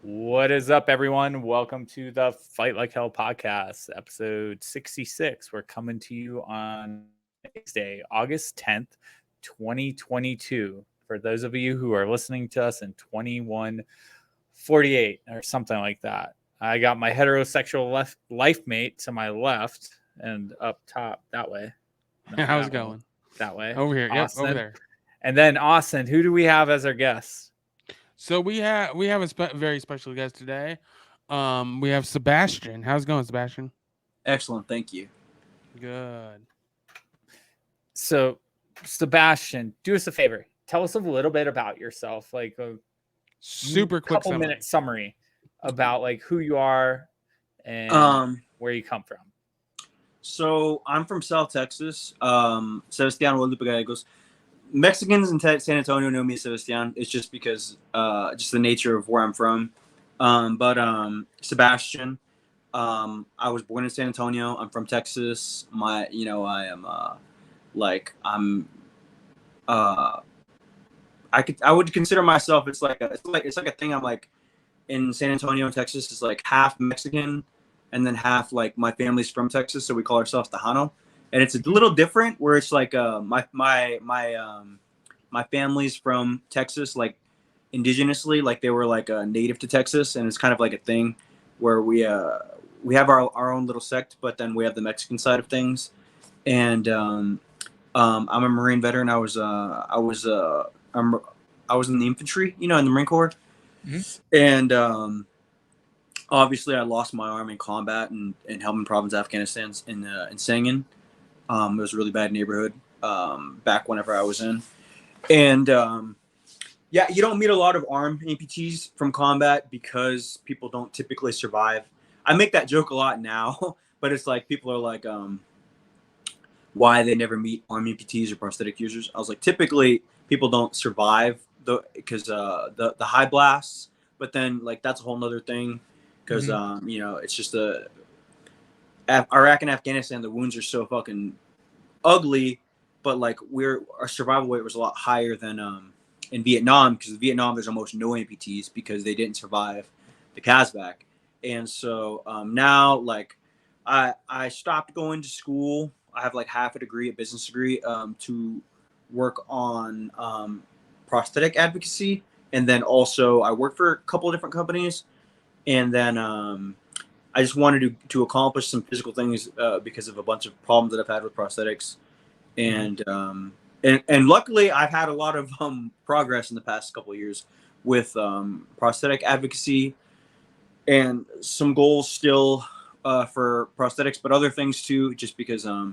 What is up, everyone? Welcome to the Fight Like Hell podcast, episode 66. We're coming to you on Wednesday, August 10th, 2022. For those of you who are listening to us in 2148 or something like that, I got my heterosexual life mate to my left and up top that way. No, How's it that way. going? That way. Over here. Yep, over Austin. there. And then Austin, who do we have as our guest? So we have a very special guest today. We have Sebastian. How's it going, Sebastian? Excellent, thank you. Good. So, Sebastian, do us a favor. Tell us a little bit about yourself, like a Super quick couple summary. minute summary about like who you are and where you come from. So I'm from South Texas. Sebastian Guadalupe Gallegos. Mexicans in San Antonio know me as Sebastian. It's just because just the nature of where I'm from. But Sebastian. I was born in San Antonio. I'm from Texas. I am I would consider myself. It's like a thing. I'm like in San Antonio, Texas. It's like half Mexican, and then half like my family's from Texas, so we call ourselves Tejano. And it's a little different where it's like my family's from Texas, like indigenously, like they were like native to Texas, and it's kind of like a thing where we have our own little sect, but then we have the Mexican side of things. And I'm a Marine veteran. I was in the infantry, in the Marine Corps. Mhm. And obviously I lost my arm in combat in Helmand Province, Afghanistan, in Sangin. It was a really bad neighborhood back whenever I was in. And yeah, you don't meet a lot of arm amputees from combat because people don't typically survive. I make that joke a lot now, but it's like people are like, why they never meet arm amputees or prosthetic users. I was like, typically people don't survive because the high blasts, but then like that's a whole nother thing because it's just Iraq and Afghanistan, the wounds are so fucking ugly, but like our survival rate was a lot higher than in Vietnam, because in Vietnam there's almost no amputees because they didn't survive the Kazbak. And so now like I stopped going to school. I have like half a degree, a business degree, to work on prosthetic advocacy, and then also I work for a couple of different companies, and then I just wanted to accomplish some physical things because of a bunch of problems that I've had with prosthetics, and luckily I've had a lot of progress in the past couple of years with prosthetic advocacy, and some goals still for prosthetics, but other things too, just because I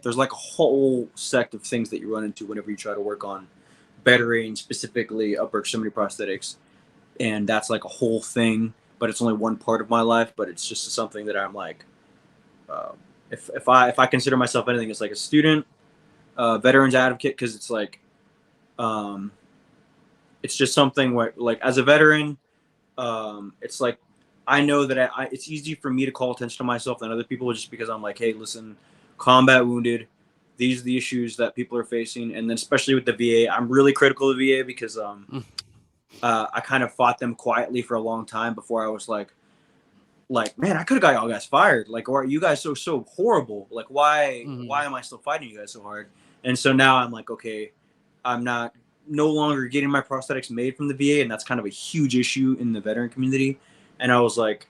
there's like a whole sect of things that you run into whenever you try to work on bettering specifically upper extremity prosthetics, and that's like a whole thing, but it's only one part of my life. But it's just something that I'm like, if I consider myself anything, it's like a student, veterans advocate, because it's like, it's just something where like as a veteran, it's like I know that it's easy for me to call attention to myself than other people, just because I'm like, hey, listen, combat wounded, these are the issues that people are facing, and then especially with the VA, I'm really critical of the VA because I kind of fought them quietly for a long time before I was like, man, I could have got y'all guys fired. Like, why are you guys so horrible? Like, why am I still fighting you guys so hard? And so now I'm like, okay, I'm no longer getting my prosthetics made from the VA, and that's kind of a huge issue in the veteran community. And I was like,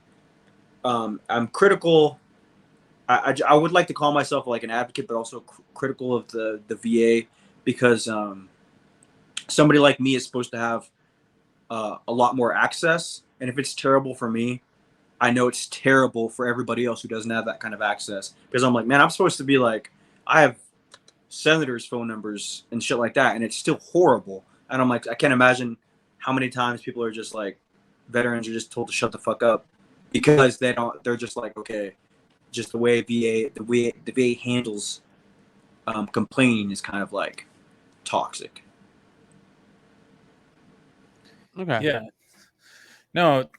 I'm critical. I would like to call myself like an advocate, but also critical of the VA, because somebody like me is supposed to have a lot more access. And if it's terrible for me, I know it's terrible for everybody else who doesn't have that kind of access. Because I'm like, man, I'm supposed to be like, I have senators' phone numbers and shit like that, and it's still horrible. And I'm like, I can't imagine how many times people are just like, veterans are just told to shut the fuck up because they're just like, okay, just the way the VA handles complaining is kind of like toxic. Okay. Yeah. No,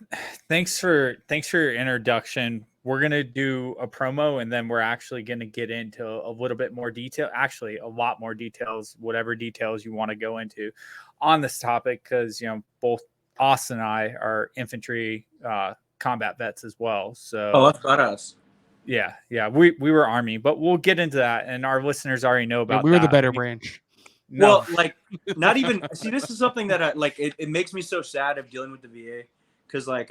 thanks for your introduction. We're gonna do a promo, and then we're actually gonna get into a little bit more detail. Actually, a lot more details, whatever details you want to go into on this topic, because both Austin and I are infantry combat vets as well. So Oh, that's badass. yeah, we were Army, but we'll get into that, and our listeners already know about we were that. the better branch. No. Well, like, not even see. This is something that I like. It makes me so sad of dealing with the VA, because like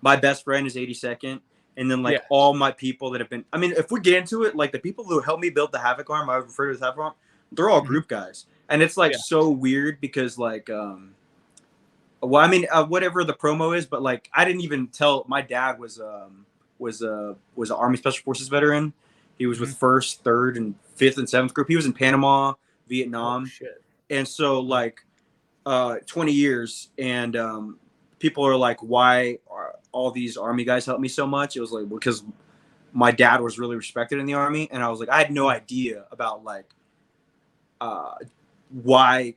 my best friend is 82nd, and then like all my people that have been. I mean, if we get into it, like the people who helped me build the Havoc arm, I refer to as Havoc arm, they're all group guys, and it's like so weird because like well, I mean, whatever the promo is, but like I didn't even tell. My dad was an Army Special Forces veteran. He was with 1st, 3rd, and 5th and 7th group. He was in Panama, Vietnam, and so like 20 years. And people are like, "Why are all these Army guys help me so much?" It was like because my dad was really respected in the Army, and I was like, I had no idea about like why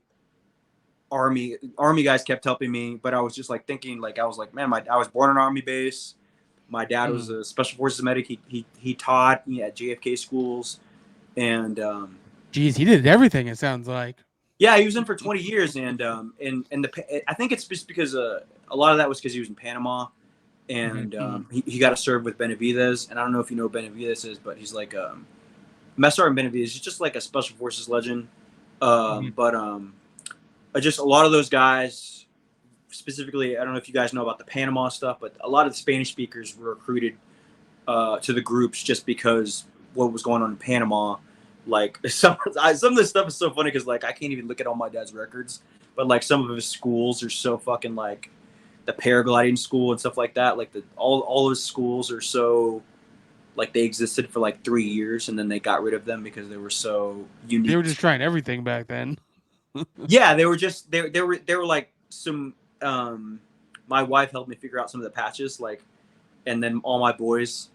Army guys kept helping me, but I was just like thinking, like I was like, man, I was born on Army base. My dad was a Special Forces medic. He taught at JFK schools, and geez, he did everything. It sounds like. Yeah, he was in for 20 years, and I think it's just because a lot of that was because he was in Panama, and he got to serve with Benavidez, and I don't know if you know who Benavidez is, but he's like Master Sergeant Benavidez. He's just like a Special Forces legend, but just a lot of those guys, specifically, I don't know if you guys know about the Panama stuff, but a lot of the Spanish speakers were recruited to the groups just because what was going on in Panama. Like some of this stuff is so funny because like I can't even look at all my dad's records, but like some of his schools are so fucking like the paragliding school and stuff like that. Like all his schools are so like they existed for like 3 years and then they got rid of them because they were so unique. They were just trying everything back then. Yeah, they were just they were like some. My wife helped me figure out some of the patches, like, and then all my boys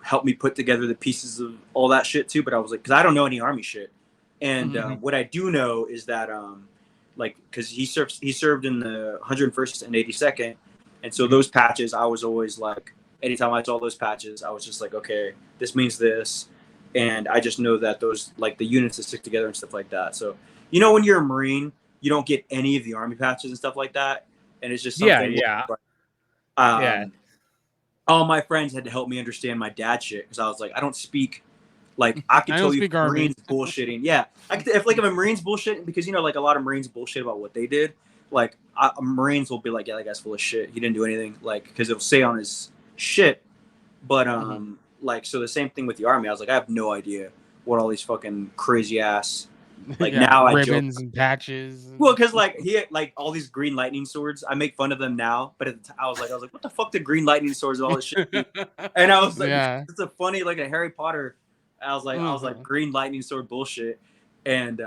helped me put together the pieces of all that shit too. But I was like, because I don't know any Army shit, and what I do know is that like, because he served in the 101st and 82nd, and so those patches, I was always like, anytime I saw those patches, I was just like, okay, this means this, and I just know that those like the units that stick together and stuff like that. So. You know, when you're a Marine, you don't get any of the Army patches and stuff like that, and it's just something. All my friends had to help me understand my dad shit because I was like, I don't speak. Like I can tell you, Marines bullshitting. Yeah, if a Marine's bullshitting because like a lot of Marines bullshit about what they did. Like Marines will be like, yeah, that guy's full of shit. He didn't do anything. Like because it'll say on his shit. But like so the same thing with the Army. I was like, I have no idea what all these fucking crazy ass. Like now ribbons and patches. Well, because like he had like all these green lightning swords. I make fun of them now, but at the I was like, what the fuck, the green lightning swords and all this shit? And I was like, it's a funny like a Harry Potter. I was like green lightning sword bullshit. And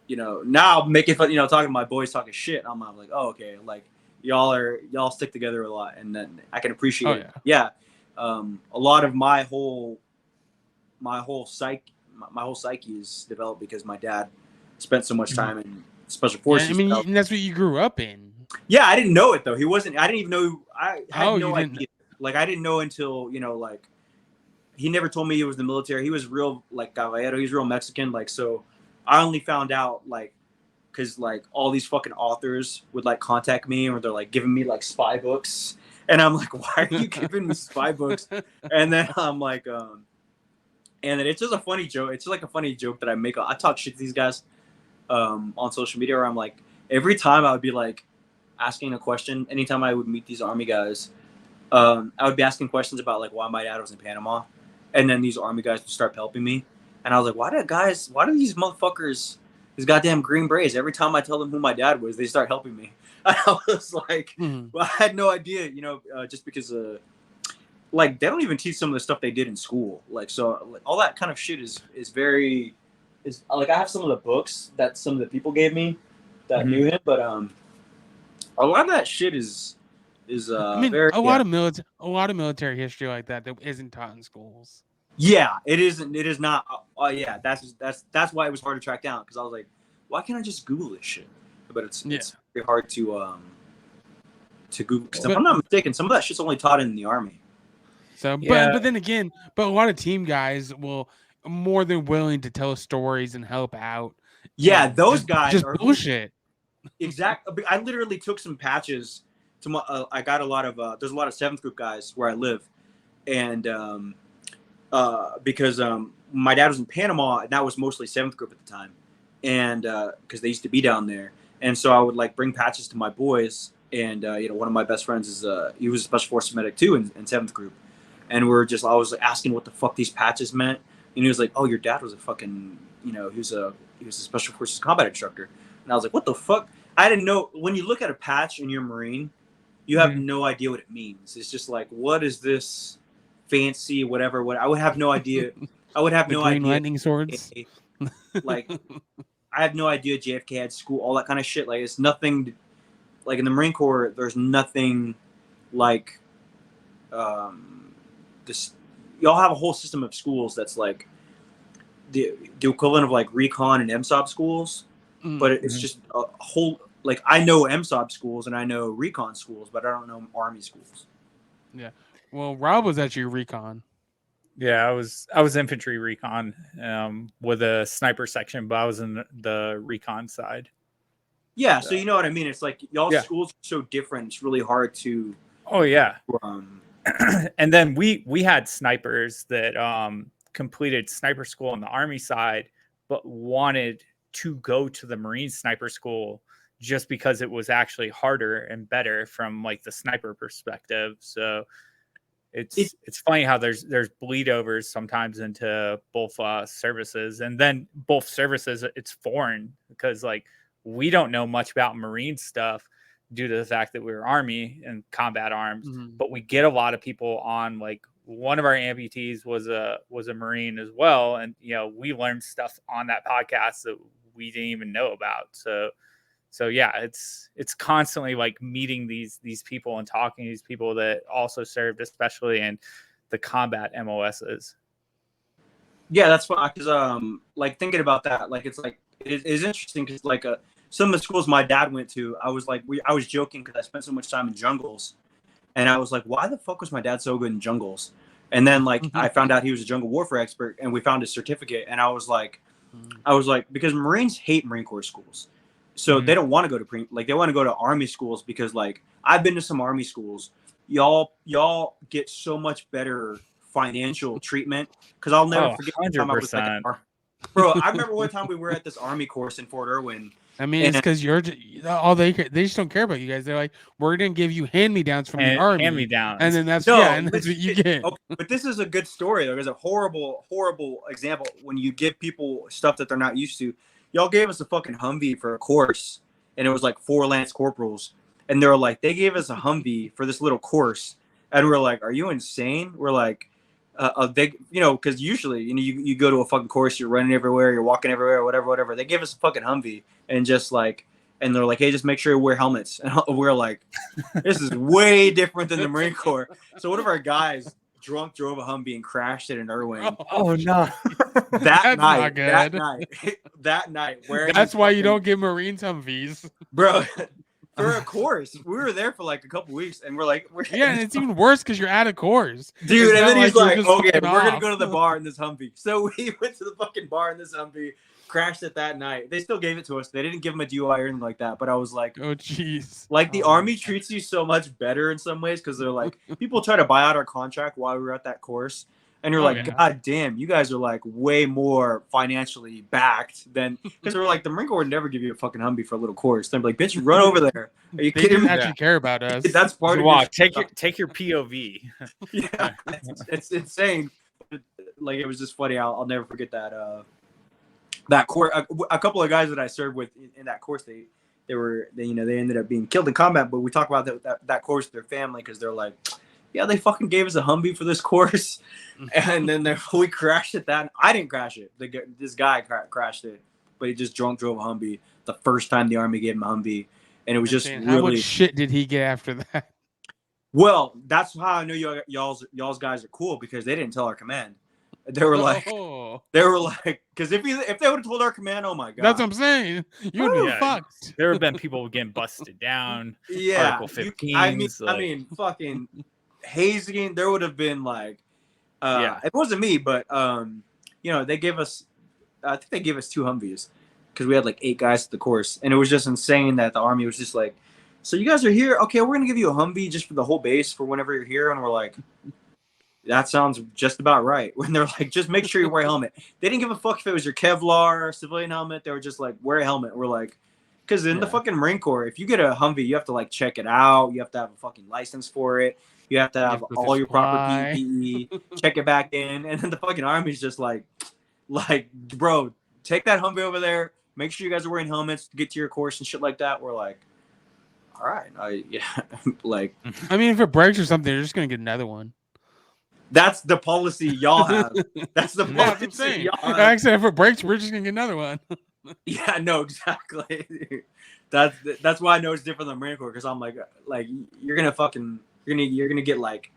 now I'm making fun, talking to my boys talking shit. I'm like, oh okay, like y'all stick together a lot, and then I can appreciate it. Yeah. A lot of my whole psyche is developed because my dad spent so much time in Special Forces. Yeah, I mean, that's what you grew up in. Yeah, I didn't know it though. He wasn't. I didn't even know. I had no idea. Like I didn't know until like he never told me he was in the military. He was real like caballero. He's real Mexican. Like so, I only found out like because like all these fucking authors would like contact me or they're like giving me like spy books, and I'm like, why are you giving me spy books? And then I'm like, and it's just a funny joke. It's just like a funny joke that I make. I talk shit to these guys on social media where I'm like, every time I would be like asking a question, anytime I would meet these Army guys, I would be asking questions about like why my dad was in Panama. And then these Army guys would start helping me. And I was like, why do these motherfuckers, these goddamn green berets, every time I tell them who my dad was, they start helping me. I was like, well, I had no idea, just because like they don't even teach some of the stuff they did in school. Like so like, all that kind of shit is like I have some of the books that some of the people gave me that knew him, but a lot of that shit is I mean, very a lot of military history like that isn't taught in schools. Yeah, it isn't. It is not. Yeah, that's why it was hard to track down because I was like, why can't I just Google this shit? But it's very hard to Google. Because if I'm not mistaken, some of that shit's only taught in the Army. So, but then again, a lot of team guys will more than willing to tell stories and help out. Yeah, those guys just are bullshit. Exactly. I literally took some patches to my. I got a lot of. There's a lot of 7th group guys where I live, and because my dad was in Panama, and that was mostly 7th group at the time, and because they used to be down there, and so I would like bring patches to my boys, and one of my best friends is he was a special forces medic too in 7th group, and I was like, asking what the fuck these patches meant, and he was like, oh, your dad was a fucking he was a special forces combat instructor, and I was like, what the fuck? I didn't know. When you look at a patch and you're a Marine, you have no idea what it means. It's just like, what is this fancy whatever? What I would have no idea. I would have The no green idea. lightning swords. Like, I have no idea JFK had school, all that kind of shit. Like, it's nothing. Like in the Marine Corps, there's nothing like this. Y'all have a whole system of schools that's like the equivalent of like recon and MSOP schools, but it's just a whole. Like, I know MSOP schools and I know recon schools, but I don't know Army schools. Yeah. Well, Rob was actually recon. Yeah, I was infantry recon with a sniper section, but I was in the recon side. Yeah, so you know what I mean. It's like y'all schools are so different. It's really hard to. Oh yeah. And then we had snipers that completed sniper school on the Army side, but wanted to go to the Marine sniper school just because it was actually harder and better from like the sniper perspective. So it's funny how there's bleed overs sometimes into both services, and then both services it's foreign because like we don't know much about Marine stuff due to the fact that we're Army and combat arms, but we get a lot of people on. Like one of our amputees was a Marine as well, and we learned stuff on that podcast that we didn't even know about. So yeah, it's constantly like meeting these people and talking to these people that also served, especially in the combat MOSs. Yeah, that's fine. Because like thinking about that, like it's like it is interesting because like some of the schools my dad went to, I was like I was joking because I spent so much time in jungles, and I was like, why the fuck was my dad so good in jungles? And then like I found out he was a jungle warfare expert, and we found his certificate, and I was like because Marines hate Marine Corps schools. So they don't want to go to they want to go to Army schools because like I've been to some Army schools. Y'all get so much better financial treatment because I'll never forget the time I was like, bro. I remember one time we were at this Army course in Fort Irwin. I mean, it's because you're they just don't care about you guys. They're like, we're gonna give you hand-me-downs from the Army, hand-me-downs, and then that's what you get. Okay, but this is a good story. There's a horrible example when you give people stuff that they're not used to. Y'all gave us a fucking Humvee for a course, and it was like 4 Lance Corporals, and they're like, they gave us a Humvee for this little course, and we're like, are you insane? We're like, they, because usually, you go to a fucking course, you're running everywhere, you're walking everywhere, whatever. They gave us a fucking Humvee, and just like, and they're like, hey, just make sure you wear helmets, and we're like, this is way different than the Marine Corps. So one of our guys drunk drove a Humvee and crashed it in Irwin. Oh no! That night. That's why you don't give Marines Humvees, bro. For a course, we were there for like a couple weeks, and and it's even worse because you're out of course, dude. And then he's like, okay, we're gonna go to the bar in this Humvee. So we went to the fucking bar in this Humvee, crashed it that night. They still gave it to us. They didn't give him a DUI or anything like that. But I was like, oh jeez. Like the Army treats you so much better in some ways because they're like, people try to buy out our contract while we were at that course, and you're like, God damn, you guys are like way more financially backed than because they were like, the Marine Corps would never give you a fucking Humvee for a little course. They're like, bitch, run over there. Are you kidding me? They actually care about us. That's part of it. Take your POV. Yeah, it's insane. Like it was just funny. I'll never forget that course. A couple of guys that I served with in that course, they ended up being killed in combat. But we talk about that course with their family because they're like, yeah, they fucking gave us a Humvee for this course, and then we crashed it. I didn't crash it. This guy crashed it, but he just drunk drove a Humvee the first time the Army gave him a Humvee, and it was just really. How much shit did he get after that? Well, that's how I know y'all's guys are cool because they didn't tell our command. They were like, because if they would have told our command, oh my god, that's what I'm saying. You would be fucked. There have been people getting busted down. Yeah, Article 15. I mean, fucking hazing. There would have been like, it wasn't me, but they gave us. I think they gave us 2 Humvees, because we had like 8 guys at the course, and it was just insane that the Army was just like, so you guys are here, okay, we're gonna give you a Humvee just for the whole base for whenever you're here, and we're like, that sounds just about right. When they're like, just make sure you wear a helmet. They didn't give a fuck if it was your Kevlar civilian helmet. They were just like, wear a helmet. We're like, because in the fucking Marine Corps, if you get a Humvee, you have to like check it out. You have to have a fucking license for it. You have to have all your proper PPE, check it back in. And then the fucking Army's just like, bro, take that Humvee over there. Make sure you guys are wearing helmets to get to your course and shit like that. We're like, all right. Yeah. Like, I mean, if it breaks or something, you're just going to get another one. that's the policy y'all have. That's the policy y'all have. Actually, if it breaks, we're just gonna get another one. Yeah, no, exactly. That's why I know it's different than the Marine Corps, because I'm like you're gonna get like,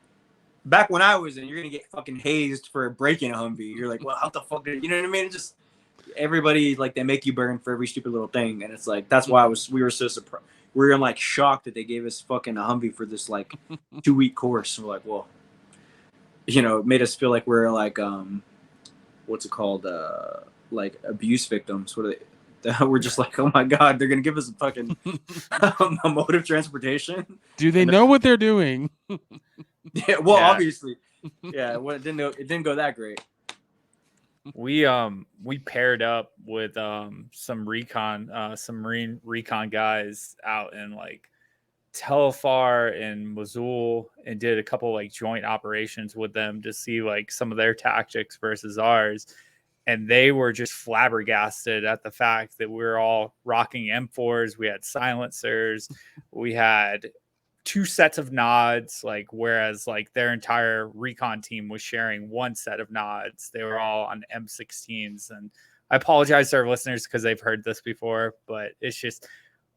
back when I was in, you're gonna get fucking hazed for breaking a Humvee. You're like, well, how the fuck you know what I mean? It just, everybody, like, they make you burn for every stupid little thing, and it's like, that's why we were so surprised. We were like shocked that they gave us fucking a Humvee for this like 2-week course. We're like, well, you know, it made us feel like we're like what's it called, like abuse victims. What are they? We're just like, oh my god, they're gonna give us a fucking a mode of transportation. Do they know what they're doing? Yeah, well, obviously, yeah. Well, it didn't go that great. We paired up with some Marine recon guys out in like Telfar and Mosul, and did a couple like joint operations with them to see like some of their tactics versus ours. And they were just flabbergasted at the fact that we were all rocking M4s. We had silencers. We had 2 sets of nods, like, whereas like their entire recon team was sharing 1 set of nods. They were all on M16s. And I apologize to our listeners because they've heard this before, but it's just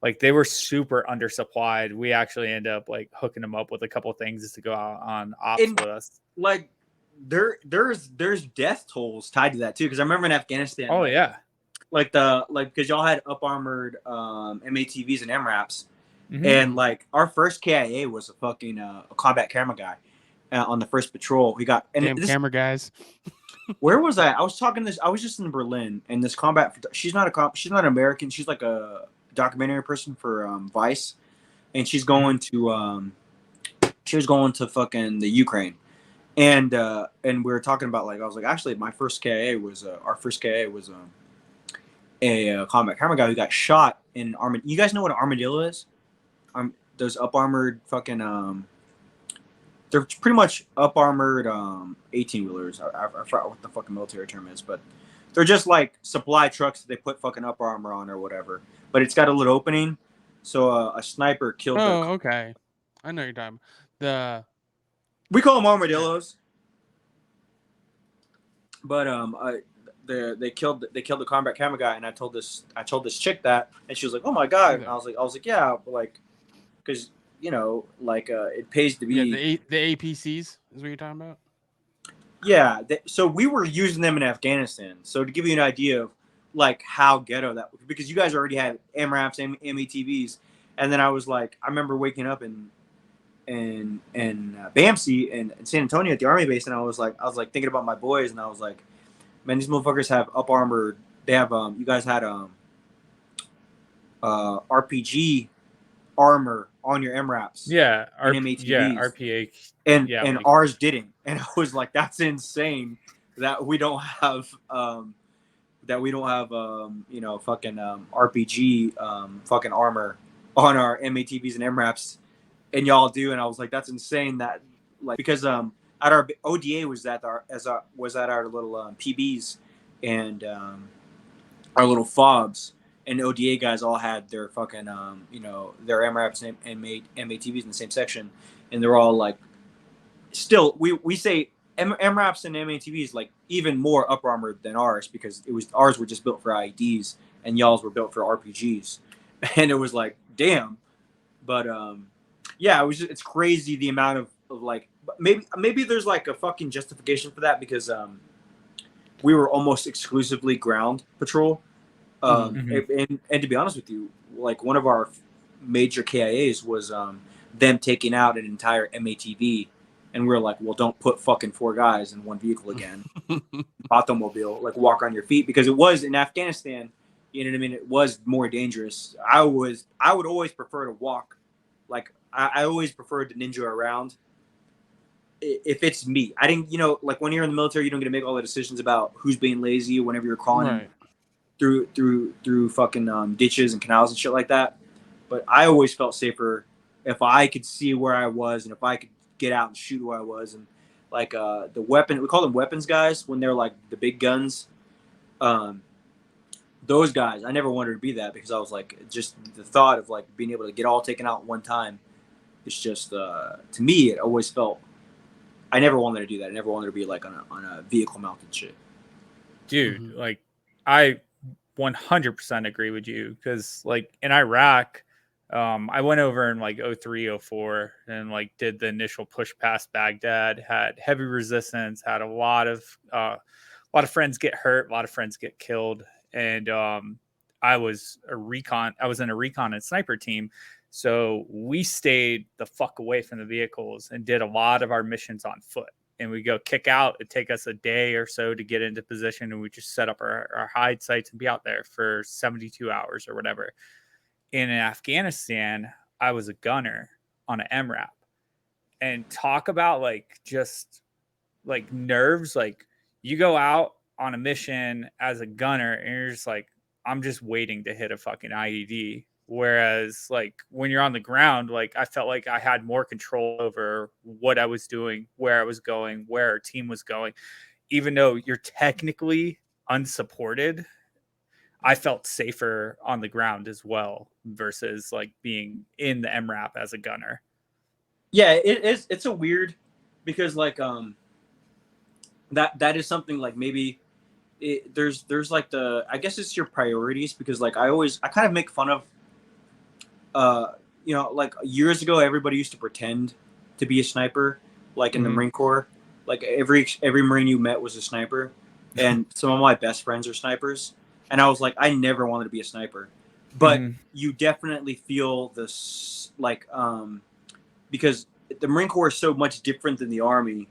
like they were super undersupplied. We actually ended up like hooking them up with a couple of things to go out on ops with us. Like, there's death tolls tied to that too, because I remember in Afghanistan. Oh, yeah. Like because y'all had up armored MATVs and MRAPs, and like our first KIA was a fucking a combat camera guy on the first patrol. He got camera guys. Where was I? I was just in Berlin, and this combat. She's not American. She's like a documentary person for Vice, and she was going to fucking the Ukraine. And we were talking about, like, I was like, actually, my first KIA was our first KIA was a combat camera guy who got shot in armadillo. You guys know what an armadillo is? Those up armored fucking they're pretty much up armored 18-wheelers. I forgot what the fucking military term is, but they're just like supply trucks that they put fucking up armor on or whatever. But it's got a little opening, so a sniper killed. Oh, okay. I know you're talking. We call them armadillos, but they killed the combat camera guy, and I told this chick that, and she was like, "Oh my god!" And I was like, "Yeah, but like, because you know, like it pays to be." Yeah, the APCs is what you're talking about. Yeah, so we were using them in Afghanistan. So to give you an idea of like how ghetto that was, because you guys already had MRAPs and METVs, and then I was like, I remember waking up in BAMC and San Antonio at the Army base, and I was like thinking about my boys, and I was like, man, these motherfuckers have up armored. They have you guys had RPG armor on your MRAPs. Yeah, MATVs. Yeah, RPA. And ours didn't, and I was like, that's insane that we don't have you know, fucking RPG fucking armor on our MATVs and MRAPs. And y'all do, and I was like, that's insane. That, like, because at our ODA was at our little PBs and our little fobs, and ODA guys all had their fucking you know, their MRAPs and MATVs in the same section, and they're all like, still we say MRAPs and MATVs like even more up armored than ours, because ours were just built for IEDs and y'all's were built for RPGs, and it was like, damn. But yeah, it's crazy the amount of like, maybe there's like a fucking justification for that, because we were almost exclusively ground patrol. And to be honest with you, like one of our major KIAs was them taking out an entire MATV, and we were like, well, don't put fucking 4 guys in one vehicle again. Automobile, like walk on your feet, because it was in Afghanistan. You know what I mean? It was more dangerous. I would always prefer to walk. Like I always preferred to ninja around. If it's me, I didn't. Like when you're in the military, you don't get to make all the decisions about who's being lazy whenever you're crawling through fucking ditches and canals and shit like that. But I always felt safer if I could see where I was and if I could get out and shoot where I was. And like the weapon, we call them weapons guys when they're like the big guns. Those guys, I never wanted to be that because I was like, just the thought of like being able to get all taken out one time. It's just to me, it always felt. I never wanted to do that. I never wanted to be like on a vehicle mounted shit. Dude, like I 100% agree with you because like in Iraq, I went over in like 03, 04 and like did the initial push past Baghdad, had heavy resistance, had a lot of friends get hurt, a lot of friends get killed. And I was in a recon and sniper team. So we stayed the fuck away from the vehicles and did a lot of our missions on foot. And we go kick out. It'd take us a day or so to get into position, and we just set up our hide sites and be out there for 72 hours or whatever. In Afghanistan, I was a gunner on an MRAP. And talk about like just like nerves. Like you go out on a mission as a gunner and you're just like, I'm just waiting to hit a fucking IED. Whereas like when you're on the ground, like I felt like I had more control over what I was doing, where I was going, where our team was going. Even though you're technically unsupported, I felt safer on the ground as well versus like being in the MRAP as a gunner. Yeah, it is. It's a weird because like that is something like maybe there's like I guess it's your priorities because like I kind of make fun of like years ago everybody used to pretend to be a sniper like in the Marine Corps. Like every Marine you met was a sniper, and some of my best friends are snipers, and I was like I never wanted to be a sniper, but you definitely feel this like because the Marine Corps is so much different than the Army.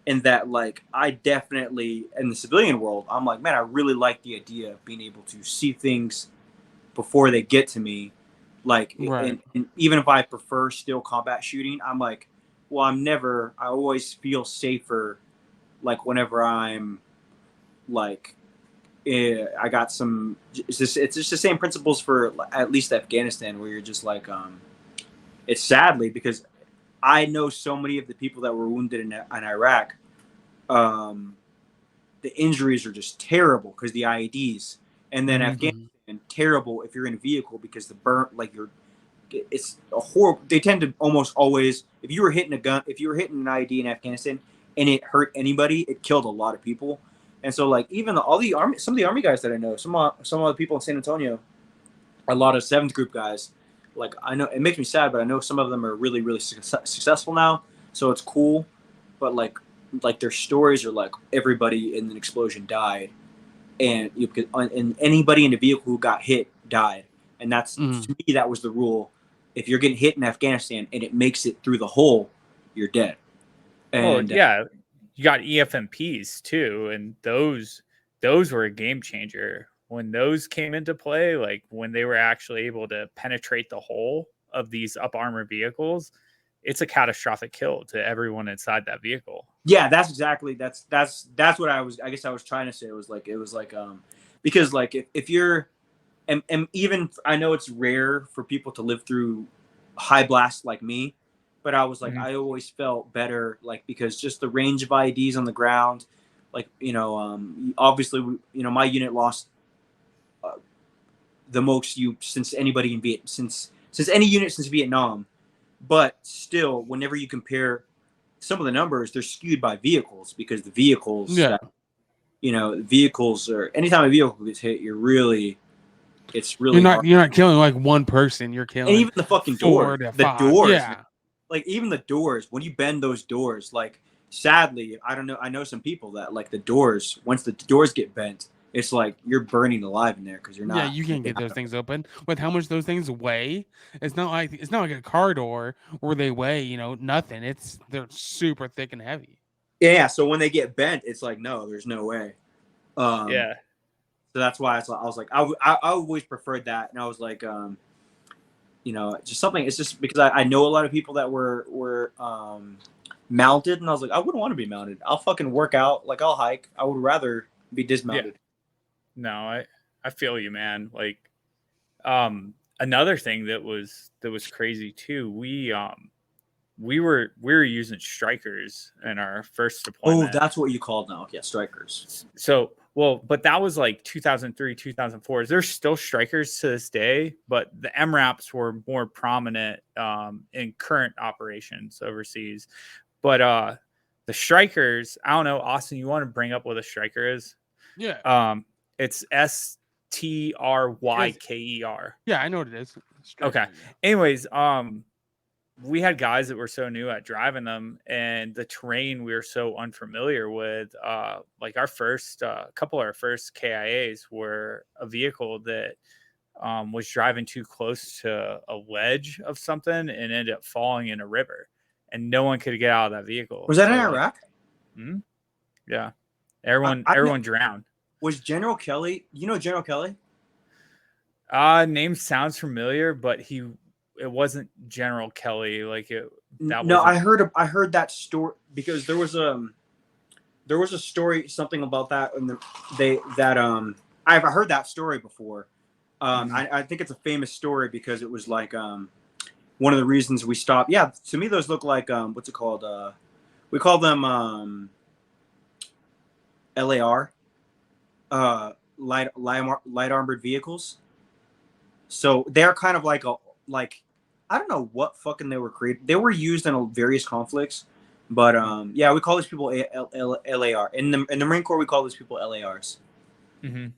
In that, like, I definitely, in the civilian world, I'm like, man, I really like the idea of being able to see things before they get to me. Like, and even if I prefer still combat shooting, I'm like, well, I always feel safer, like, whenever I'm, like, I got some, it's just the same principles for at least Afghanistan, where you're just like, it's sadly because I know so many of the people that were wounded in Iraq. The injuries are just terrible because the IEDs, and then Afghanistan terrible if you're in a vehicle because the burn it's a horrible. They tend to almost always if you were hitting an IED in Afghanistan and it hurt anybody, it killed a lot of people. And so like even some of the army guys that I know, some of the people in San Antonio, a lot of 7th group guys. Like I know it makes me sad, but I know some of them are really, really successful now. So it's cool, but like their stories are like everybody in an explosion died, and anybody in the vehicle who got hit died, and that's to me that was the rule. If you're getting hit in Afghanistan and it makes it through the hole, you're dead. And yeah, you got EFMPs too, and those were a game changer. When those came into play, like when they were actually able to penetrate the hull of these up armor vehicles, it's a catastrophic kill to everyone inside that vehicle. Yeah, that's what I was trying to say. It was like because like if you're and even I know it's rare for people to live through high blast like me, but I was like I always felt better like because just the range of IEDs on the ground, like obviously my unit lost the most since anybody in since any unit since Vietnam, but still, whenever you compare some of the numbers, they're skewed by vehicles because the vehicles, vehicles are anytime a vehicle gets hit, it's really you're not killing like one person, you're killing and even the fucking doors, like even the doors when you bend those doors, like sadly, I know some people that like the doors once the doors get bent. It's like you're burning alive in there because you're not. Yeah, you can't get those things open. With how much those things weigh, it's not like a car door where they weigh, nothing. They're super thick and heavy. Yeah. So when they get bent, it's like no, there's no way. So So that's why I was like, I always preferred that, and I was like, just something. It's just because I know a lot of people that were mounted, and I was like, I wouldn't want to be mounted. I'll fucking work out, like I'll hike. I would rather be dismounted. Yeah. No, I feel you, man. Like, another thing that was crazy too. We were using strikers in our first deployment. Oh, that's what you called now. Yeah, strikers. So, well, but that was like 2003, 2004. There's still strikers to this day, but the MRAPs were more prominent in current operations overseas. But the strikers, I don't know, Austin, you want to bring up what a striker is? Yeah. It's STRYKER. Yeah, I know what it is. Okay. Yeah. Anyways, we had guys that were so new at driving them, and the terrain we were so unfamiliar with. Like our first couple of our first KIAs were a vehicle that was driving too close to a ledge of something and ended up falling in a river, and no one could get out of that vehicle. Was that in Iraq? Yeah, everyone drowned. Was General Kelly? You know General Kelly? Name sounds familiar, but it wasn't General Kelly. Like I heard that story because there was a story, something about that, and I've heard that story before. I think it's a famous story because it was like one of the reasons we stopped. Yeah, to me those look like what's it called? We call them LAR, light armored vehicles. So they're kind of like I don't know what fucking they were created. They were used in various conflicts, but yeah, we call these people LAR. In the Marine Corps, we call these people LARs. Mm-hmm.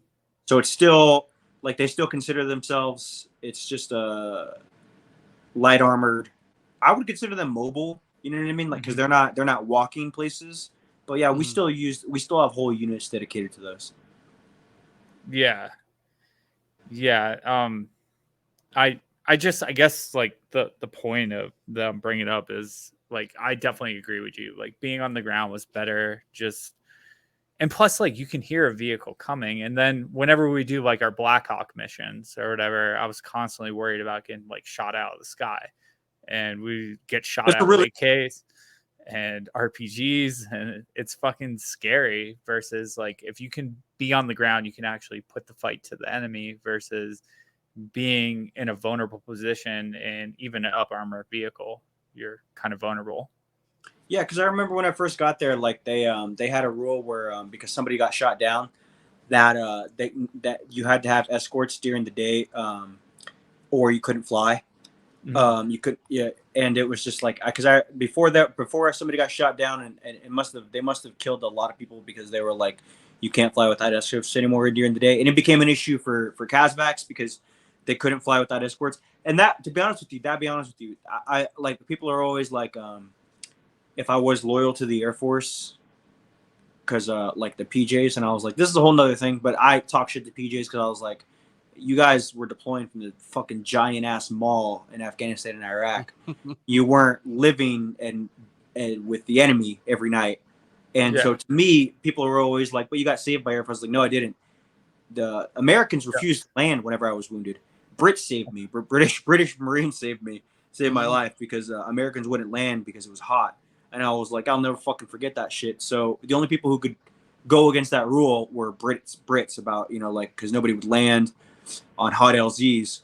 So it's still like they still consider themselves. It's just light armored. I would consider them mobile. You know what I mean? Like because they're not walking places. But yeah, we still have whole units dedicated to those. Yeah. I guess like the point of them bringing it up is like I definitely agree with you. Like being on the ground was better. And plus, like you can hear a vehicle coming, and then whenever we do like our Black Hawk missions or whatever, I was constantly worried about getting like shot out of the sky, and we get shot out of AKs and RPGs, and it's fucking scary. Versus like if you can be on the ground, you can actually put the fight to the enemy versus being in a vulnerable position and even an up armor vehicle, you're kind of vulnerable. Yeah, because I remember when I first got there, like they had a rule where because somebody got shot down, that that you had to have escorts during the day, or you couldn't fly. Mm-hmm. You could and it was just like because before somebody got shot down and they must have killed a lot of people because they were like you can't fly without escorts anymore during the day, and it became an issue for Kazbaks because they couldn't fly without escorts. And that, to be honest with you, I like people are always like, if I was loyal to the Air Force, because like the PJs, and I was like, this is a whole nother thing. But I talk shit to PJs because I was like, you guys were deploying from the fucking giant ass mall in Afghanistan and Iraq. You weren't living and with the enemy every night. And so to me, people were always like, but you got saved by Air Force. I was like, no, I didn't. The Americans refused to land whenever I was wounded. Brits saved me. British Marines saved my life because Americans wouldn't land because it was hot. And I was like, I'll never fucking forget that shit. So the only people who could go against that rule were Brits about, like, because nobody would land on hot LZs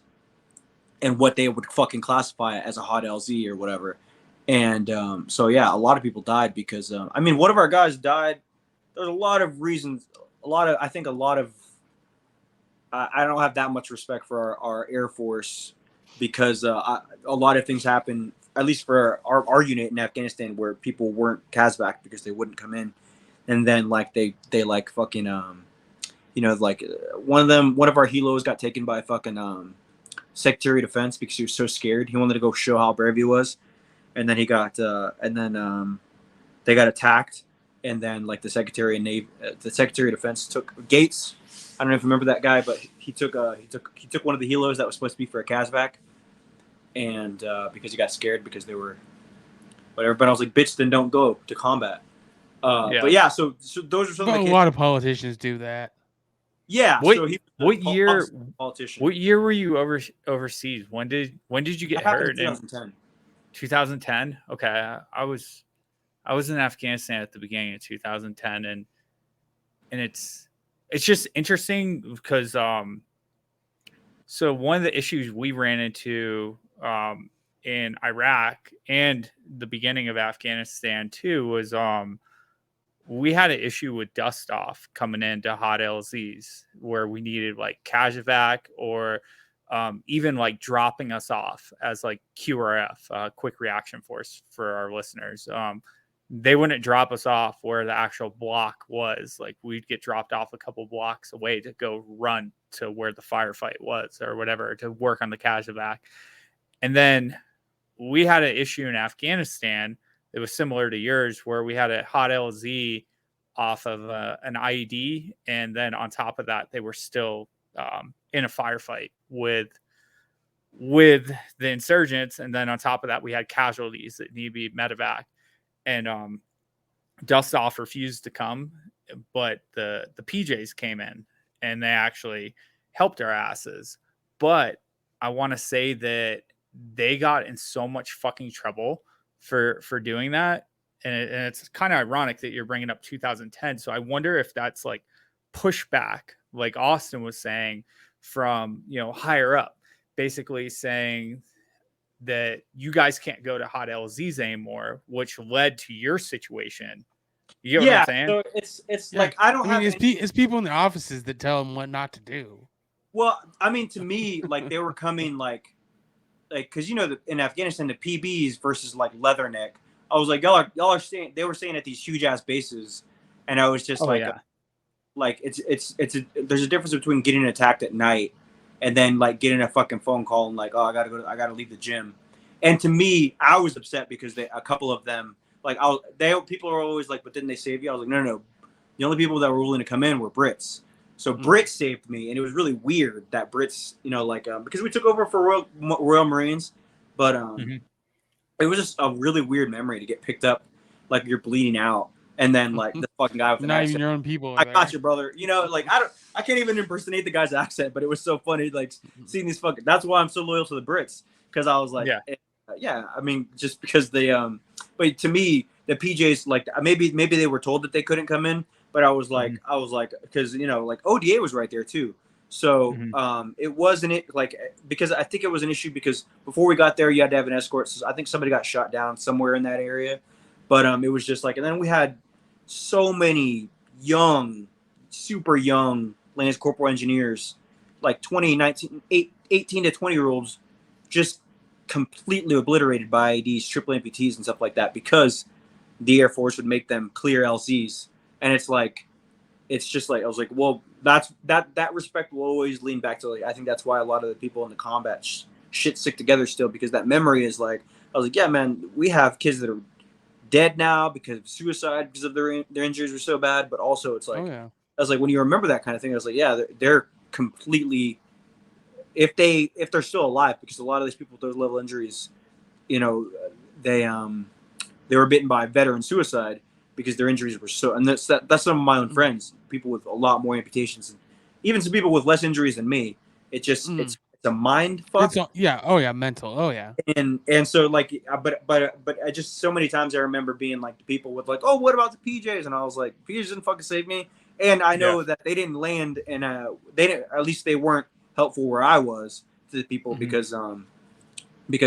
and what they would fucking classify as a hot LZ or whatever. And so, yeah, a lot of people died because, one of our guys died. There's a lot of reasons. I don't have that much respect for our Air Force because a lot of things happen, at least for our unit in Afghanistan, where people weren't Kazbak because they wouldn't come in. And then like they like fucking, like one of our helos got taken by fucking Secretary of Defense because he was so scared. He wanted to go show how brave he was. And then he got, they got attacked. And then like the Secretary of Defense took Gates. I don't know if you remember that guy, but he took one of the helos that was supposed to be for a Kazbak, and because he got scared because they were whatever. But I was like, bitch, then don't go to combat. But yeah, so those are some. A lot of politicians do that. Yeah. What So he what year politician. what year were you overseas? When did you get That happened hurt? in In 2010. 2010. Okay, I was in Afghanistan at the beginning of 2010, and it's just interesting because so one of the issues we ran into in Iraq and the beginning of Afghanistan too was we had an issue with dust off coming into hot LZs where we needed like Casevac or even like dropping us off as like QRF, quick reaction force for our listeners. They wouldn't drop us off where the actual block was. Like we'd get dropped off a couple blocks away to go run to where the firefight was or whatever to work on the Casevac. And then we had an issue in Afghanistan. It was similar to yours where we had a hot LZ off of an IED. And then on top of that, they were still in a firefight with the insurgents. And then on top of that, we had casualties that need to be medevac. And dust off refused to come, but the PJs came in and they actually helped our asses. But I want to say that they got in so much fucking trouble for doing that, and it's kind of ironic that you're bringing up 2010. So I wonder if that's like pushback, like Austin was saying, from higher up, basically saying that you guys can't go to hot LZs anymore, which led to your situation. You get what I'm saying? So it's like I don't have. It's people in the offices that tell them what not to do. Well, I mean, to me, like they were coming like because in Afghanistan the PBs versus like Leatherneck. I was like y'all are saying they were saying at these huge ass bases, and I was just there's a difference between getting attacked at night and then like getting a fucking phone call and like, oh, I gotta leave the gym. And to me, I was upset because a couple of them like people are always like, but didn't they save you? I was like, no. The only people that were willing to come in were Brits. So Brits saved me, and it was really weird that Brits, because we took over for Royal Marines, but it was just a really weird memory to get picked up like you're bleeding out. And then like the fucking guy with the not accent, even your own people. I got you, brother. Like I can't even impersonate the guy's accent, but it was so funny, like seeing these fucking. That's why I'm so loyal to the Brits, because I was like, yeah. I mean, just because they but to me the PJs like maybe they were told that they couldn't come in, but I was like because like ODA was right there too. So it wasn't like because I think it was an issue because before we got there you had to have an escort. So I think somebody got shot down somewhere in that area, but it was just like, and then we had so many super young Lance Corporal engineers, like 18 to 20-year-olds, just completely obliterated by IEDs, triple amputees, and stuff like that because the Air Force would make them clear LZs. And it's just like, I was like, well, that respect will always lean back to, like, I think that's why a lot of the people in the combat shit stick together still, because that memory is like, I was like, yeah, man, we have kids that are dead now because of suicide, because of their injuries were so bad, but also it's like, I was like, when you remember that kind of thing, I was like, yeah, they're completely, if they're still alive, because a lot of these people with those level injuries, they were bitten by veteran suicide because their injuries were so, and that's some of my own friends, people with a lot more amputations, and even some people with less injuries than me. It just it's a mind fuck. Mental. And so like, but I just, so many times I remember being like, the people with like, oh, what about the PJs? And I was like, PJs didn't fucking save me. And I know that they didn't land, and they didn't, at least they weren't helpful where I was to the people, because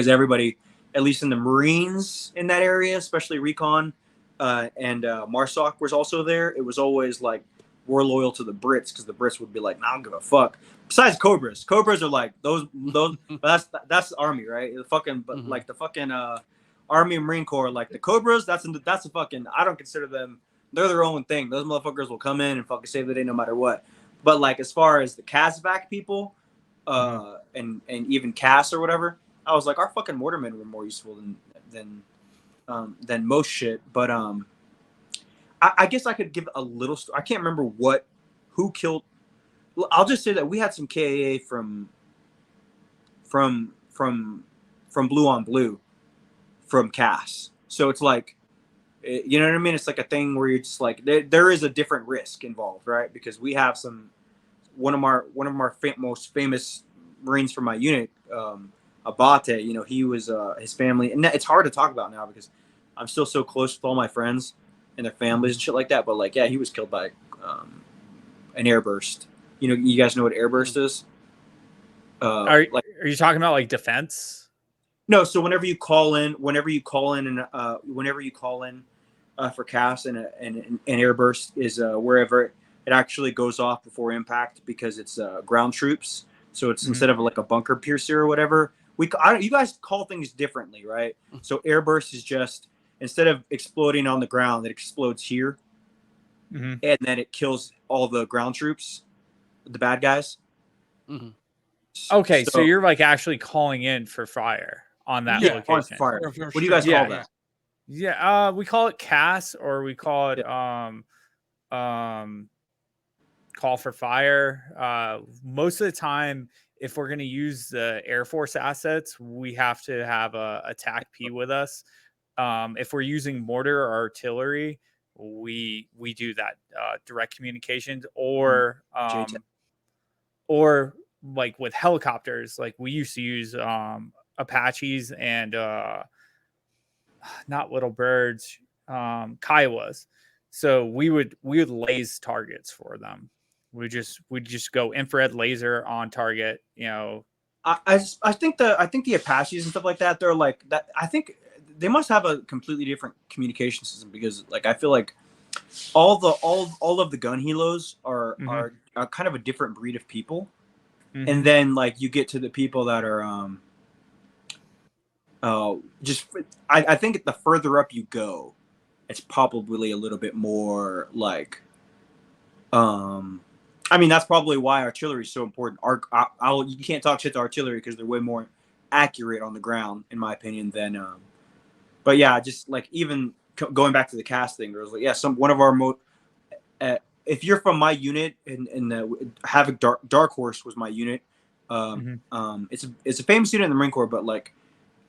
everybody, at least in the Marines in that area, especially recon, and MARSOC was also there. It was always like, we're loyal to the Brits, because the Brits would be like, I don't give a fuck. Besides Cobras are like those. That's the Army, right? The fucking, but like the fucking Army and Marine Corps, like the Cobras. That's a fucking. I don't consider them. They're their own thing. Those motherfuckers will come in and fucking save the day no matter what. But like, as far as the CASVAC people, and even CAS or whatever, I was like, our fucking mortarmen were more useful than most shit. But I guess I could give a little. I can't remember who killed. I'll just say that we had some KAA from Blue on Blue from CAS. So it's like, you know what I mean? It's like a thing where you're just like, there is a different risk involved, right? Because we have some one of our most famous Marines from my unit, Abate. You know, he was his family, and it's hard to talk about now because I'm still so close with all my friends and their families and shit like that. But like, yeah, he was killed by an airburst. You know, you guys know what airburst is? Are you talking about like defense? No. So whenever you call in for CAS, and an airburst is wherever it actually goes off before impact because it's ground troops. So it's instead of like a bunker piercer or whatever. You guys call things differently, right? So airburst is just instead of exploding on the ground, it explodes here, and then it kills all the ground troops, the bad guys. Okay, so you're like actually calling in for fire on that location. On fire. What do you guys call that? Yeah, we call it CAS, or we call it call for fire. Most of the time, if we're going to use the Air Force assets, we have to have a TAC P with us. If we're using mortar or artillery, we do that direct communications, or like with helicopters, like we used to use Apaches and not Little Birds, Kiowas. So we would laze targets for them. We'd just go infrared laser on target. You know, I think the Apaches and stuff like that, they're like that. I think they must have a completely different communication system because like I feel like all of the gun helos are kind of a different breed of people. And then like you get to the people that are I think the further up you go, it's probably a little bit more like I mean that's probably why artillery is so important. You can't talk shit to artillery because they're way more accurate on the ground in my opinion than but yeah, just like even going back to the CAS thing, there was like one of our if you're from my unit and the Havoc Dark Horse was my unit. It's a famous unit in the Marine Corps, but like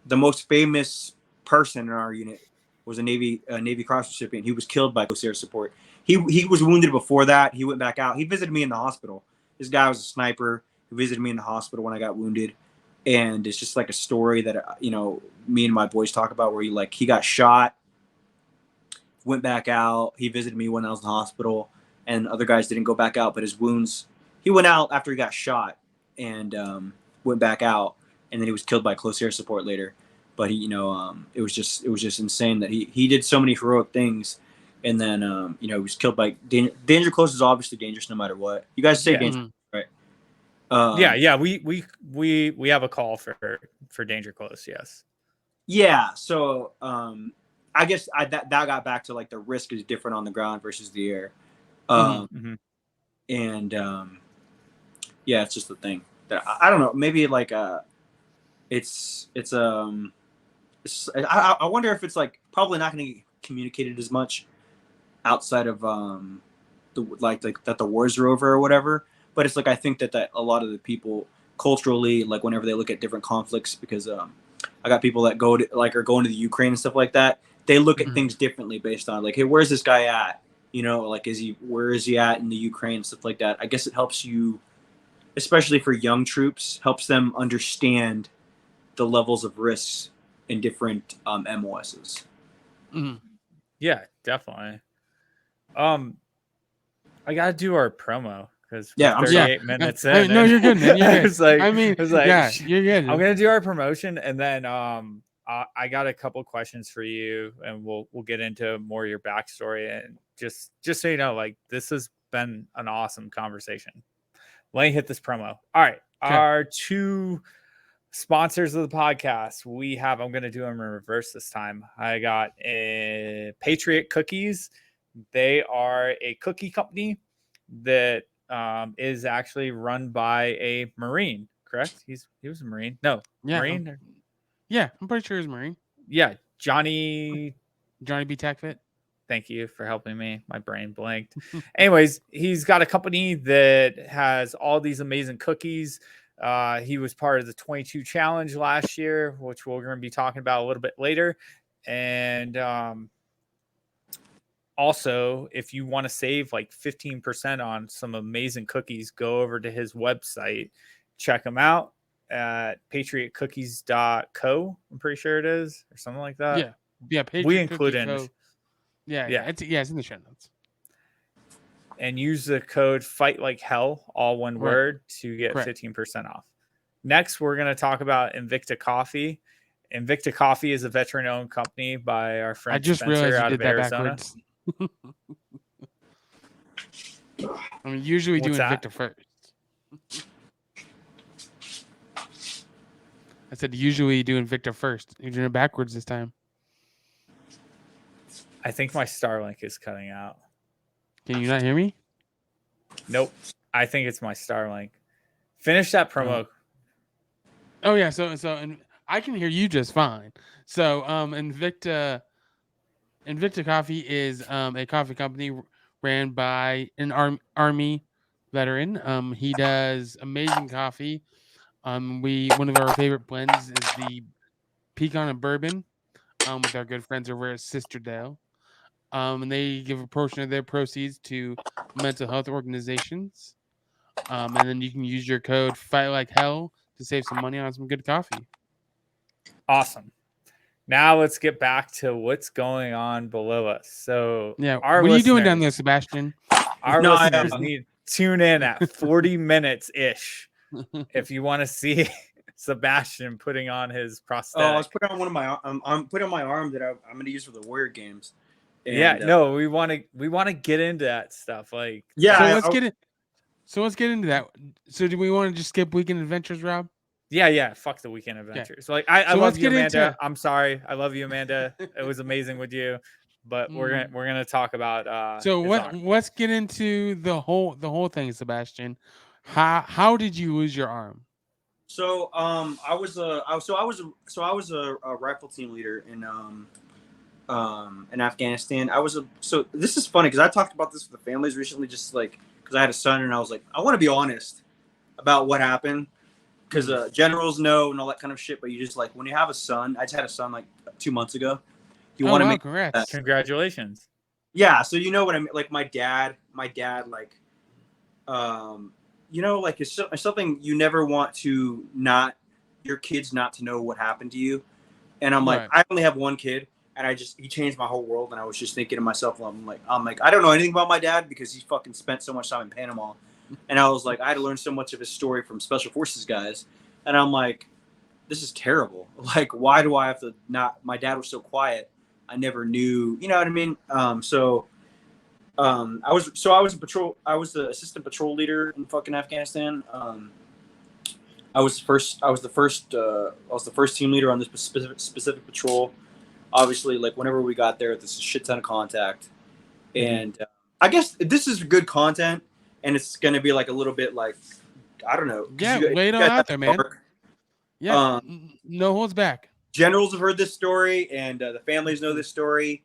the most famous person in our unit was a Navy Cross recipient. He was killed by close air support. He was wounded before that. He went back out. He visited me in the hospital. This guy was a sniper. He visited me in the hospital when I got wounded, and it's just like a story that me and my boys talk about where he got shot, went back out. He visited me when I was in the hospital, and other guys didn't go back out, but his wounds. He went out after he got shot and went back out, and then he was killed by close air support later. But he, it was just insane that he did so many heroic things, and then he was killed by danger close is obviously dangerous no matter what. You guys say danger, right? Yeah. We have a call for danger close. Yes. Yeah. So I guess that got back to like the risk is different on the ground versus the air, and yeah, it's just the thing that I don't know. Maybe like I wonder if it's like probably not going to get communicated as much outside of that the wars are over or whatever. But it's like I think that a lot of the people culturally, like whenever they look at different conflicts, because I got people that are going to the Ukraine and stuff like that. They look at things differently based on like, hey, where's this guy at? Like where is he at in the Ukraine and stuff like that. I guess it helps you, especially for young troops, helps them understand the levels of risks in different MOSs. Yeah, definitely. I gotta do our promo because 38 minutes in. No, you're good, man. You're good. I was like, yeah, you're good. I'm gonna do our promotion, and then I got a couple questions for you, and we'll get into more of your backstory. And just so you know, like this has been an awesome conversation. Let me hit this promo. All right, our two sponsors of the podcast I'm going to do them in reverse this time. I got Patriot Cookies. They are a cookie company that is actually run by a Marine, correct? He was a Marine. No, Marine. Yeah, I'm pretty sure he's Marine. Yeah, Johnny B. Tackfit. Thank you for helping me. My brain blanked. Anyways, he's got a company that has all these amazing cookies. He was part of the 22 challenge last year, which we're going to be talking about a little bit later. And Also, if you want to save like 15% on some amazing cookies, go over to his website, check him out at patriotcookies.co. I'm pretty sure it is, or something like that. Yeah. We include it in the, yeah. It's in the show notes. and use the code Fight Like Hell, all one word, to get 15% off. Next, we're going to talk about Invicta Coffee. Invicta Coffee is a veteran-owned company by our friend Spencer out of Arizona. I mean, usually we do Invicta first. I said usually you do Invicta first. You're doing it backwards this time. I think my Starlink is cutting out. Can you not hear me? Nope. I think it's my Starlink. Finish that promo. Oh yeah, so and I can hear you just fine. So Invicta Coffee is a coffee company ran by an army veteran. He does amazing coffee. One of our favorite blends is the pecan and bourbon with our good friends over at Sister Dale. And they give a portion of their proceeds to mental health organizations. And then you can use your code Fight Like Hell to save some money on some good coffee. Awesome. Now let's get back to what's going on below us. So what are you doing down there, Sebastian? Our listeners need to tune in at 40 minutes ish if you want to see Sebastian putting on his prosthetic. Oh, I was putting on one of my. I'm putting on my arm that I'm going to use for the Warrior games. And, no, we want to get into that stuff. Like, yeah. So let's get into that. So do we want to just skip Weekend Adventures, Rob? Yeah. Fuck the Weekend Adventures. Like, I love you, Amanda. I'm sorry. I love you, Amanda. It was amazing with you. But we're gonna talk about. So let's get into the whole thing, Sebastian. How did you lose your arm? So I was a rifle team leader in Afghanistan. So this is funny because I talked about this with the families recently, just like because I had a son and I was like, I want to be honest about what happened because generals know and all that kind of shit. But you just like when you have a son, I just had a son like 2 months ago. You want to make congratulations. Yeah, so you know what I mean. Like my dad, like, you know, like it's something you never want to your kids not to know what happened to you. And I'm like, I only have one kid. And he changed my whole world. And I was just thinking to myself, I'm like, I don't know anything about my dad because he fucking spent so much time in Panama. And I was like, I had to learn so much of his story from Special Forces guys. And I'm like, this is terrible. Like, why do I have to my dad was so quiet. I never knew, you know what I mean? I was the assistant patrol leader in fucking Afghanistan. I was the first team leader on this specific patrol. Obviously, like whenever we got there, there's a shit ton of contact, and I guess this is good content, and it's gonna be like a little bit like I don't know. Yeah, lay it all out there, man. Yeah, no holds back. Generals have heard this story, and the families know this story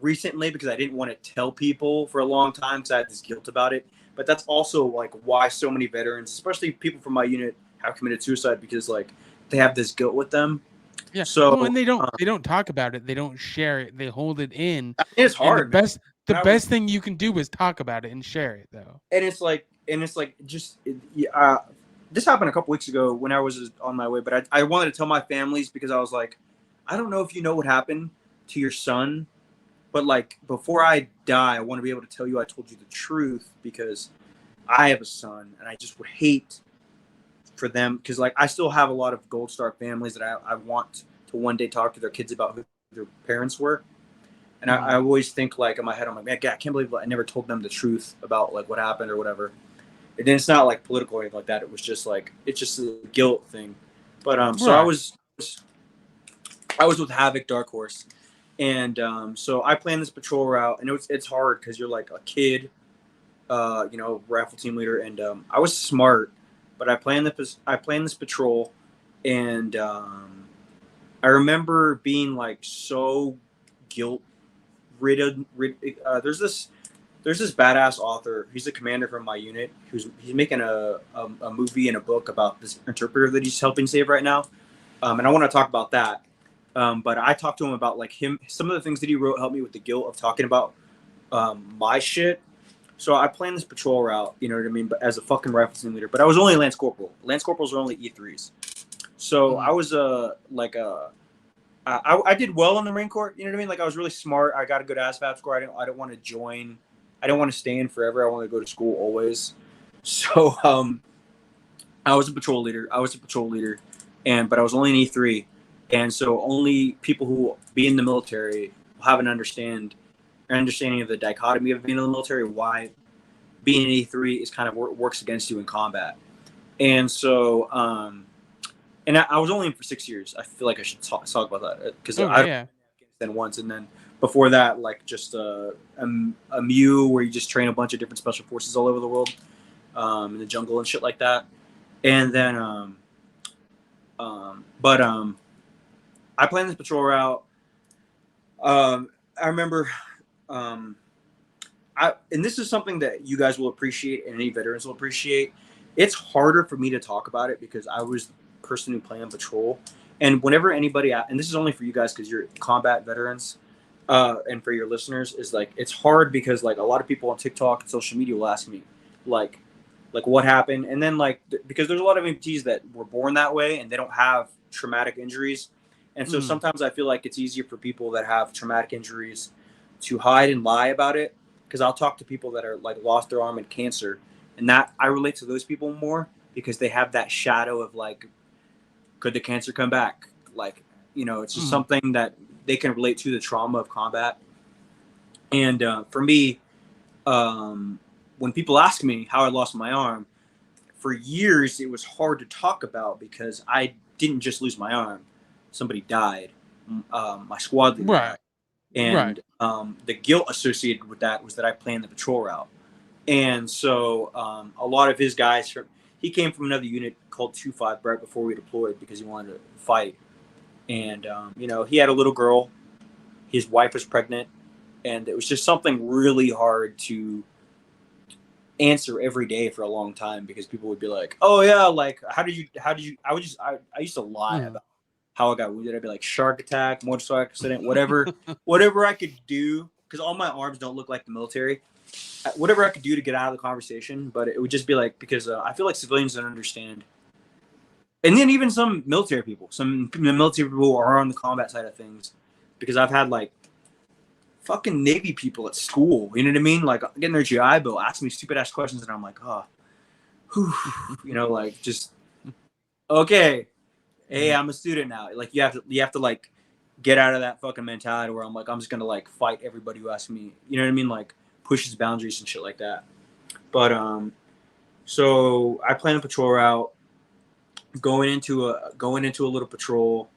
recently because I didn't want to tell people for a long time because I had this guilt about it. But that's also like why so many veterans, especially people from my unit, have committed suicide because like they have this guilt with them. Yeah. So and they don't talk about it. They don't share it. They hold it in. It's hard. The best thing you can do is talk about it and share it, though. And it's like just this happened a couple weeks ago when I was on my way, but I wanted to tell my families because I was like, I don't know if you know what happened to your son, but like before I die, I want to be able to tell you I told you the truth because I have a son and I just would hate for them because like I still have a lot of Gold Star families that I want to one day talk to their kids about who their parents were. And I always think like in my head, I'm like, man, God, I can't believe I never told them the truth about like what happened or whatever. And then it's not like political or anything like that. It was just like, it's just a guilt thing. But so I was with Havoc Dark Horse. And so I planned this patrol route and it's hard because you're like a kid, you know, rifle team leader. And I was smart, but I planned this patrol and I remember being like so guilt ridden. There's this badass author. He's a commander from my unit. He's making a movie and a book about this interpreter that he's helping save right now. And I want to talk about that. But I talked to him about like some of the things that he wrote helped me with the guilt of talking about my shit. So I planned this patrol route, you know what I mean, but as a fucking rifle team leader. But I was only a Lance Corporal. Lance Corporals are only E3s. So I was I did well in the Marine Corps. You know what I mean? Like I was really smart. I got a good ASVAB score. I didn't want to join. I didn't want to stay in forever. I wanted to go to school always. So I was a patrol leader. But I was only an E3, and so only people who be in the military have an understanding of the dichotomy of being in the military. Why being an E3 is kind of works against you in combat, and so and I was only in for 6 years. I feel like I should talk about that because I yeah. Afghanistan once, and then before that, like just a MU where you just train a bunch of different special forces all over the world, in the jungle and shit like that. And then, I planned this patrol route. I remember, and this is something that you guys will appreciate and any veterans will appreciate. It's harder for me to talk about it because I was the person who planned patrol. And whenever anybody, and this is only for you guys because you're combat veterans, and for your listeners, is like it's hard because like a lot of people on TikTok and social media will ask me, like what happened, and then because there's a lot of amputees that were born that way and they don't have traumatic injuries, and so sometimes I feel like it's easier for people that have traumatic injuries to hide and lie about it. Because I'll talk to people that are like lost their arm in cancer, and that I relate to those people more because they have that shadow of like, could the cancer come back? Like, it's just something that they can relate to, the trauma of combat. And for me, when people ask me how I lost my arm, for years it was hard to talk about because I didn't just lose my arm. Somebody died. My squad leader died. And the guilt associated with that was that I planned the patrol route. And so a lot of his guys, he came from another unit called 2-5 right before we deployed because he wanted to fight. And, he had a little girl. His wife was pregnant. And it was just something really hard to answer every day for a long time because people would be like, oh yeah, like how did you I used to lie about how I got wounded. I'd be like, shark attack, motorcycle accident, whatever I could do, because all my arms don't look like the military, whatever I could do to get out of the conversation. But it would just be like, because I feel like civilians don't understand, and then even some military people who are on the combat side of things, because I've had like fucking Navy people at school, you know what I mean? Like getting their GI Bill, asking me stupid ass questions, and I'm like, like just okay, hey, I'm a student now. Like you have to like get out of that fucking mentality where I'm like, I'm just gonna like fight everybody who asks me, you know what I mean? Like pushes boundaries and shit like that. But so I planned a patrol route, going into a little patrol.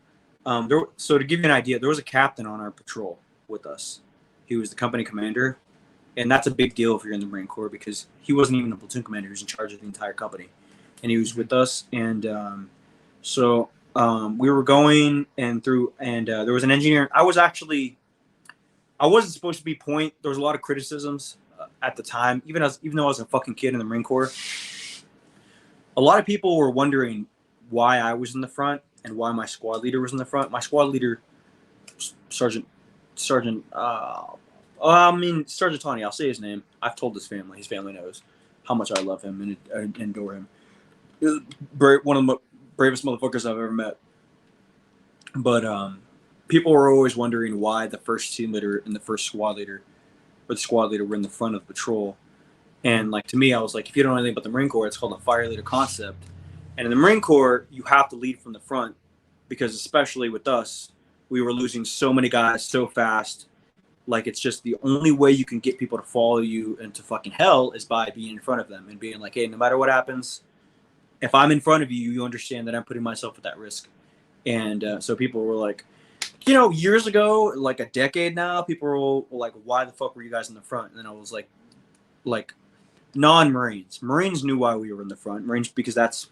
So to give you an idea, there was a captain on our patrol with us. He was the company commander, and that's a big deal if you're in the Marine Corps because he wasn't even the platoon commander; he was in charge of the entire company, and he was with us. And so we were going and through, and there was an engineer. I wasn't supposed to be point. There was a lot of criticisms at the time, even though I was a fucking kid in the Marine Corps. A lot of people were wondering why I was in the front and why my squad leader was in the front. My squad leader, Sergeant Tony, I'll say his name. I've told his family. His family knows how much I love him and adore him. One of the bravest motherfuckers I've ever met. But people were always wondering why the first team leader and the first squad leader, or the squad leader, were in the front of the patrol. And like to me, I was like, if you don't know anything about the Marine Corps, it's called a fire leader concept. And in the Marine Corps, you have to lead from the front because especially with us, we were losing so many guys so fast. Like, it's just the only way you can get people to follow you into fucking hell is by being in front of them and being like, hey, no matter what happens, if I'm in front of you, you understand that I'm putting myself at that risk. And so people were like, years ago, like a decade now, people were like, why the fuck were you guys in the front? And then I was like non-Marines. Marines knew why we were in the front. Marines, because that's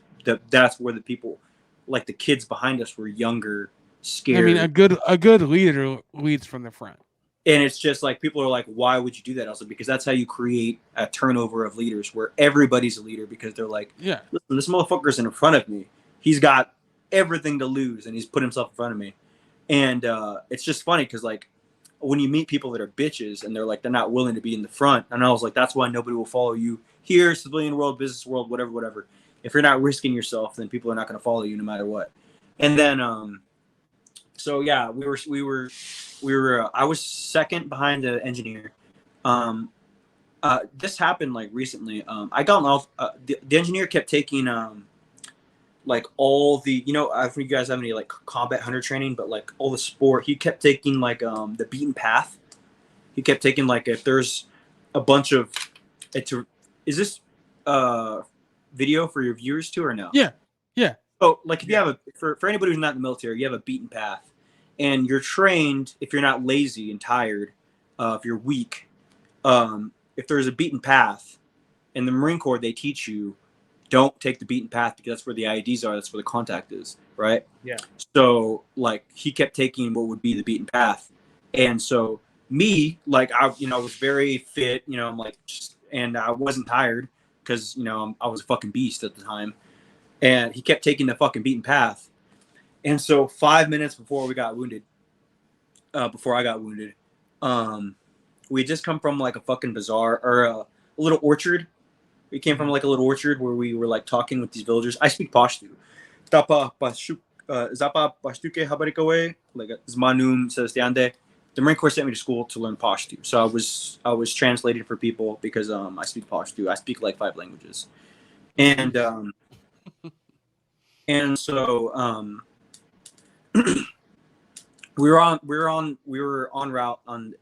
where the people, like the kids behind us, were younger, scared. I mean, a good leader leads from the front. And it's just like, people are like, why would you do that? I was like, because that's how you create a turnover of leaders where everybody's a leader because they're like, yeah, listen, this motherfucker's in front of me. He's got everything to lose and he's put himself in front of me. And it's just funny because like when you meet people that are bitches and they're not willing to be in the front, and I was like, that's why nobody will follow you here, civilian world, business world, whatever. If you're not risking yourself, then people are not going to follow you no matter what. And then, so yeah, we were. I was second behind the engineer. This happened like recently. I got off. The engineer kept taking like all the, I don't know if you guys have any like combat hunter training, but like all the sport, he kept taking like the beaten path. He kept taking like, if there's a bunch of is this video for your viewers too or no? Yeah. So like if you have for anybody who's not in the military, you have a beaten path, and you're trained, if you're not lazy and tired, if you're weak, if there's a beaten path in the Marine Corps, they teach you don't take the beaten path because that's where the IEDs are. That's where the contact is, right? Yeah. So like he kept taking what would be the beaten path, and so me, like I was very fit, I'm like, and I wasn't tired because I was a fucking beast at the time, and he kept taking the fucking beaten path, and so 5 minutes before I got wounded, we had just come from like a fucking bazaar or a little orchard. We came from like a little orchard where we were like talking with these villagers. I speak Pashto. Tapa Zapa Pashtuke Habarikawe, like Zmanum Sebastian. The Marine Corps sent me to school to learn Pashto. So I was translating for people because I speak Pashto. I speak like 5 languages. And so we were on route on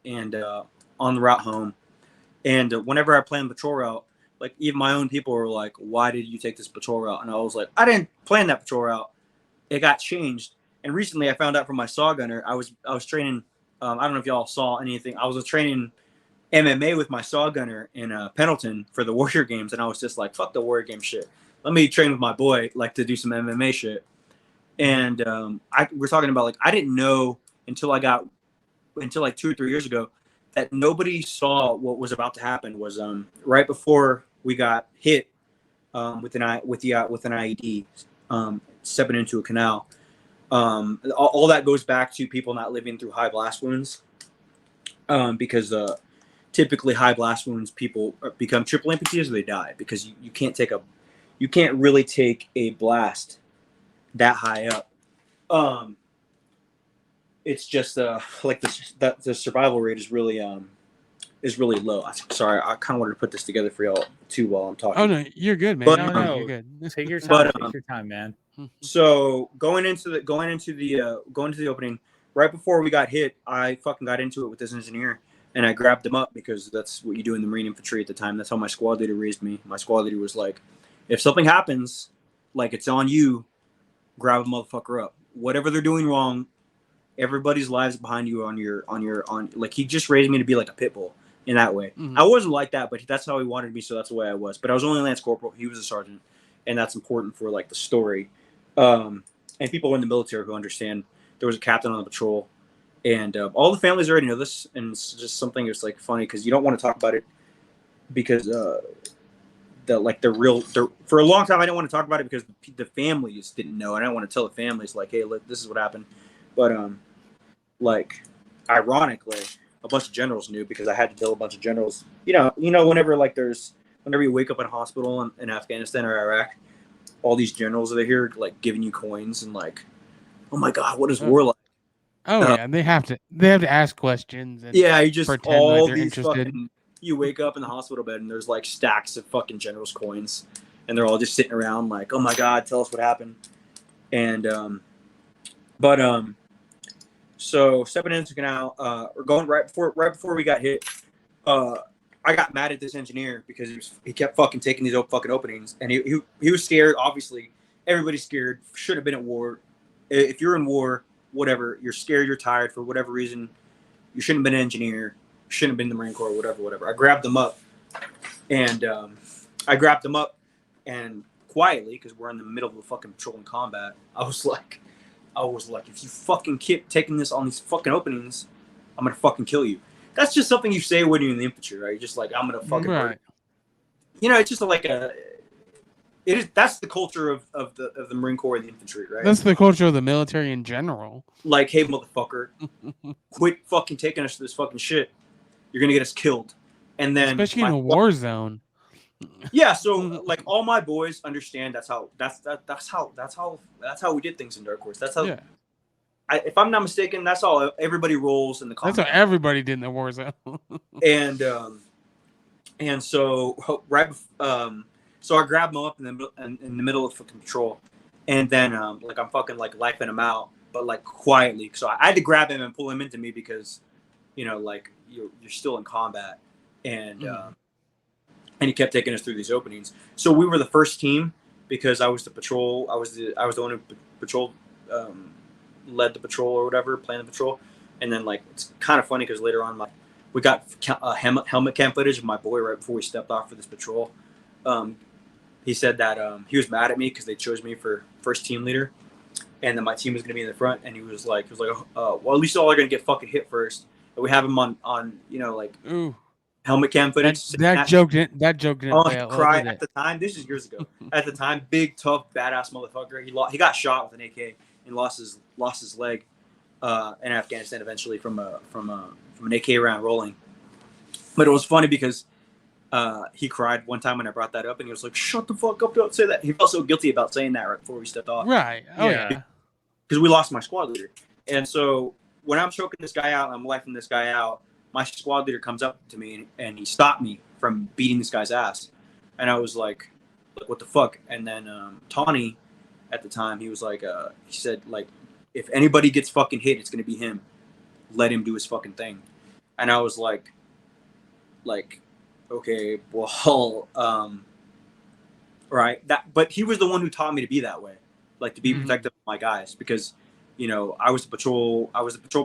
the route home, and whenever I planned patrol route, like even my own people were like, "Why did you take this patrol route?" And I was like, "I didn't plan that patrol route. It got changed." And recently, I found out from my saw gunner. I was training. I don't know if y'all saw anything. I was training MMA with my saw gunner in Pendleton for the Warrior Games, and I was just like, "Fuck the Warrior Game shit. Let me train with my boy, like to do some MMA shit." And we're talking about like I didn't know until like 2 or 3 years ago that nobody saw what was about to happen was right before we got hit with an IED stepping into a canal. All that goes back to people not living through high blast wounds because typically high blast wounds people become triple amputees or they die because you can't really take a blast that high up. It's just like the survival rate is really low. Sorry, I kind of wanted to put this together for y'all too while I'm talking. Oh no, you're good, man. But, no, you're good. Take your time. Take your time, man. So going into the opening, right before we got hit, I fucking got into it with this engineer, and I grabbed him up because that's what you do in the Marine Infantry at the time. That's how my squad leader raised me. My squad leader was like, if something happens, like it's on you, grab a motherfucker up. Whatever they're doing wrong, everybody's lives behind you on like he just raised me to be like a pit bull in that way. Mm-hmm. I wasn't like that, but that's how he wanted me, so that's the way I was. But I was only Lance Corporal. He was a sergeant, and that's important for like the story. And people in the military who understand there was a captain on the patrol, and all the families already know this, and it's just something that's like funny because you don't want to talk about it because for a long time I didn't want to talk about it because the families didn't know. I didn't want to tell the families like, hey, look, this is what happened. But like ironically, a bunch of generals knew because I had to tell a bunch of generals. Whenever you wake up in a hospital in Afghanistan or Iraq, all these generals are here like giving you coins and like, oh my god, what is war like? Oh yeah, they have to ask questions. And yeah, you just pretend all like they're these interested. fucking. You wake up in the hospital bed and there's like stacks of fucking generals coins, and they're all just sitting around like, oh my god, tell us what happened. And so stepping into the canal, we're going right before we got hit. I got mad at this engineer because he kept fucking taking these fucking openings, and he was scared. Obviously, everybody's scared. Should have been at war. If you're in war, whatever, you're scared, you're tired for whatever reason. You shouldn't have been an engineer. Shouldn't have been in the Marine Corps. Whatever. I grabbed them up, and quietly, because we're in the middle of a fucking patrolling combat, I was like, if you fucking keep taking this on these fucking openings, I'm gonna fucking kill you. That's just something you say when you're in the infantry, right? You're just like, I'm gonna fucking hurt. Right. It's just like It is. That's the culture of the Marine Corps and the infantry, right? That's the culture of the military in general. Like, hey, motherfucker, quit fucking taking us to this fucking shit. You're gonna get us killed. And then, Especially in a war zone. yeah. So, like, all my boys understand that's how we did things in Dark Horse. That's how. Yeah. If I'm not mistaken, that's how everybody rolls in the That's combat. what everybody did in the war zone. and so so I grabbed him up in the middle of fucking patrol, and then like I'm fucking like lifing him out, but like quietly. So I had to grab him and pull him into me because, like you're still in combat, and and he kept taking us through these openings. So we were the first team because I was the patrol. I was the one who patrol led the patrol or whatever, planned the patrol, and then like it's kind of funny because later on, like we got helmet cam footage of my boy right before we stepped off for this patrol. He said that he was mad at me because they chose me for first team leader, and then my team was going to be in the front, and he was like, well, at least all are going to get fucking hit first. But we have him on like Ooh. helmet cam footage. That joke didn't play out. Cry at the time. This is years ago. At the time, big, tough, badass motherfucker. He got shot with an AK and lost his leg in Afghanistan eventually from an AK round rolling. But it was funny because he cried one time when I brought that up, and he was like, "Shut the fuck up! Don't say that." He felt so guilty about saying that right before we stepped off. Right. Oh yeah. Because we lost my squad leader, and so when I'm choking this guy out, I'm lifing this guy out. My squad leader comes up to me and he stopped me from beating this guy's ass, and I was like, "What the fuck?" And then Tawny, at the time, he was like, he said like, "If anybody gets fucking hit, it's gonna be him. Let him do his fucking thing." And I was like, okay, well, right. But he was the one who taught me to be that way, like to be protective of my guys, because, I was the patrol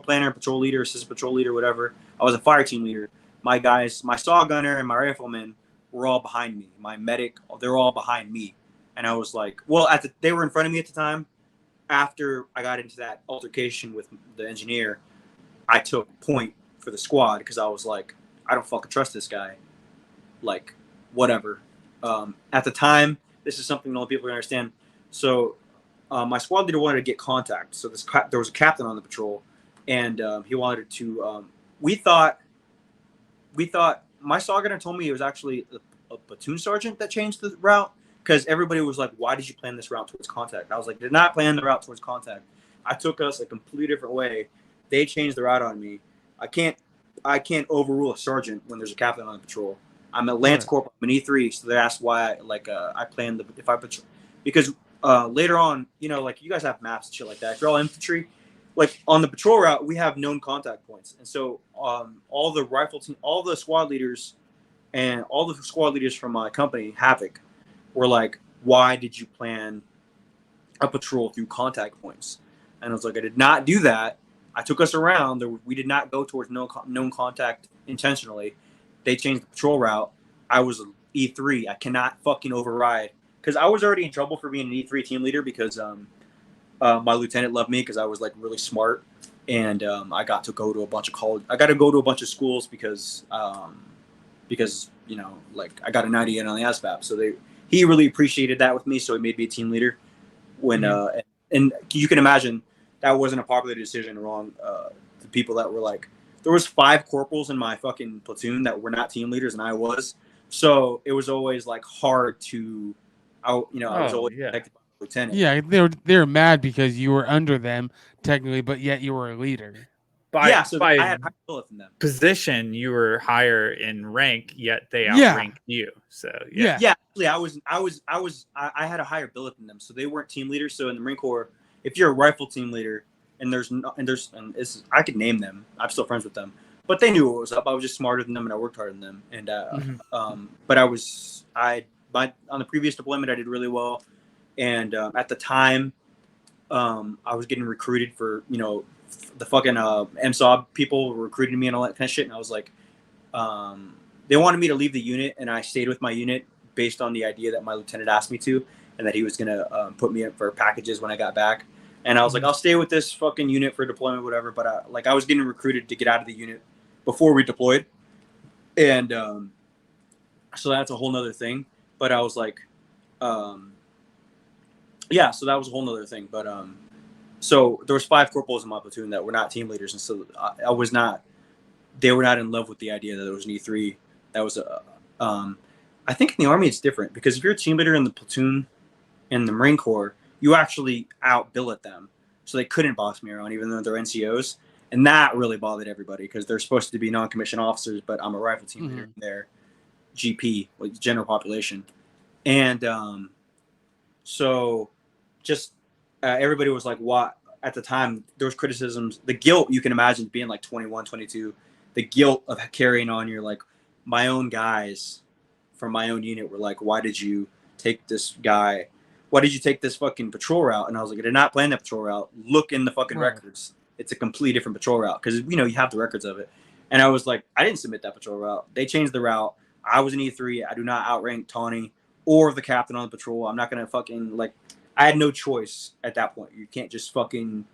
planner, patrol leader, assistant patrol leader, whatever. I was a fire team leader. My guys, my saw gunner and my rifleman were all behind me. My medic, they're all behind me. And I was like, well, they were in front of me at the time. After I got into that altercation with the engineer, I took point for the squad because I was like, I don't fucking trust this guy. Like, whatever. At the time, this is something only people can understand. So my squad leader wanted to get contact. So there was a captain on the patrol, and he wanted to. We thought my saw gunner told me it was actually a platoon sergeant that changed the route, because everybody was like, "Why did you plan this route towards contact?" I was like, "Did not plan the route towards contact. I took us a completely different way. They changed the route on me. I can't overrule a sergeant when there's a captain on the patrol. I'm a lance corporal, I'm an E3, so they asked why I planned if I patrol, because later on, like you guys have maps and shit like that. If you're all infantry, like on the patrol route, we have known contact points, and so all the rifle team, all the squad leaders, and all the squad leaders from my company, Havoc, were like, "Why did you plan a patrol through contact points?" And I was like, "I did not do that. I took us around. We did not go towards known contact intentionally. They changed the patrol route. I was an E3. I cannot fucking override." Because I was already in trouble for being an E3 team leader because my lieutenant loved me because I was like really smart, and I got to go to a bunch of college. I got to go to a bunch of schools because like I got a 98 on the ASVAB. So he really appreciated that with me. So he made me a team leader. When and you can imagine that wasn't a popular decision among the people that were like, there was 5 corporals in my fucking platoon that were not team leaders, and I was. So it was always like hard to, I was always protected by the lieutenant. Yeah, they were mad because you were under them technically, but yet you were a leader. So I had higher billet than them. Position, you were higher in rank, yet they outranked you. So actually, I had a higher billet than them, so they weren't team leaders. So in the Marine Corps, if you're a rifle team leader, and I could name them, I'm still friends with them, but they knew what was up. I was just smarter than them, and I worked harder than them. And but on the previous deployment, I did really well, and at the time, I was getting recruited for the fucking MSOB people were recruiting me and all that kind of shit, and I was like, they wanted me to leave the unit, and I stayed with my unit based on the idea that my lieutenant asked me to, and that he was gonna put me in for packages when I got back. And I was like, I'll stay with this fucking unit for deployment, whatever. But I was getting recruited to get out of the unit before we deployed, and so that's a whole nother thing. But I was like, Yeah, so that was a whole nother thing. But so there was 5 corporals in my platoon that were not team leaders, and so I was not. They were not in love with the idea that there was an E3. That was a. I think in the Army it's different because if you're a team leader in the platoon in the Marine Corps, you actually outbillet them, so they couldn't boss me around even though they're NCOs, and that really bothered everybody because they're supposed to be non-commissioned officers, but I'm a rifle team leader in their GP, like general population, and so just everybody was like, "What?" At the time, there was criticisms. The guilt you can imagine being like 21, 22, the guilt of carrying on. You're like, my own guys from my own unit were like, "Why did you take this guy? Why did you take this fucking patrol route?" And I was like, "I did not plan that patrol route. Look in the fucking records. It's a completely different patrol route because you have the records of it." And I was like, "I didn't submit that patrol route. They changed the route. I was an E3. I do not outrank Tawny or the captain on the patrol. I'm not gonna fucking like." I had no choice at that point. You can't just fucking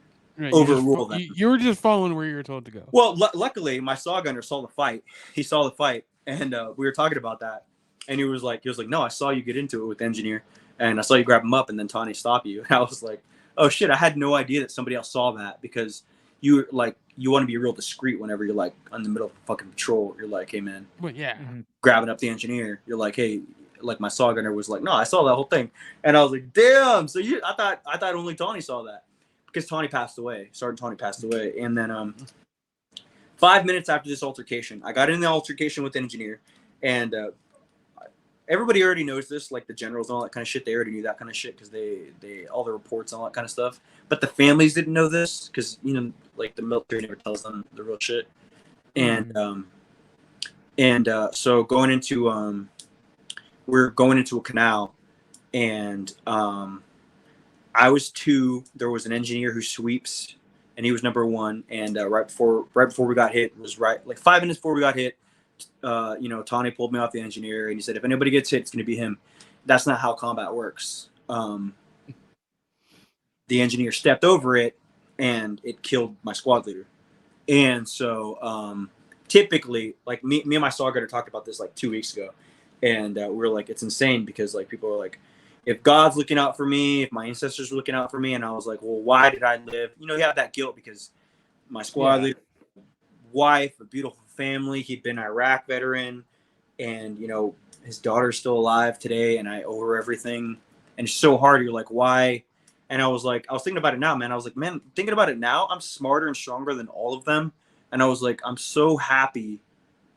overrule them. You were just following where you were told to go. Well, luckily, my saw gunner saw the fight. He saw the fight, and we were talking about that. And he was like, "No, I saw you get into it with the engineer, and I saw you grab him up, and then Tawny stop you." And I was like, "Oh shit! I had no idea that somebody else saw that because you want to be real discreet whenever you're like in the middle of fucking patrol. You're like, hey man, well, yeah, grabbing up the engineer. You're like, hey." Like my saw gunner was like, "No, I saw that whole thing," and I was like, "Damn!" So I thought only Tawny saw that because Tawny passed away. Sergeant Tawny passed away, and then 5 minutes after this altercation, I got in the altercation with the engineer, and everybody already knows this, like the generals and all that kind of shit. They already knew that kind of shit because they all the reports and all that kind of stuff. But the families didn't know this because like the military never tells them the real shit, and so going into we're going into a canal, and I was 2. There was an engineer who sweeps, and he was number 1. And right before we got hit was like 5 minutes before we got hit. Tawny pulled me off the engineer, and he said, "If anybody gets hit, it's going to be him." That's not how combat works. The engineer stepped over it, and it killed my squad leader. And so typically, like me and my saw gunner talked about this like 2 weeks ago. And we were like, it's insane because like people are like, if God's looking out for me, if my ancestors were looking out for me, and I was like, well, why did I live? You have that guilt because my squad leader, wife, a beautiful family, he'd been an Iraq veteran, and his daughter's still alive today, and I owe her everything, and it's so hard. You're like, why? And I was thinking about it now, man. I was like, man, thinking about it now, I'm smarter and stronger than all of them, and I was like, I'm so happy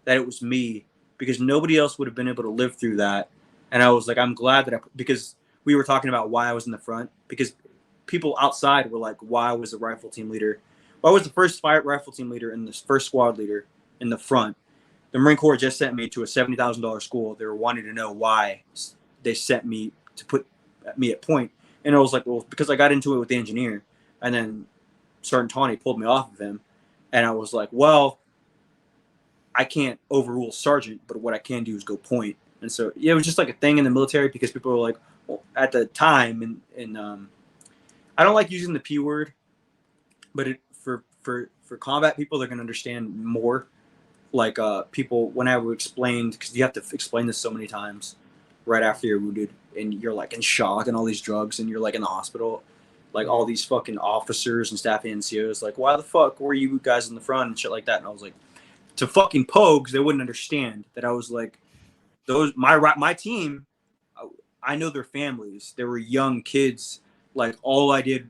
that it was me. Because nobody else would have been able to live through that. And I was like, I'm glad that because we were talking about why I was in the front, because people outside were like, why was the rifle team leader? Why was the first rifle team leader and the first squad leader in the front? The Marine Corps just sent me to a $70,000 school. They were wanting to know why they sent me to put me at point. And I was like, well, because I got into it with the engineer. And then Sergeant Tawny pulled me off of him. And I was like, well, I can't overrule sergeant, but what I can do is go point. And so it was just like a thing in the military because people were like, well, at the time, and I don't like using the P word, but for combat people, they're gonna understand more. Like people, when I would explain, because you have to explain this so many times right after you're wounded, and you're like in shock and all these drugs, and you're like in the hospital, like all these fucking officers and staff NCOs, like, why the fuck were you guys in the front and shit like that? And I was like, to fucking pogues, they wouldn't understand that I was like, my team, I know their families. They were young kids. Like all I did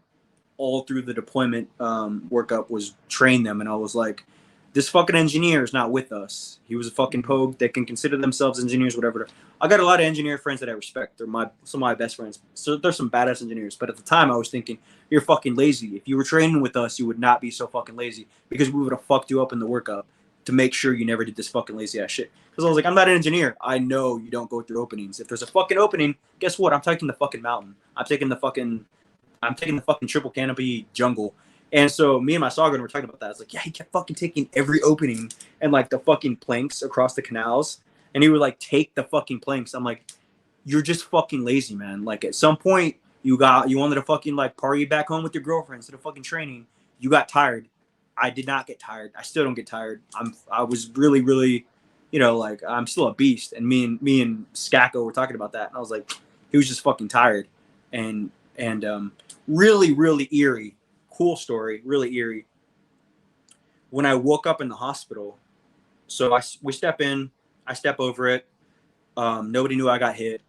all through the deployment workup was train them. And I was like, this fucking engineer is not with us. He was a fucking pogue. They can consider themselves engineers, whatever. I got a lot of engineer friends that I respect. They're some of my best friends. So there's some badass engineers. But at the time I was thinking, you're fucking lazy. If you were training with us, you would not be so fucking lazy because we would have fucked you up in the workup to make sure you never did this fucking lazy ass shit. Because I was like, I'm not an engineer. I know you don't go through openings. If there's a fucking opening, guess what? I'm taking the fucking mountain. I'm taking the fucking triple canopy jungle. And so me and my saw gunner were talking about that. I was like, yeah, he kept fucking taking every opening and like the fucking planks across the canals. And he would like take the fucking planks. I'm like, you're just fucking lazy, man. Like at some point you wanted to fucking like party back home with your girlfriend instead of fucking training. You got tired. I did not get tired. I still don't get tired. I was really, really, like I'm still a beast. And me and Skacko were talking about that. And I was like, He was just fucking tired, and really, really eerie. Cool story, really eerie. When I woke up in the hospital, so we step in, I step over it. Nobody knew I got hit.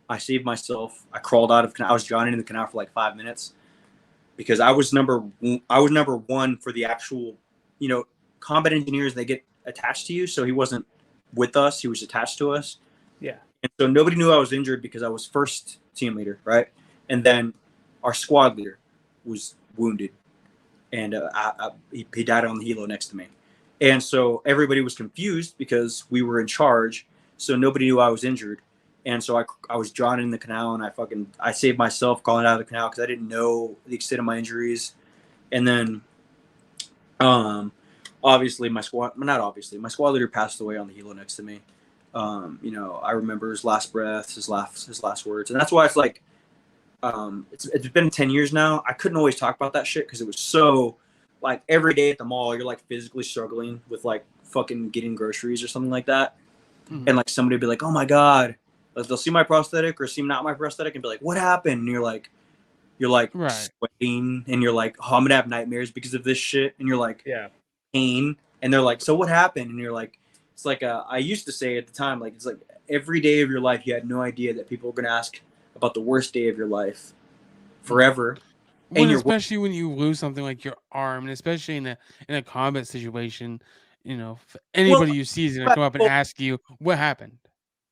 I saved myself. I crawled out of. I was drowning in the canal for like 5 minutes because I was number one for the actual, combat engineers. They get attached to you, so he wasn't with us. He was attached to us. Yeah. And so nobody knew I was injured because I was first team leader, right? And then our squad leader was wounded, and he died on the helo next to me. And so everybody was confused because we were in charge, so nobody knew I was injured. And so I was drowning in the canal, and I saved myself calling out of the canal because I didn't know the extent of my injuries. And then, obviously my squad leader passed away on the helo next to me. I remember his last breath, his last words, and that's why it's like, it's been 10 years now. I couldn't always talk about that shit because it was so, like, every day at the mall you're like physically struggling with like fucking getting groceries or something like that. Mm-hmm. And like somebody would be like, oh my God, like, they'll see my prosthetic or see not my prosthetic and be like, what happened? And you're like right. sweating, and you're like, oh, I'm gonna have nightmares because of this shit. And you're like, yeah, pain. And they're like, so what happened? And you're like, it's like, I used to say at the time, like, it's like every day of your life you had no idea that people were gonna ask about the worst day of your life forever. Well, and especially when you lose something like your arm, and especially in a combat situation, anybody you see is gonna come up and ask you what happened.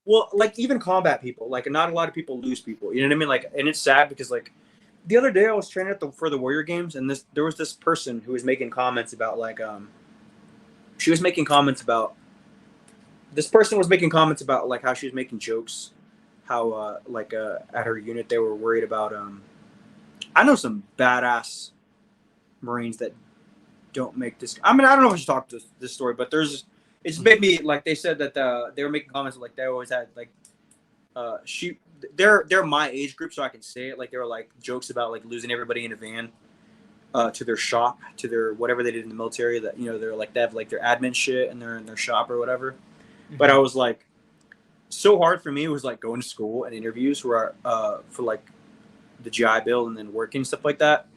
Well, like, even combat people, like, not a lot of people lose people. You know what I mean? Like, and it's sad because, like, the other day I was training for the Warrior Games, and there was this person who was making comments about, like, this person was making comments about, like, how she was making jokes, how, at her unit they were worried about, I know some badass Marines that don't make this. I mean, I don't know if I should talk to this story, but it's made me, like, they said that they were making comments like they always had, like, they're my age group, so I can say it. Like, they were like jokes about like losing everybody in a van to their shop, to their whatever they did in the military. That, they're like, they have like their admin shit and they're in their shop or whatever. Mm-hmm. But I was like, so hard for me was like going to school and interviews where for like the GI Bill and then working, stuff like that.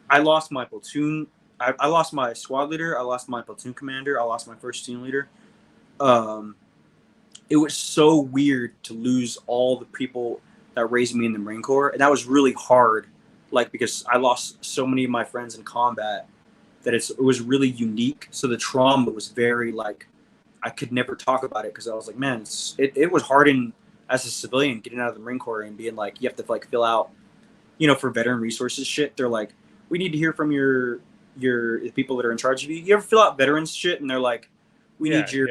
I lost my platoon. I lost my squad leader. I lost my platoon commander. I lost my first team leader. It was so weird to lose all the people that raised me in the Marine Corps. And that was really hard, like, because I lost so many of my friends in combat that it was really unique. So the trauma was very, like, I could never talk about it because I was like, man, it was hard as a civilian getting out of the Marine Corps and being like, you have to like fill out, for veteran resources shit. They're like, we need to hear from the people that are in charge of you. You ever fill out veterans shit? And they're like, we need your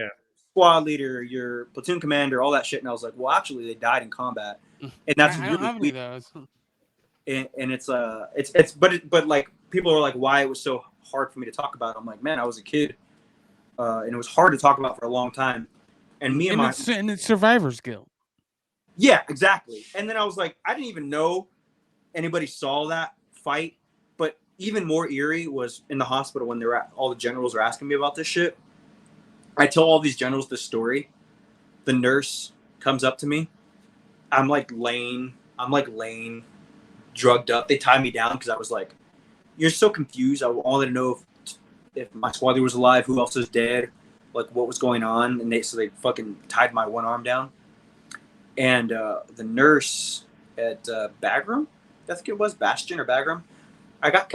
squad leader, your platoon commander, all that shit. And I was like, well, actually they died in combat. And that's I really don't have any of those. And it's but like, people are like, why it was so hard for me to talk about. I'm like, man, I was a kid. And it was hard to talk about for a long time. And it's survivor's guilt. Yeah, exactly. And then I was like, I didn't even know anybody saw that fight. But even more eerie was in the hospital when all the generals are asking me about this shit. I tell all these generals this story. The nurse comes up to me. I'm laying, drugged up. They tied me down because I was like, you're so confused. I wanted to know if my squad leader was alive, who else is dead, like what was going on. And they fucking tied my one arm down. And the nurse at Bagram, I think it was Bastion or Bagram. I got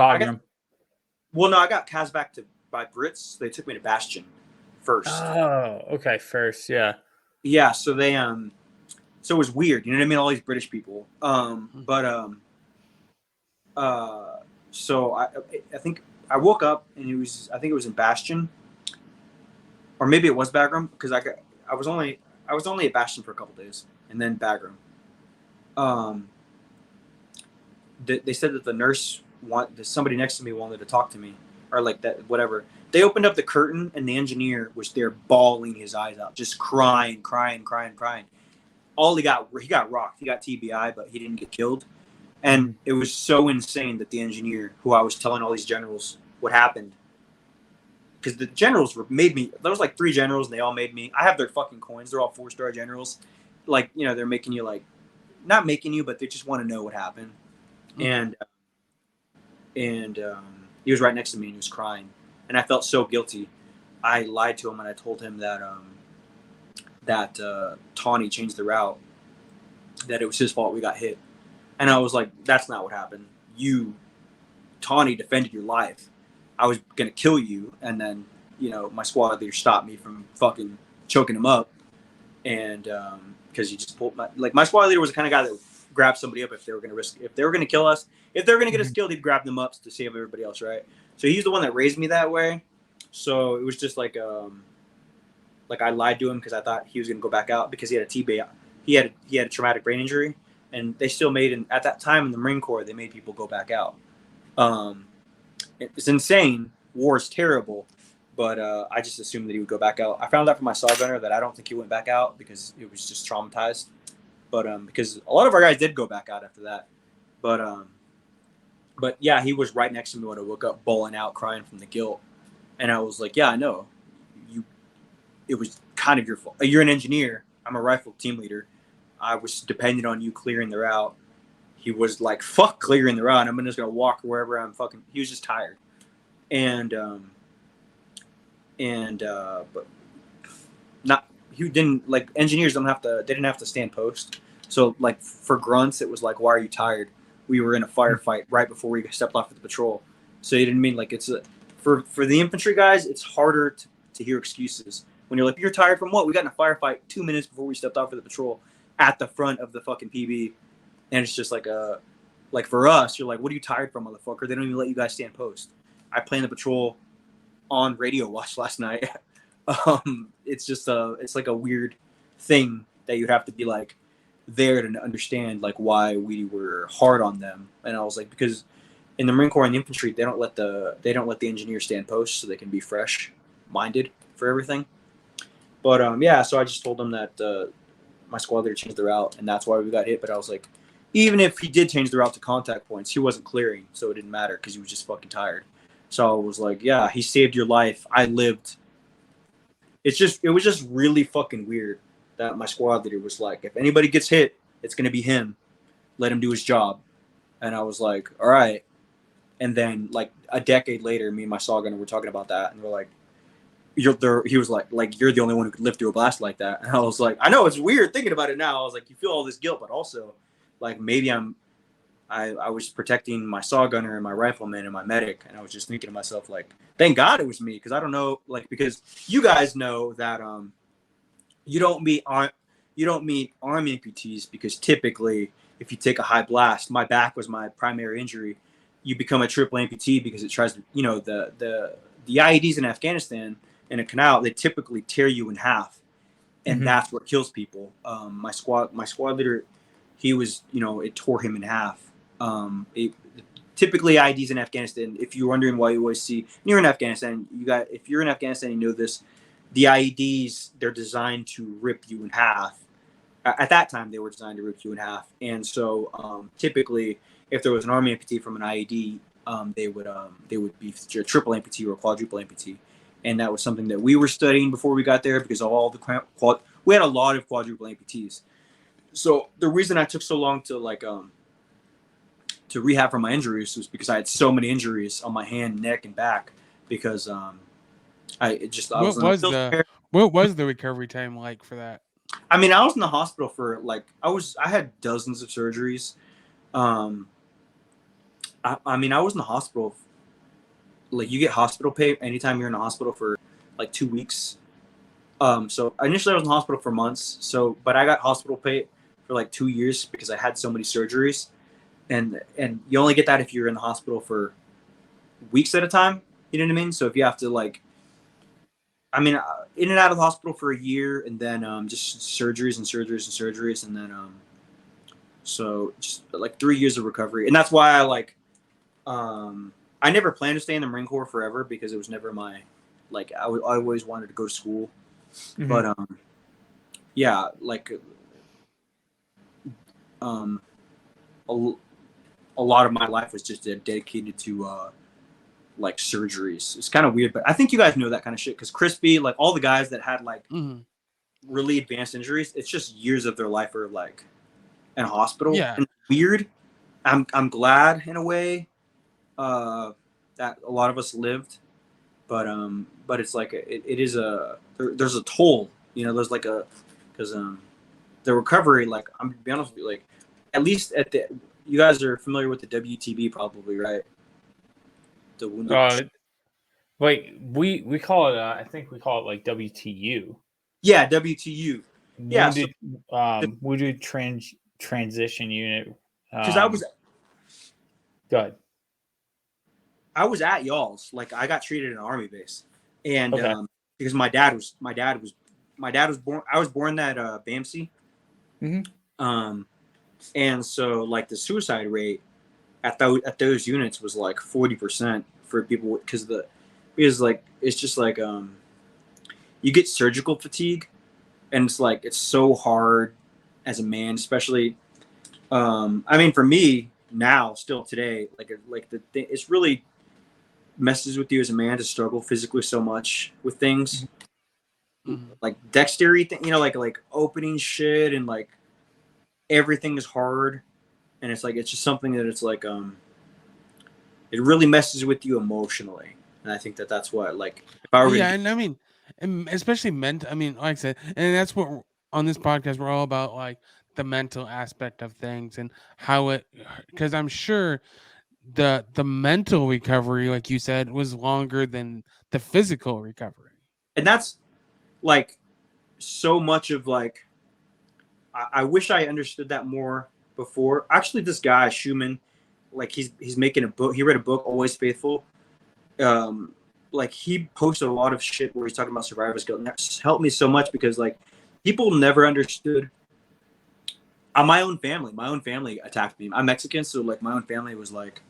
Cas back by Brits. They took me to Bastion first. Oh, okay, first, yeah. Yeah, so they so it was weird, you know what I mean? All these British people. So I think I woke up and I think it was in Bastion, or maybe it was Bagram, because I was only at Bastion for a couple days, and then Bagram. They said that the nurse somebody next to me wanted to talk to me, or like that, whatever. They opened up the curtain, and the engineer was there bawling his eyes out, just crying. He got rocked. He got TBI, but he didn't get killed. And it was so insane that the engineer, who I was telling all these generals what happened, because the generals made me. There was like 3 generals, and they all made me. I have their fucking coins. They're all 4-star generals. Like, they're making you like not making you, but they just want to know what happened. And he was right next to me and he was crying, and I felt so guilty. I lied to him and I told him that Tawny changed the route, that it was his fault we got hit. And I was like, that's not what happened. Tawny defended your life. I was going to kill you. And then, my squad leader stopped me from fucking choking him up. And because he just pulled my squad leader was the kind of guy that would grab somebody up if they were going to kill us. If they were going to get us killed, he'd grab them up to save everybody else, right? So he's the one that raised me that way. So it was just like I lied to him because I thought he was going to go back out because he had a TBI. He had a traumatic brain injury, and they still at that time in the Marine Corps, they made people go back out. It's insane. War is terrible, but I just assumed that he would go back out. I found out from my saw gunner that I don't think he went back out because he was just traumatized. But because a lot of our guys did go back out after that. But yeah, he was right next to me when I woke up, bawling out, crying from the guilt. And I was like, yeah, I know. It was kind of your fault. You're an engineer. I'm a rifle team leader. I was dependent on you clearing the route. He was like, fuck clearing the route. I'm just going to walk wherever I'm fucking. He was just tired. But not, he didn't, like, engineers they didn't have to stand post. So, like, for grunts, it was like, why are you tired? We were in a firefight right before we stepped off of the patrol. So you didn't mean, like, for the infantry guys, it's harder to hear excuses. When you're like, you're tired from what? We got in a firefight 2 minutes before we stepped off for the patrol at the front of the fucking PB. And it's just like for us, you're like, what are you tired from, motherfucker? They don't even let you guys stand post. I planned the patrol on radio watch last night. It's just it's like a weird thing that you'd have to be like there to understand like why we were hard on them. And I was like, because in the Marine Corps and the infantry, they don't let the engineers stand post so they can be fresh minded for everything. But so I just told them that my squad leader changed the route, and that's why we got hit. But I was like, even if he did change the route to contact points, he wasn't clearing, so it didn't matter because he was just fucking tired. So I was like, yeah, he saved your life. I lived. It was just really fucking weird that my squad leader was like, if anybody gets hit, it's gonna be him. Let him do his job. And I was like, all right. And then like a decade later, me and my saw gunner were talking about that, and we're like, he was like you're the only one who could live through a blast like that. And I was like, I know it's weird thinking about it now. I was like, you feel all this guilt, but also like maybe I was protecting my saw gunner and my rifleman and my medic, and I was just thinking to myself like, thank God it was me, because I don't know, like, because you guys know that you don't meet arm amputees because typically if you take a high blast, my back was my primary injury, you become a triple amputee because it tries to, the IEDs in Afghanistan in a canal, they typically tear you in half, and that's what kills people. My squad leader, he was, it tore him in half. Typically IEDs in Afghanistan, if you're wondering why you always see, you're in Afghanistan, if you're in Afghanistan, you know this, the IEDs, they're designed to rip you in half. At that time, they were designed to rip you in half. And so typically, if there was an army amputee from an IED, they would be a triple amputee or a quadruple amputee. And that was something that we were studying before we got there, because we had a lot of quadruple amputees. So the reason I took so long to rehab from my injuries was because I had so many injuries on my hand, neck, and back, because what was the recovery time like for that? I mean, I was in the hospital for I had dozens of surgeries. I was in the hospital. Like, you get hospital pay anytime you're in the hospital for like 2 weeks. So initially I was in the hospital for months. But I got hospital pay for like 2 years because I had so many surgeries, and you only get that if you're in the hospital for weeks at a time. You know what I mean? So if you have to in and out of the hospital for a year, and then just surgeries and surgeries and surgeries, and then so just like 3 years of recovery. And that's why I never planned to stay in the Marine Corps forever, because it was never my, I always wanted to go to school. But a lot of my life was just dedicated to surgeries. It's kind of weird, but I think you guys know that kind of shit, because Crispy, like all the guys that had really advanced injuries, it's just years of their life are and hospital. Yeah. And weird. I'm glad in a way that a lot of us lived, but it's like it is there's a toll, there's like a because the recovery, like I'm gonna be honest with you, like at least you guys are familiar with the WTB probably, right? The wounded. Wait, we call it. I think we call it like WTU. Yeah, WTU. Yeah, so Wounded Transition Unit. because Good. I was at y'all's, like I got treated in an army base, and Okay. because my dad was born. I was born at BAMC. Mm-hmm. And so like the suicide rate at those units was like 40% for people because like it's just like you get surgical fatigue, and it's like it's so hard as a man, especially I mean for me now still today, like the thing, it's really messes with you as a man to struggle physically so much with things like dexterity thing, like opening shit, and like everything is hard, and it's like it's just something that it's like it really messes with you emotionally, and I think that's what, like, if I were and I mean, and especially mental. I mean, like I said, and that's what on this podcast we're all about, like the mental aspect of things and how it. Because I'm sure the mental recovery, like you said, was longer than the physical recovery. and that's like so much of like I wish I understood that more before. Actually, this guy Schumann, like he's making a book. He read a book, Always Faithful. Like he posted a lot of shit where he's talking about survivor's guilt, and that's helped me so much because like people never understood. My own family attacked me. I'm Mexican, so like my own family was like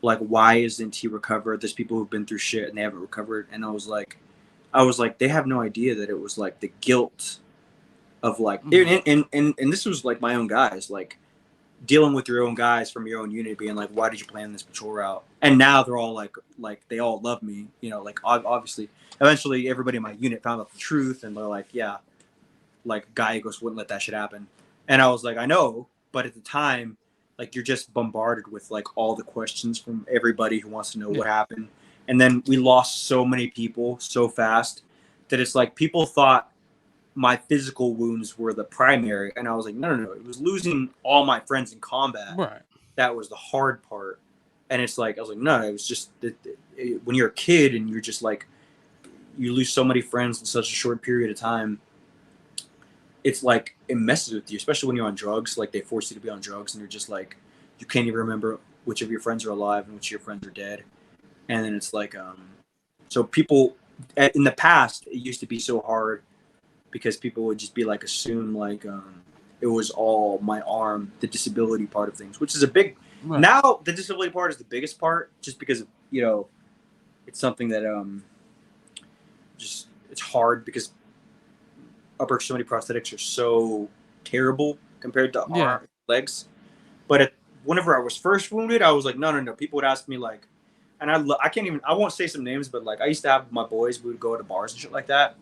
why isn't he recovered? There's people who've been through shit and they haven't recovered, and I was like they have no idea that it was like the guilt of like and this was like my own guys, like dealing with your own guys from your own unit being like, why did you plan this patrol route? And now they're all like they all love me, like obviously eventually everybody in my unit found out the truth, and they're like, yeah, like Gallegos wouldn't let that shit happen. And I was like, I know, but at the time, like you're just bombarded with like all the questions from everybody who wants to know what happened. And then we lost so many people so fast that it's like people thought my physical wounds were the primary, and I was like, no, it was losing all my friends in combat. Right. That was the hard part. And it's like I was like, no, it was just when you're a kid and you're just like you lose so many friends in such a short period of time. It's like it messes with you, especially when you're on drugs. Like they force you to be on drugs, and you're just like you can't even remember which of your friends are alive and which of your friends are dead. And then it's like so people in the past it used to be so hard because people would just be like assume like it was all my arm, the disability part of things, which is a big now the disability part is the biggest part just because of, it's something that just it's hard because upper extremity prosthetics are so terrible compared to arm legs. But whenever I was first wounded, I was like, no. People would ask me like, and I can't even, I won't say some names, but like I used to have my boys, we would go to bars and shit like that.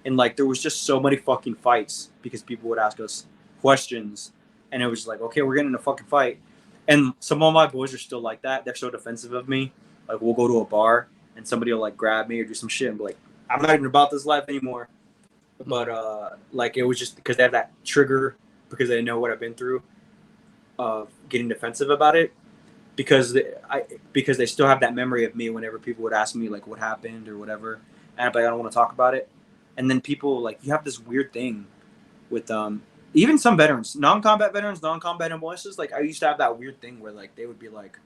And like there was just so many fucking fights because people would ask us questions, and it was like, okay, we're getting in a fucking fight. And some of my boys are still like that. They're so defensive of me. Like we'll go to a bar and somebody will like grab me or do some shit and be like, I'm not even about this life anymore. But like it was just because they have that trigger because they know what I've been through of getting defensive about it because they still have that memory of me whenever people would ask me like what happened or whatever, and I'd be like, I don't want to talk about it. And then people like you have this weird thing with even some veterans, non-combat ambulances. Like I used to have that weird thing where like they would be like,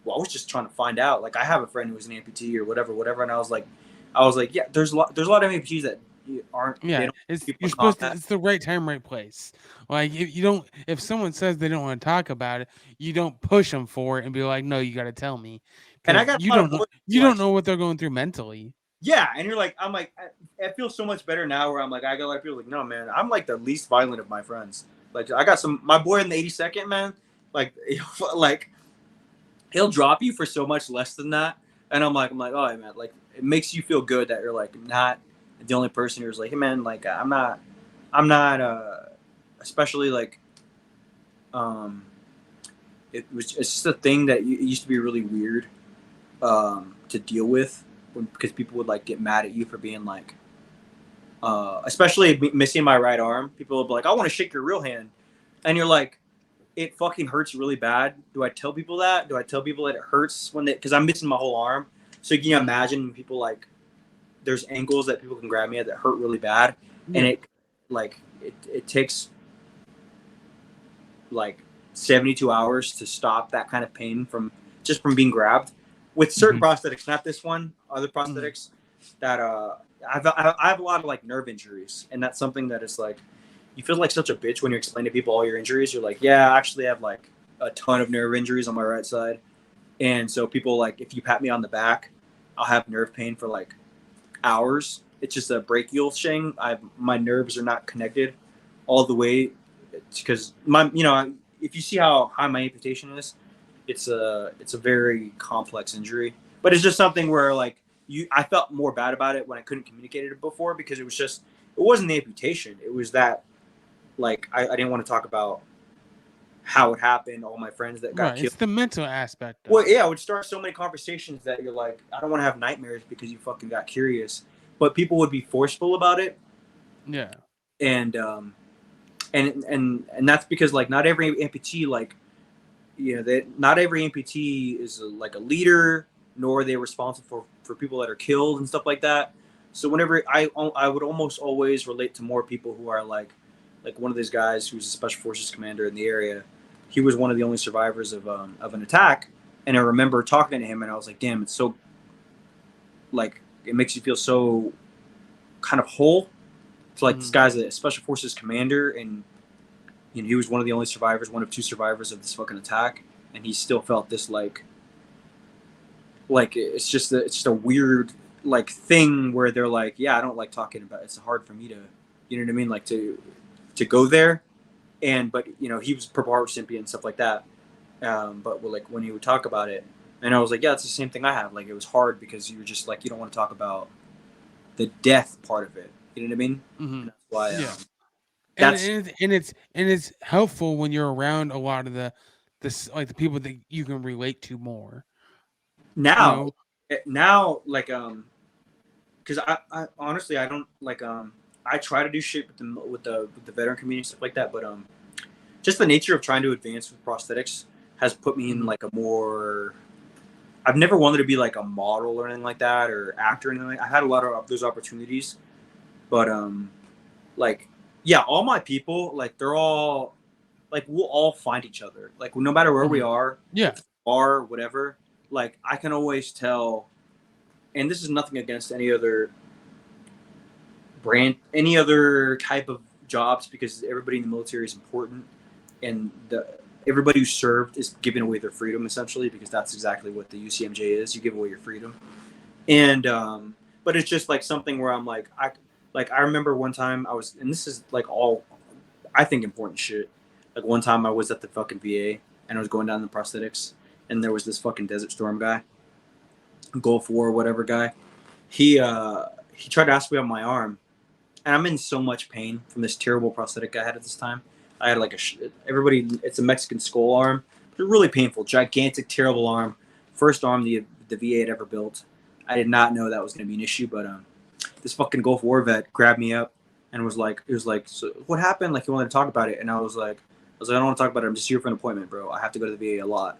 well, I was just trying to find out. Like I have a friend who was an amputee or whatever, and I was like, yeah, there's a lot of amputees that aren't. Yeah, you're supposed to. It's the right time, right place. Like if you don't, if someone says they don't want to talk about it, you don't push them for it and be like, no, you got to tell me. And I got you don't know, don't know what they're going through mentally. Yeah, and you're like, I'm like, I feel so much better now. Where I'm like, I got a lot of people like, no, man, I'm like the least violent of my friends. Like I got my boy in the 82nd, man. Like he'll drop you for so much less than that, and I'm like, oh man, like it makes you feel good that you're like not the only person who's like, hey man, like I'm not, especially like Um, it's just a thing that it used to be really weird to deal with because people would like get mad at you for being like, especially missing my right arm. People would be like, "I want to shake your real hand," and you're like, "It fucking hurts really bad." Do I tell people that? Do I tell people that it hurts when because I'm missing my whole arm? So you can imagine people like there's angles that people can grab me at that hurt really bad, and it takes like 72 hours to stop that kind of pain from being grabbed. With certain prosthetics, not this one, other prosthetics that I have a lot of like nerve injuries, and that's something that is like you feel like such a bitch when you explain to people all your injuries. You're like, yeah, I actually have like a ton of nerve injuries on my right side, and so people like if you pat me on the back, I'll have nerve pain for like hours. It's just a brachial thing. My nerves are not connected all the way because if you see how high my amputation is, it's a very complex injury. But it's just something where like I felt more bad about it when I couldn't communicate it before because it wasn't the amputation. It was that like I didn't want to talk about how it happened. All my friends that got killed. It's the mental aspect. Well, yeah, it would start so many conversations that you're like, I don't want to have nightmares because you fucking got curious. But people would be forceful about it. Yeah. And that's because like not every amputee like not every amputee is like a leader, nor are they responsible for people that are killed and stuff like that. So whenever I would almost always relate to more people who are like one of these guys who's a special forces commander in the area. He was one of the only survivors of an attack, and I remember talking to him, and I was like, damn, it's so like it makes you feel so kind of whole. It's like this guy's a special forces commander, and he was one of the only survivors, one of two survivors of this fucking attack, and he still felt this like it's just a weird like thing where they're like, yeah, I don't like talking about it. It's hard for me to, you know what I mean, like to go there, but he was Purple Heart recipient and stuff like that. But like when he would talk about it, and I was like, yeah, it's the same thing I have. Like it was hard because you were just like you don't want to talk about the death part of it. You know what I mean? Mm-hmm. And that's why. Yeah. And it's helpful when you're around a lot of the people that you can relate to more. Now like because I honestly I don't like I try to do shit with the veteran community stuff like that, but just the nature of trying to advance with prosthetics has put me in like a more. I've never wanted to be like a model or anything like that or actor or anything. I had a lot of those opportunities, but like yeah, all my people like they're all like we'll all find each other like no matter where we are, or whatever. Like I can always tell, and this is nothing against any other brand, any other type of jobs because everybody in the military is important, and everybody who served is giving away their freedom essentially because that's exactly what the UCMJ is. You give away your freedom, and but it's just like something where I'm like I remember one time I was, and this is like all I think important shit. Like one time I was at the fucking VA and I was going down the prosthetics, and there was this fucking Desert Storm guy, Gulf War whatever guy. He tried to ask me on my arm, and I'm in so much pain from this terrible prosthetic I had at this time. I had like it's a Mexican skull arm. It's really painful, gigantic, terrible arm. First arm the VA had ever built. I did not know that was going to be an issue, but this fucking Gulf War vet grabbed me up and was like, so what happened? Like he wanted to talk about it, and I was like, I don't want to talk about it. I'm just here for an appointment, bro. I have to go to the VA a lot,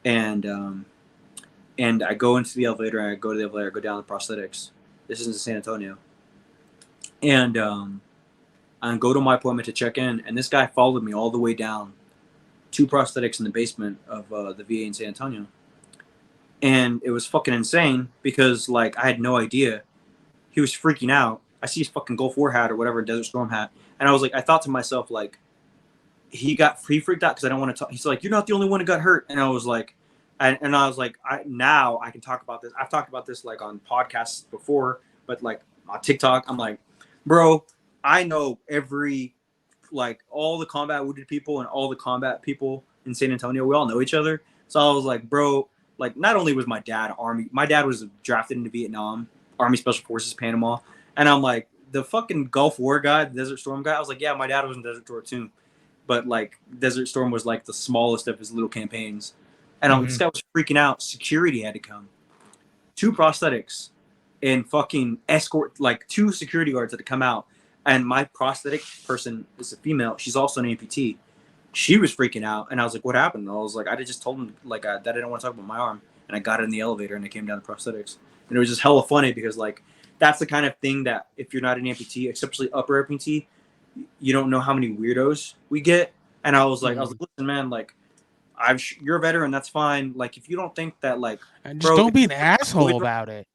and I go into the elevator. I go to the elevator. I go down the prosthetics. This is in San Antonio, and I go to my appointment to check in, and this guy followed me all the way down to prosthetics in the basement of the VA in San Antonio. And it was fucking insane because, like, I had no idea. He was freaking out. I see his fucking Gulf War hat or whatever, Desert Storm hat. And I was like, I thought to myself, like, he freaked out because I don't want to talk. He's like, you're not the only one who got hurt. And I was like, now I can talk about this. I've talked about this, like, on podcasts before, but, like, on TikTok, I'm like, bro, I know all the combat wounded people and all the combat people in San Antonio. We all know each other. So I was like, bro, like not only was my dad Army, my dad was drafted into Vietnam, Army Special Forces, Panama. And I'm like, the fucking Gulf War guy, the Desert Storm guy, I was like, yeah, my dad was in Desert Storm too. but like Desert Storm was like the smallest of his little campaigns. And this guy was freaking out. Security had to come. 2 prosthetics and fucking escort, like 2 security guards had to come out. And my prosthetic person is a female. She's also an amputee. She was freaking out. And I was like, what happened? And I was like, I just told him like that I didn't want to talk about my arm. And I got in the elevator and I came down to prosthetics. And it was just hella funny because like that's the kind of thing that if you're not an amputee, especially upper amputee, you don't know how many weirdos we get. And I was like, listen, man, like, you're a veteran, that's fine. Like, if you don't think that, like, just don't be an asshole about it.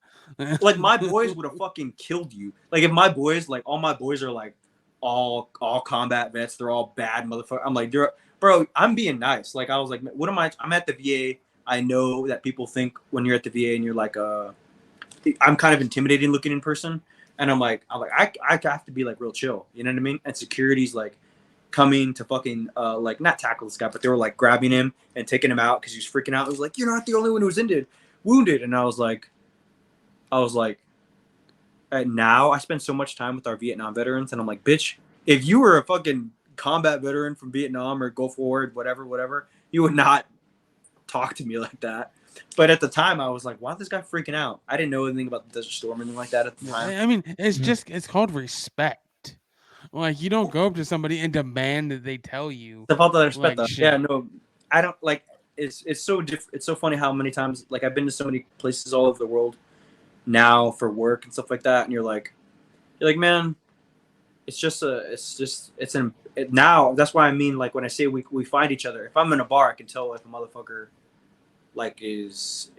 Like, my boys would have fucking killed you. Like, if my boys, like, all my boys are like all combat vets, they're all bad motherfuckers. I'm like, bro, I'm being nice. Like, I was like, what am I? I'm at the VA. I know that people think when you're at the VA and you're like, I'm kind of intimidating looking in person. And I'm like, I have to be like real chill. You know what I mean? And security's like coming to fucking like not tackle this guy, but they were like grabbing him and taking him out because he was freaking out. It was like, you're not the only one who was wounded. And I was like, now I spend so much time with our Vietnam veterans, and I'm like, bitch, if you were a fucking combat veteran from Vietnam or go forward, whatever, you would not talk to me like that. But at the time, I was like, why is this guy freaking out? I didn't know anything about the Desert Storm or anything like that at the time. I mean, it's called respect. Like, you don't go up to somebody and demand that they tell you. The fault that I respect that. Yeah, no, I don't like. It's so It's so funny how many times, like, I've been to so many places all over the world now for work and stuff like that, and you're like, man, now. That's why I mean, like, when I say we find each other. If I'm in a bar, I can tell if a motherfucker like is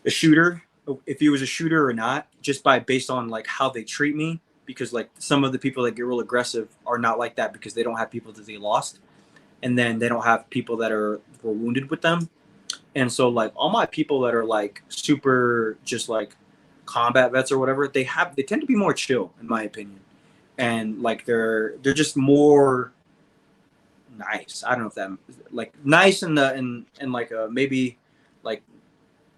a shooter, if he was a shooter or not, just based on like how they treat me. Because like some of the people that get real aggressive are not like that because they don't have people that they lost, and then they don't have people that were wounded with them. And so like all my people that are like super just like combat vets or whatever, they tend to be more chill in my opinion, and like they're just more nice. I don't know if that like nice and like maybe like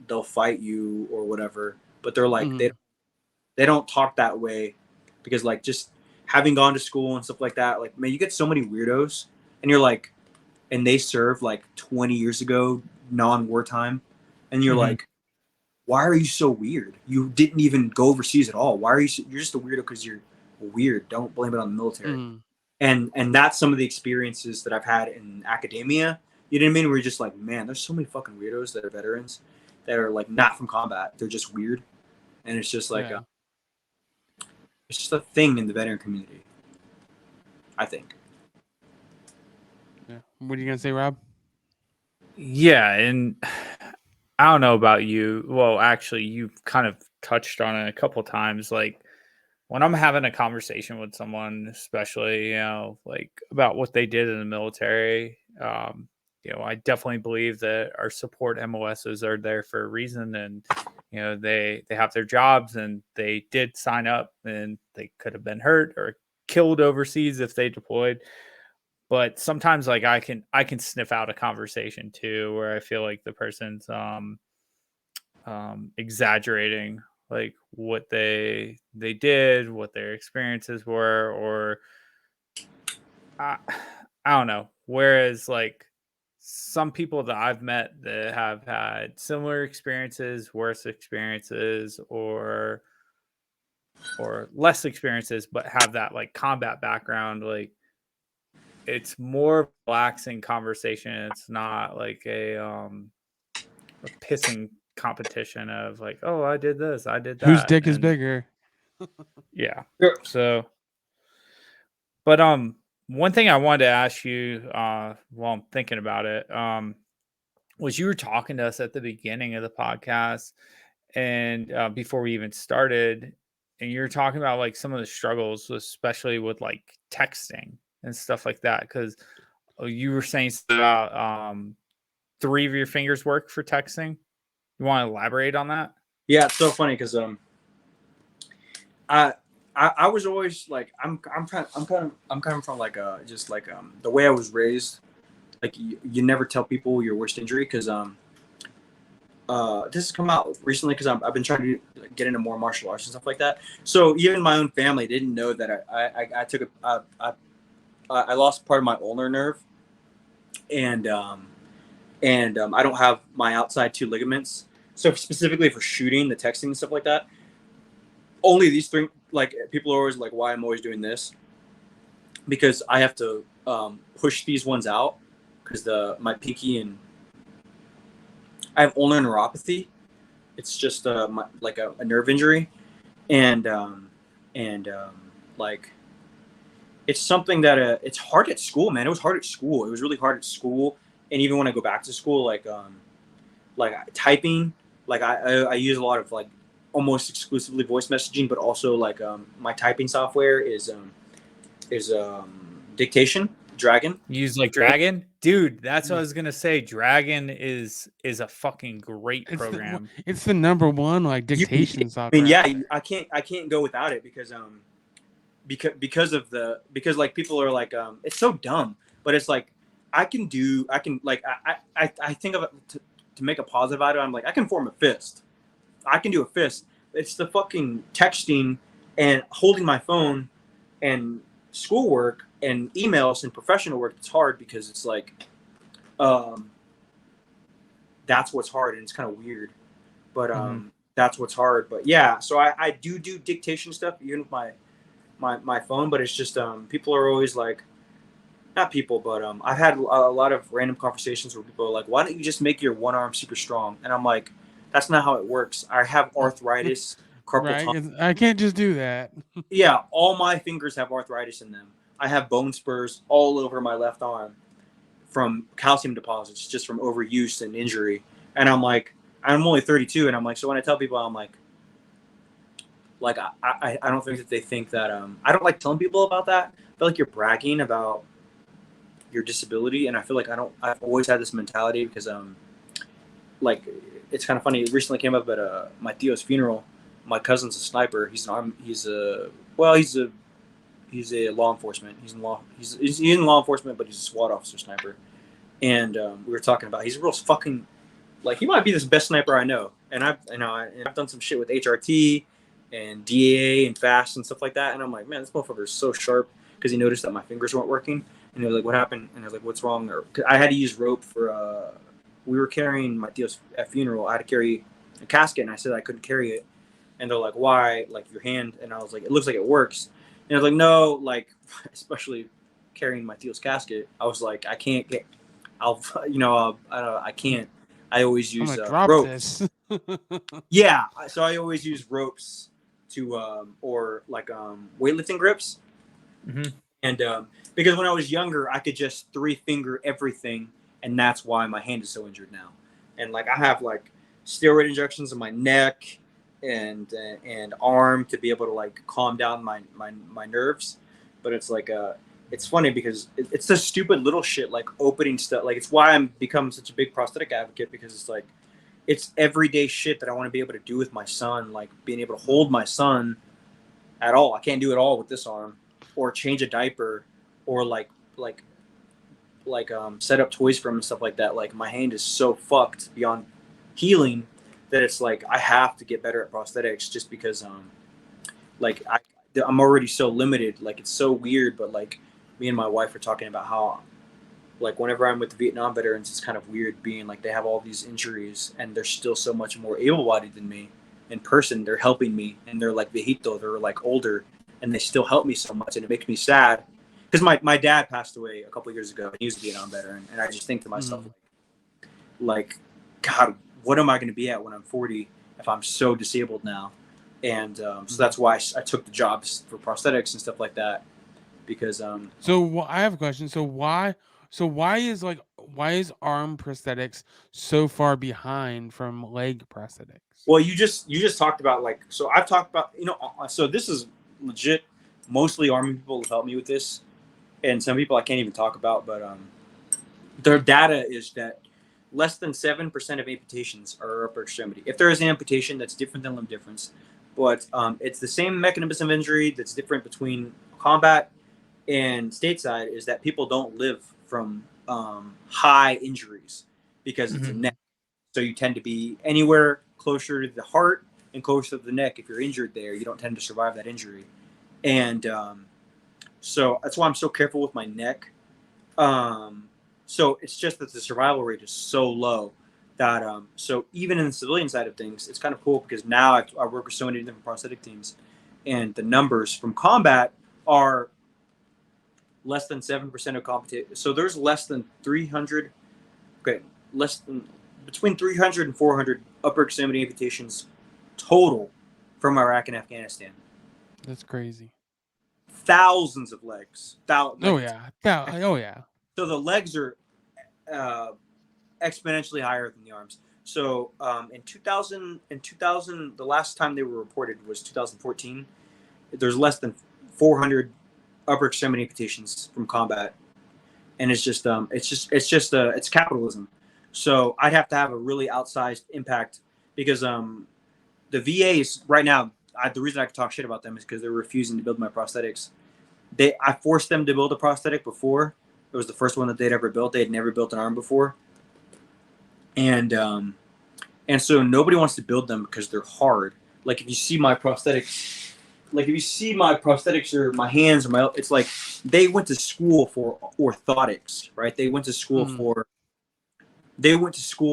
they'll fight you or whatever, but they're like they don't talk that way. Because like just having gone to school and stuff like that, like, man, you get so many weirdos, and you're like, and they served like 20 years ago, non-wartime, and you're like, why are you so weird? You didn't even go overseas at all. Why are you're just a weirdo because you're weird. Don't blame it on the military. And that's some of the experiences that I've had in academia. You know what I mean? Where you're just like, man, there's so many fucking weirdos that are veterans that are like not from combat. They're just weird, and it's just like. It's just a thing in the veteran community, I think. Yeah. What are you gonna say, Rob? Yeah, and I don't know about you. Well, actually, you've kind of touched on it a couple times. Like when I'm having a conversation with someone, especially like about what they did in the military, I definitely believe that our support MOSs are there for a reason, and they have their jobs, and they did sign up, and they could have been hurt or killed overseas if they deployed. But sometimes like I can sniff out a conversation too where I feel like the person's exaggerating like what they did, what their experiences were, or I don't know. Whereas like some people that I've met that have had similar experiences, worse experiences, or less experiences, but have that like combat background, like it's more relaxing conversation. It's not like a pissing competition of like, oh, I did this, I did that. Whose dick is bigger? Yeah. So, but one thing I wanted to ask you while I'm thinking about it was you were talking to us at the beginning of the podcast and before we even started, and you were talking about like some of the struggles, especially with like texting and stuff like that, because you were saying about 3 of your fingers work for texting. You want to elaborate on that? Yeah, it's so funny because I was always like I'm kind of from like just like the way I was raised, like you never tell people your worst injury because this has come out recently because I've been trying to get into more martial arts and stuff like that. So even my own family didn't know that I took I lost part of my ulnar nerve, and I don't have my outside two ligaments. So specifically for shooting, the texting and stuff like that, only these three. Like people are always like, why I'm always doing this, because I have to push these ones out because my pinky and I have ulnar neuropathy. It's just like a nerve injury, and like it's something that it's hard at school, man. It was hard at school. It was really hard at school, and even when I go back to school, like typing, like I use a lot of like almost exclusively voice messaging, but also like my typing software is dictation, Dragon. You use like Dragon, dude. That's what I was gonna say. Dragon is a fucking great program. It's the number one like dictation software. I mean, yeah, I can't go without it because because like people are like it's so dumb, but it's like I can like I think of it to make a positive out of it. I'm like I can form a fist. I can do a fist. It's the fucking texting and holding my phone and schoolwork and emails and professional work. It's hard because it's like that's what's hard, and it's kind of weird, but that's what's hard. But yeah, so I do dictation stuff even with my phone, but it's just people are always like, not people, but I've had a lot of random conversations where people are like, why don't you just make your one arm super strong? And I'm like, that's not how it works. I have arthritis, carpal tunnel. I can't just do that. Yeah, all my fingers have arthritis in them. I have bone spurs all over my left arm from calcium deposits, just from overuse and injury. And I'm like, I'm only 32, and I'm like, so when I tell people, I'm like I don't think that they think that I don't like telling people about that. I feel like you're bragging about your disability, and I feel like I've always had this mentality because like it's kind of funny. It recently came up at my Theo's funeral. My cousin's a sniper. He's a law enforcement. He's in law enforcement, but he's a SWAT officer sniper. And we were talking about he's a real fucking like he might be the best sniper I know. And I've done some shit with HRT and DAA and FAST and stuff like that. And I'm like, man, this motherfucker is so sharp because he noticed that my fingers weren't working. And he was like, what happened? And I was like, what's wrong? I had to use rope for we were carrying my Theo's funeral. I had to carry a casket, and I said I couldn't carry it. And they're like, why? Like your hand? And I was like, it looks like it works. And I was like, no, like especially carrying my Theo's casket. I was like, I can't get. I can't. I always use ropes. Yeah, so I always use ropes to or like weightlifting grips. Mm-hmm. And because when I was younger, I could just 3-finger everything, and that's why my hand is so injured now. And like I have like steroid injections in my neck and arm to be able to like calm down my nerves. But it's like it's funny because it's the stupid little shit like opening stuff. Like it's why I'm become such a big prosthetic advocate, because it's like it's everyday shit that I want to be able to do with my son, like being able to hold my son at all. I can't do it all with this arm, or change a diaper, or like set up toys for him and stuff like that. Like my hand is so fucked beyond healing that it's like I have to get better at prosthetics just because like I'm already so limited. Like it's so weird, but like me and my wife are talking about how like whenever I'm with the Vietnam veterans, it's kind of weird being like they have all these injuries and they're still so much more able-bodied than me. In person, they're helping me, and they're like viejito, they're like older, and they still help me so much, and it makes me sad because my dad passed away a couple of years ago, and he was a Vietnam veteran, and I just think to myself like God, what am I going to be at when I'm 40 if I'm so disabled now? And so that's why I took the jobs for prosthetics and stuff like that, because So I have a question. So why is arm prosthetics so far behind from leg prosthetics? Well, you just talked about like, so I've talked about, so this is legit. Mostly Army people have helped me with this, and some people I can't even talk about, but their data is that less than 7% of amputations are upper extremity. If there is an amputation, that's different than limb difference, but it's the same mechanism of injury that's different between combat and stateside, is that people don't live from high injuries because it's a neck. So you tend to be anywhere closer to the heart and closer to the neck. If you're injured there, you don't tend to survive that injury. And So that's why I'm so careful with my neck. So it's just that the survival rate is so low that so even in the civilian side of things, it's kind of cool because now I work with so many different prosthetic teams, and the numbers from combat are less than 7% of competition. So there's less than 300. Okay, less than between 300 and 400 upper extremity amputations total from Iraq and Afghanistan. That's crazy. Thousands of legs. Oh yeah. So the legs are uh, exponentially higher than the arms. So in 2000, the last time they were reported was 2014. There's less than 400 upper extremity amputations from combat, and it's capitalism. So I'd have to have a really outsized impact because the VA is right now. The reason I can talk shit about them is because they're refusing to build my prosthetics. I forced them to build a prosthetic before. It was the first one that they'd ever built. They had never built an arm before, and so nobody wants to build them because they're hard. Like if you see my prosthetics, or my hands or my, it's like they went to school for orthotics, right? They went to school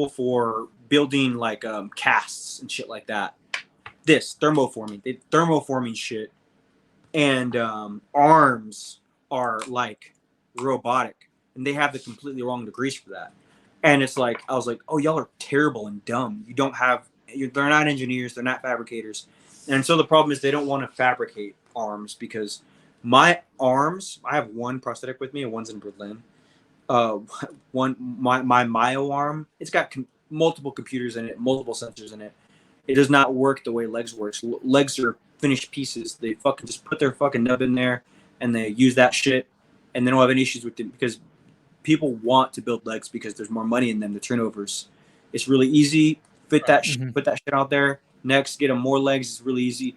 for building like casts and shit like that. This thermoforming shit, and arms are like robotic, and they have the completely wrong degrees for that. And it's like I was like, oh, y'all are terrible and dumb. They're not engineers, they're not fabricators. And so the problem is they don't want to fabricate arms because my arms, I have one prosthetic with me and one's in Berlin. My Myo arm, it's got multiple computers in it, multiple sensors in it. It does not work the way legs works. Legs are finished pieces. They fucking just put their fucking nub in there and they use that shit, and they don't have any issues with it because people want to build legs because there's more money in them. The turnovers, it's really easy. Put that shit out there. Next, get them more legs. It's really easy.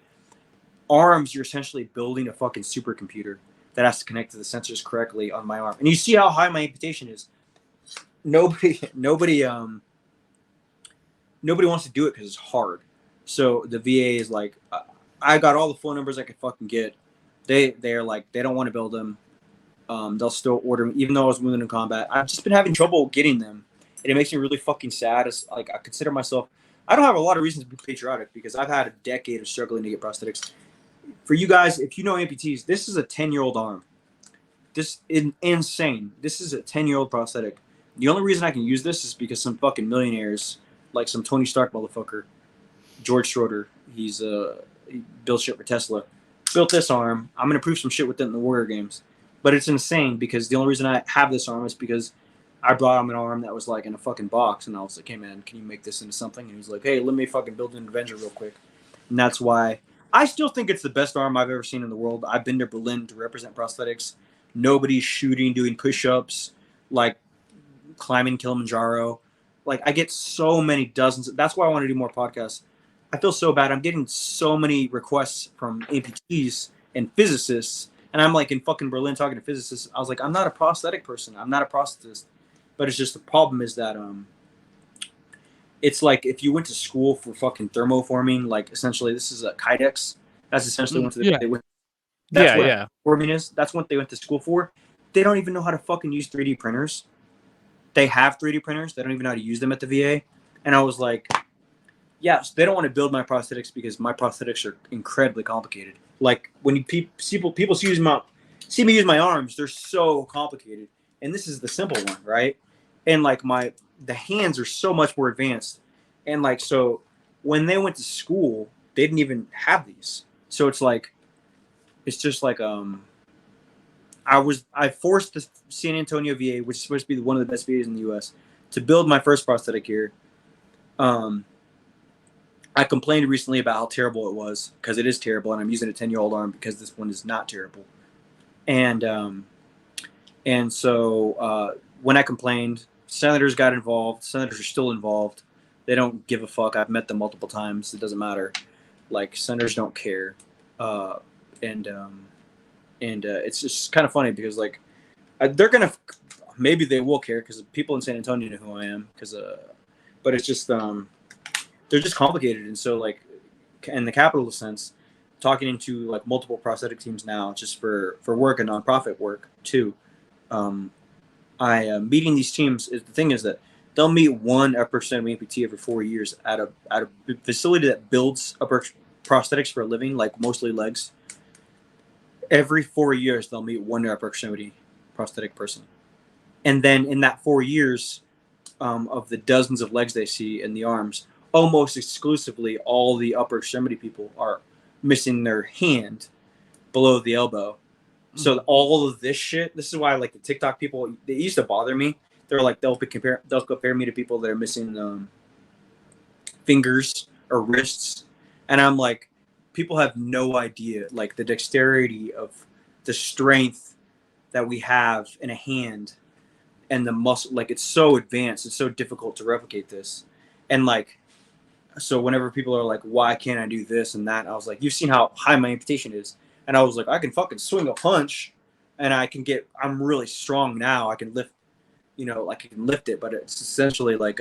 Arms, you're essentially building a fucking supercomputer that has to connect to the sensors correctly on my arm. And you see how high my amputation is. Nobody wants to do it because it's hard. So the VA is like, I got all the phone numbers I could fucking get. They're like, they don't want to build them. They'll still order them, even though I was wounded in combat. I've just been having trouble getting them, and it makes me really fucking sad. It's like I consider myself. I don't have a lot of reasons to be patriotic because I've had a decade of struggling to get prosthetics. For you guys, if you know amputees, this is a 10-year-old arm. This is insane. This is a 10-year-old prosthetic. The only reason I can use this is because some fucking millionaires, like some Tony Stark motherfucker, George Schroeder, he built shit for Tesla, built this arm. I'm gonna prove some shit with it in the Warrior games. But it's insane because the only reason I have this arm is because I brought him an arm that was like in a fucking box, and I was like, hey man, can you make this into something? And he was like, hey, let me fucking build an Avenger real quick. And that's why I still think it's the best arm I've ever seen in the world. I've been to Berlin to represent prosthetics. Nobody's shooting, doing push-ups, like climbing Kilimanjaro. Like I get so many dozens. That's why I want to do more podcasts. I feel so bad. I'm getting so many requests from amputees and physicists, and I'm like in fucking Berlin talking to physicists. I was like, I'm not a prosthetic person. I'm not a prosthetist. But it's just the problem is that it's like if you went to school for fucking thermoforming, like essentially this is a Kydex. That's essentially what they went. Forming is. That's what they went to school for. They don't even know how to fucking use 3D printers. They have 3D printers. They don't even know how to use them at the VA. And I was like, yeah, so they don't want to build my prosthetics because my prosthetics are incredibly complicated. Like when people see me use my arms, they're so complicated. And this is the simple one, right? And like the hands are so much more advanced. And like so when they went to school, they didn't even have these. So it's just like I forced the San Antonio VA, which is supposed to be one of the best VAs in the US, to build my first prosthetic here. I complained recently about how terrible it was because it is terrible, and I'm using a 10-year-old arm because this one is not terrible. And so when I complained, senators got involved. Senators are still involved. They don't give a fuck. I've met them multiple times. It doesn't matter. Like senators don't care. And it's just kind of funny because like they're gonna maybe they will care because people in San Antonio know who I am. But it's just they're just complicated, and so like in the capitalist sense, talking into like multiple prosthetic teams now, just for work and nonprofit work too. I meeting these teams. The thing is that they'll meet one upper extremity amputee every 4 years at a facility that builds upper prosthetics for a living, like mostly legs. Every 4 years, they'll meet one upper extremity prosthetic person, and then in that 4 years, of the dozens of legs they see in the arms, almost exclusively all the upper extremity people are missing their hand below the elbow. So all of this shit, this is why like the TikTok people, they used to bother me. They're like they'll compare me to people that are missing fingers or wrists, and I'm like, people have no idea like the dexterity of the strength that we have in a hand and the muscle. Like it's so advanced, it's so difficult to replicate this, and like so whenever people are like, why can't I do this and that, I was like, you've seen how high my amputation is, and I was like, I can fucking swing a punch, and I'm really strong now. I can lift, like I can lift it, but it's essentially like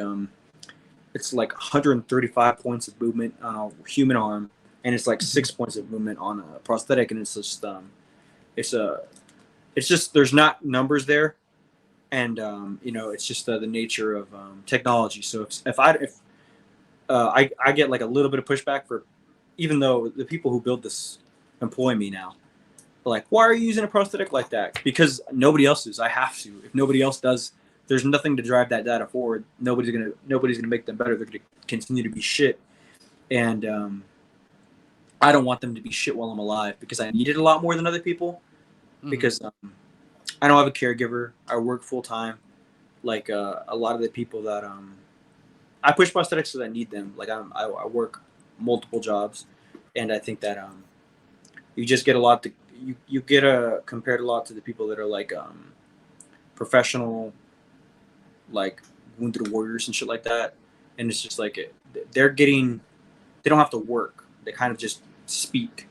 it's like 135 points of movement on a human arm, and it's like 6 points of movement on a prosthetic, and it's just it's just there's not numbers there, and it's just the nature of technology. So if I get like a little bit of pushback for, even though the people who build this employ me now, like, why are you using a prosthetic like that? Because nobody else is. I have to. If nobody else does, there's nothing to drive that data forward. Nobody's gonna make them better. They're gonna continue to be shit, and I don't want them to be shit while I'm alive, because I need it a lot more than other people. Because I don't have a caregiver. I work full time. Like a lot of the people that I push prosthetics because I need them. Like I work multiple jobs, and I think that you just get a lot. You get compared a lot to the people that are like professional, like wounded warriors and shit like that. And it's just like they don't have to work. They kind of just speak.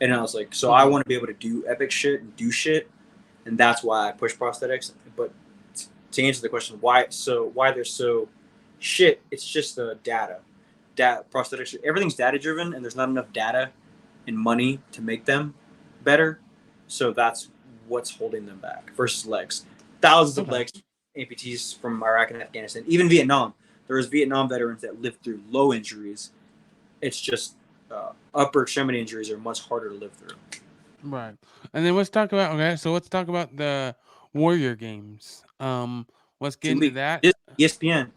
And I was like, so I want to be able to do epic shit and do shit, and that's why I push prosthetics. But to answer the question, why they're so shit, it's just the data. Prosthetics, everything's data driven, and there's not enough data and money to make them better. So that's what's holding them back. Versus legs, thousands of legs amputees from Iraq and Afghanistan, even Vietnam. There was Vietnam veterans that lived through low injuries. It's just upper extremity injuries are much harder to live through. Right. And then let's talk about the Warrior Games. Let's get into that. ESPN.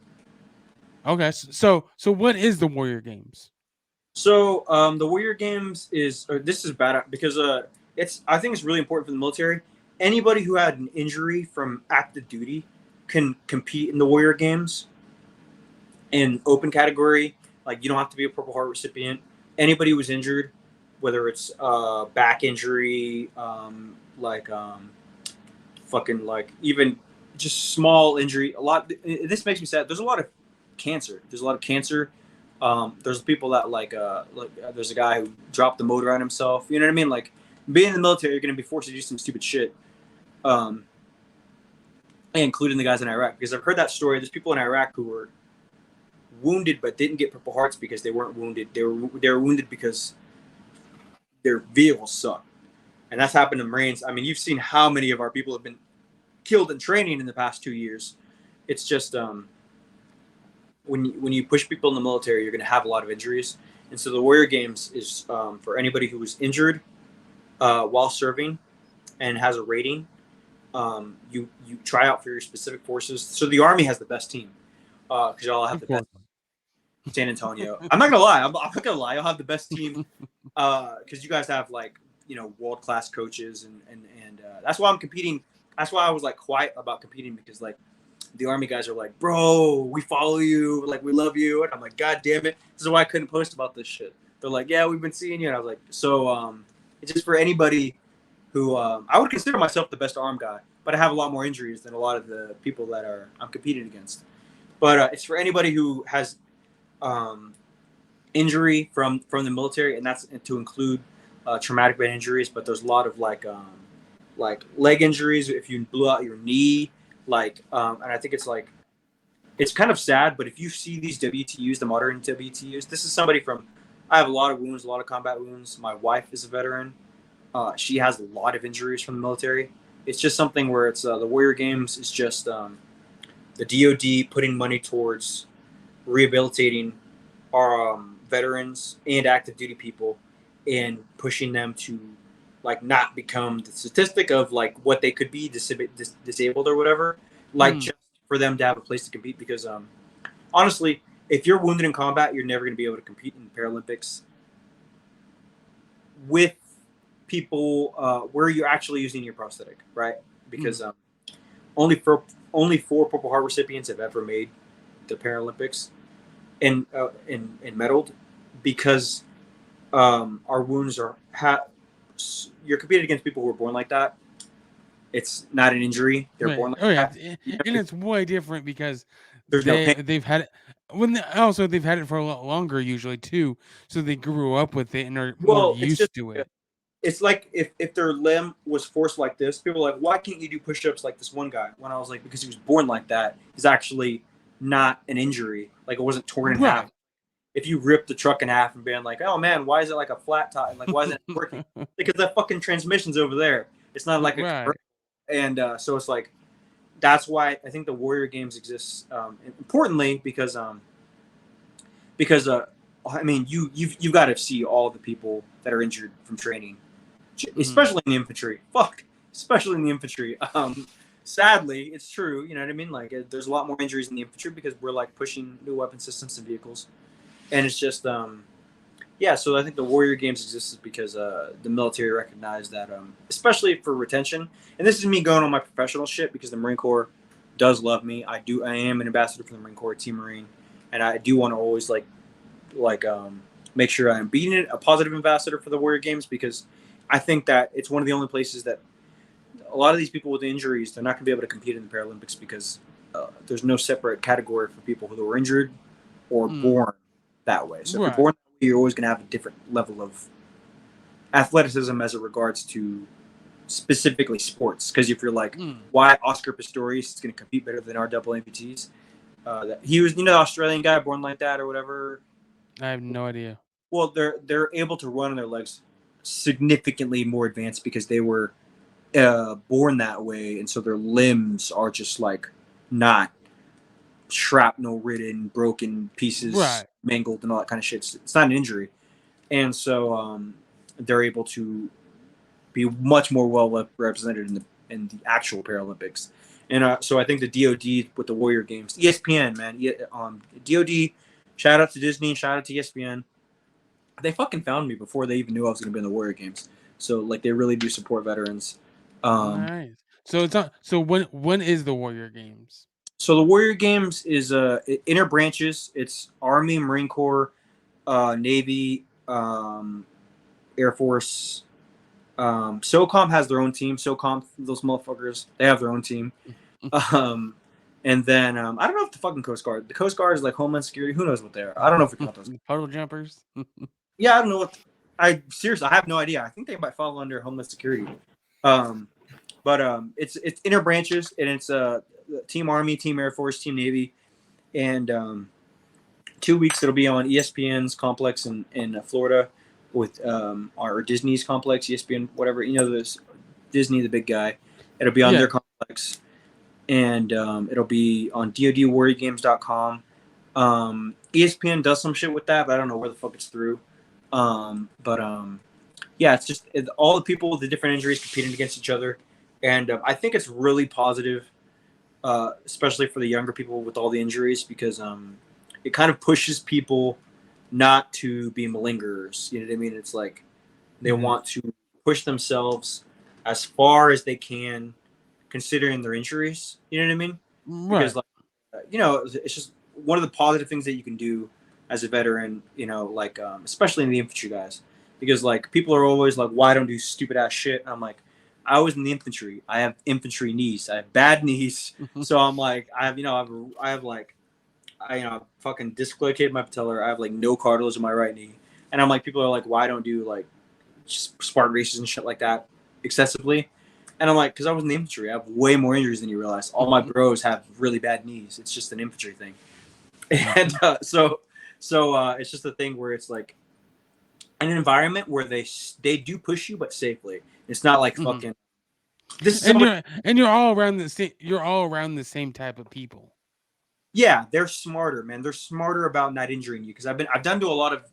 Okay. So what is the Warrior Games? So the Warrior Games this is bad because I think it's really important for the military. Anybody who had an injury from active duty can compete in the Warrior Games in open category. Like, you don't have to be a Purple Heart recipient. Anybody who's injured, whether it's back injury, fucking like even just small injury. This makes me sad. There's a lot of cancer. There's people that there's a guy who dropped the motor on himself. You know what I mean? Like, being in the military, you're going to be forced to do some stupid shit. Including the guys in Iraq, because I've heard that story. There's people in Iraq who were wounded but didn't get Purple Hearts because they weren't wounded. They were wounded because their vehicles suck. And that's happened to Marines. I mean, you've seen how many of our people have been killed in training in the past 2 years. It's just when you push people in the military, you're going to have a lot of injuries. And so the Warrior Games is for anybody who was injured while serving and has a rating. You try out for your specific forces. So the Army has the best team because y'all have the best. San Antonio. I'm not gonna lie. I'm not gonna lie. I'll have the best team because you guys have world class coaches and that's why I'm competing. That's why I was like quiet about competing, because like the Army guys are like, bro, we follow you, like we love you, and I'm like, god damn it. This is why I couldn't post about this shit. They're like, yeah, we've been seeing you, and I was like, so it's just for anybody who I would consider myself the best arm guy, but I have a lot more injuries than a lot of the people that I'm competing against. But it's for anybody who has injury from the military, and that's to include traumatic brain injuries. But there's a lot of like leg injuries if you blew out your knee, and I think it's kind of sad. But if you see these WTUs, the modern WTUs, this is somebody from I have a lot of wounds, a lot of combat wounds. My wife is a veteran. She has a lot of injuries from the military. It's just something where it's the Warrior Games is just the DoD putting money towards rehabilitating our veterans and active duty people and pushing them to like not become the statistic of like what they could be disabled or whatever, like just for them to have a place to compete. Because honestly, if you're wounded in combat, you're never going to be able to compete in the Paralympics with people where you're actually using your prosthetic, right? Because only four Purple Heart recipients have ever made the Paralympics and medaled, because our wounds are you're competing against people who are born like that. It's not an injury; they're born like that. And it's way different because There's no pain. they've had it they've had it for a lot longer usually too, so they grew up with it and are more used to it. It's like if their limb was forced like this, people are like, why can't you do push-ups like this one guy? When I was like, because he was born like that. It's actually not an injury. Like, it wasn't torn in half. If you rip the truck in half and being like, oh man, why is it like a flat top? Like, why isn't it working? Because that fucking transmission's over there. It's not like a and so it's like, that's why I think the Warrior Games exists. Importantly, because I mean, you've got to see all the people that are injured from training, especially in the infantry. Especially in the infantry. Sadly, it's true. You know what I mean? Like, there's a lot more injuries in the infantry because we're like pushing new weapon systems and vehicles, and it's just So I think the Warrior Games exists because the military recognized that, especially for retention. And this is me going on my professional shit because the Marine Corps does love me. I am an ambassador for the Marine Corps, Team Marine, and I do want to always make sure I'm being a positive ambassador for the Warrior Games, because I think that it's one of the only places that a lot of these people with injuries, they're not going to be able to compete in the Paralympics because there's no separate category for people who are injured or born that way. So if you're born that way, you're always going to have a different level of athleticism as it regards to specifically sports. Because if you're like, why Oscar Pistorius is going to compete better than our double amputees? He was, the Australian guy born like that or whatever. I have no idea. Well, they're able to run on their legs significantly more advanced because they were born that way, and so their limbs are just like not shrapnel ridden, broken pieces, mangled, and all that kind of shit. It's not an injury, and so they're able to be much more well represented in the actual Paralympics. And so I think the DoD with the Warrior Games, ESPN, man, DoD. Shout out to Disney, shout out to ESPN. They fucking found me before they even knew I was going to be in the Warrior Games. So like, they really do support veterans. Nice. So it's not. So when is the Warrior Games? So the Warrior Games is inner branches. It's Army, Marine Corps, Navy, Air Force. SOCOM has their own team. SOCOM, those motherfuckers, they have their own team. And then I don't know if the fucking Coast Guard. The Coast Guard is like Homeland Security. Who knows what they are? I don't know if we count those. Puddle jumpers. Yeah, I don't know what. I have no idea. I think they might fall under Homeland Security. But it's inner branches, and it's Team Army, Team Air Force, Team Navy, and 2 weeks it'll be on ESPN's complex in Florida with our Disney's complex, ESPN, whatever, this Disney, the big guy. It'll be on their complex, and it'll be on DoDWarriorGames.com. ESPN does some shit with that, but I don't know where the fuck it's through. It's just all the people with the different injuries competing against each other. And I think it's really positive, especially for the younger people with all the injuries, because it kind of pushes people not to be malingerers. You know what I mean? It's like they want to push themselves as far as they can, considering their injuries. You know what I mean? Right. Because, it's just one of the positive things that you can do as a veteran, especially in the infantry guys. Because, people are always like, why don't do stupid ass shit? And I'm like, I was in the infantry. I have infantry knees. I have bad knees. So I'm like, I fucking dislocated my patellar. I have no cartilage in my right knee. And I'm like, people are like, why don't do Spartan races and shit like that excessively? And I'm like, because I was in the infantry. I have way more injuries than you realize. All my bros have really bad knees. It's just an infantry thing. And so it's just a thing where it's like, an environment where they do push you, but safely. It's not like fucking. This is and you're all around the same. You're all around the same type of people. Yeah, they're smarter, man. They're smarter about not injuring you because I've done to a lot of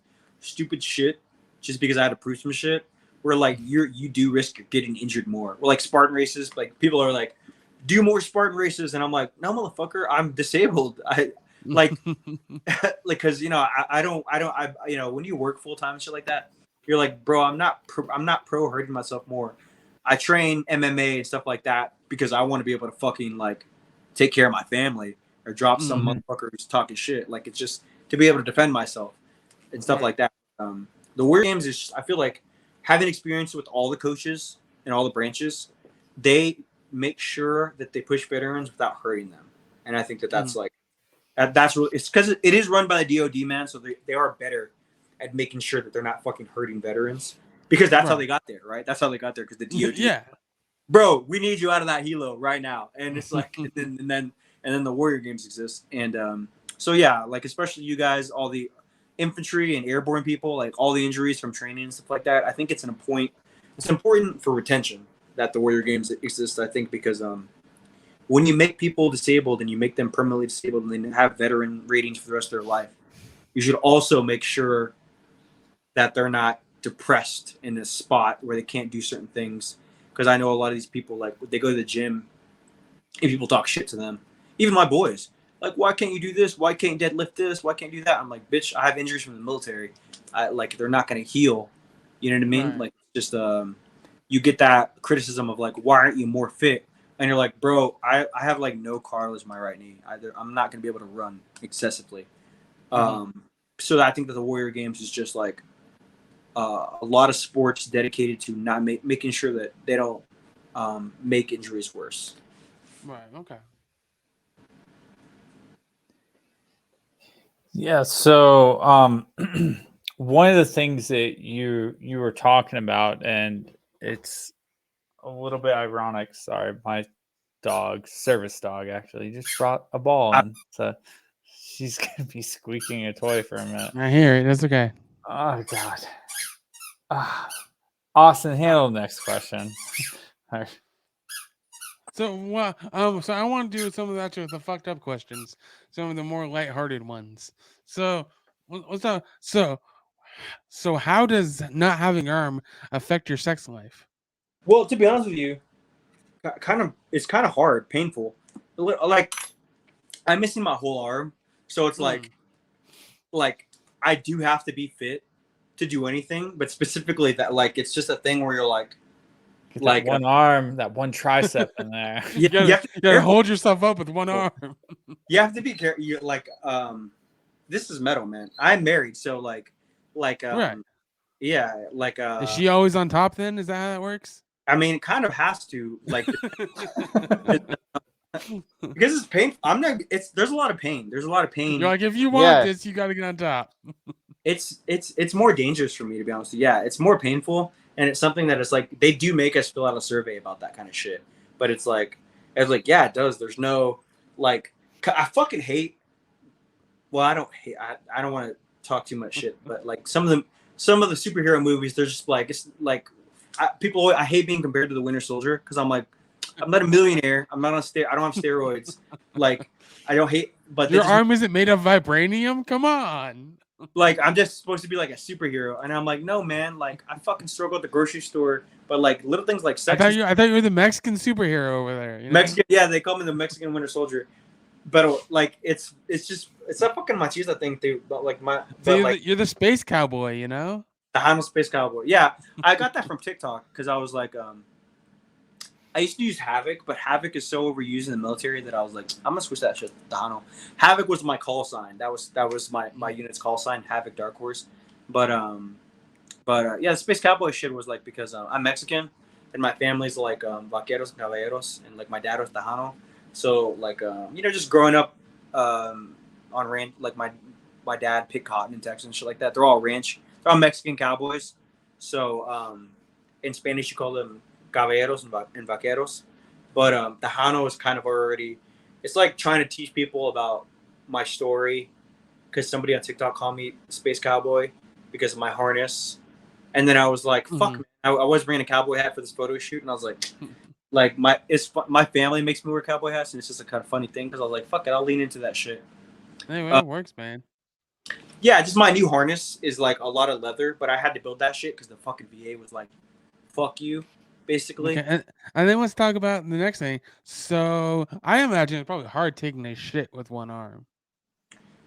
stupid shit just because I had to prove some shit. Where like you do risk getting injured more. Or like Spartan races, like people are like, do more Spartan races, and I'm like, no, motherfucker, I'm disabled. I like like because when you work full time and shit like that, you're like, bro, I'm not pro hurting myself more. I train MMA and stuff like that because I want to be able to fucking like take care of my family or drop some motherfucker who's talking shit. Like it's just to be able to defend myself and stuff like that. The Warrior Games is just, I feel like having experience with all the coaches and all the branches, they make sure that they push veterans without hurting them. And I think that that's like that's really, it's because it is run by the DoD, man. So they are better at making sure that they're not fucking hurting veterans because that's how they got there, right? That's how they got there because the DoD, bro, we need you out of that helo right now. And it's like, and then the Warrior Games exist. And so yeah, like especially you guys, all the infantry and airborne people, like all the injuries from training and stuff like that. I think it's important for retention that the Warrior Games exist. I think because when you make people disabled and you make them permanently disabled and they have veteran ratings for the rest of their life, you should also make sure that they're not depressed in a spot where they can't do certain things. Because I know a lot of these people, like they go to the gym and people talk shit to them. Even my boys, like, why can't you do this? Why can't you deadlift this? Why can't you do that? I'm like, bitch, I have injuries from the military. They're not going to heal. You know what I mean? Right. Like, just you get that criticism of like, why aren't you more fit? And you're like, bro, I have like no cartilage in my right knee. I'm not going to be able to run excessively. So I think that the Warrior Games is just like a lot of sports dedicated to not making sure that they don't make injuries worse. Right. Okay. Yeah. So one of the things that you were talking about, and it's a little bit ironic. Sorry, my service dog, actually just brought a ball in, so she's gonna be squeaking a toy for a minute. I hear it. That's okay. Oh God. Austin, handle the next question. So so I want to do some of that with the fucked up questions, some of the more lighthearted ones. So what's up? So how does not having arm affect your sex life? Well, to be honest with you, it's kind of hard, painful. Like I'm missing my whole arm, so it's like I do have to be fit to do anything, but specifically that like it's just a thing where you're like that one arm, that one tricep in there. You gotta hold yourself up with one arm. You have to be careful. You like this is metal, man. I'm married, so like right. Yeah, like is she always on top then? Is that how that works? I mean, it kind of has to, like because it's painful. There's a lot of pain. There's a lot of pain. You're like, if you want this, you gotta get on top. It's more dangerous for me, to be honest with you. Yeah, it's more painful, and it's something that is like they do make us fill out a survey about that kind of shit. But it's like yeah, it does. There's no like I fucking hate. Well, I don't hate. I don't want to talk too much shit, but like some of the superhero movies, they're just like it's like I hate being compared to the Winter Soldier because I'm like I'm not a millionaire. I'm not on I don't have steroids. Like I don't hate. But your arm isn't made of vibranium. Come on. Like I'm just supposed to be like a superhero, and I'm like, no, man. Like I fucking struggle at the grocery store, but like little things like sex. I thought you were the Mexican superhero over there. You know? Mexican, yeah, they call me the Mexican Winter Soldier. But like it's a fucking machista thing too. But like you're the space cowboy, you know? The Hano Space Cowboy. Yeah, I got that from TikTok because I was like, I used to use Havoc, but Havoc is so overused in the military that I was like, I'm gonna switch that shit to Hano. Havoc was my call sign. That was my unit's call sign, Havoc Dark Horse. But yeah, the Space Cowboy shit was like because I'm Mexican and my family's like vaqueros and caballeros, and like my dad was Tejano. So like just growing up on ranch, like my dad picked cotton in Texas and shit like that. They're all ranch. They're all Mexican cowboys. So in Spanish you call them caballeros and vaqueros. But Tejano is kind of already. It's like trying to teach people about my story because somebody on TikTok called me Space Cowboy because of my harness And then I was like, fuck, Mhm. man. I was wearing a cowboy hat for this photo shoot, and I was like my family makes me wear cowboy hats, and it's just a kind of funny thing because I was like, fuck it, I'll lean into that shit. Anyway, it works, man. Yeah, just my new harness is like a lot of leather, but I had to build that shit because the fucking VA was like, fuck you, basically. Okay, and then let's talk about the next thing. So I imagine it's probably hard taking a shit with one arm.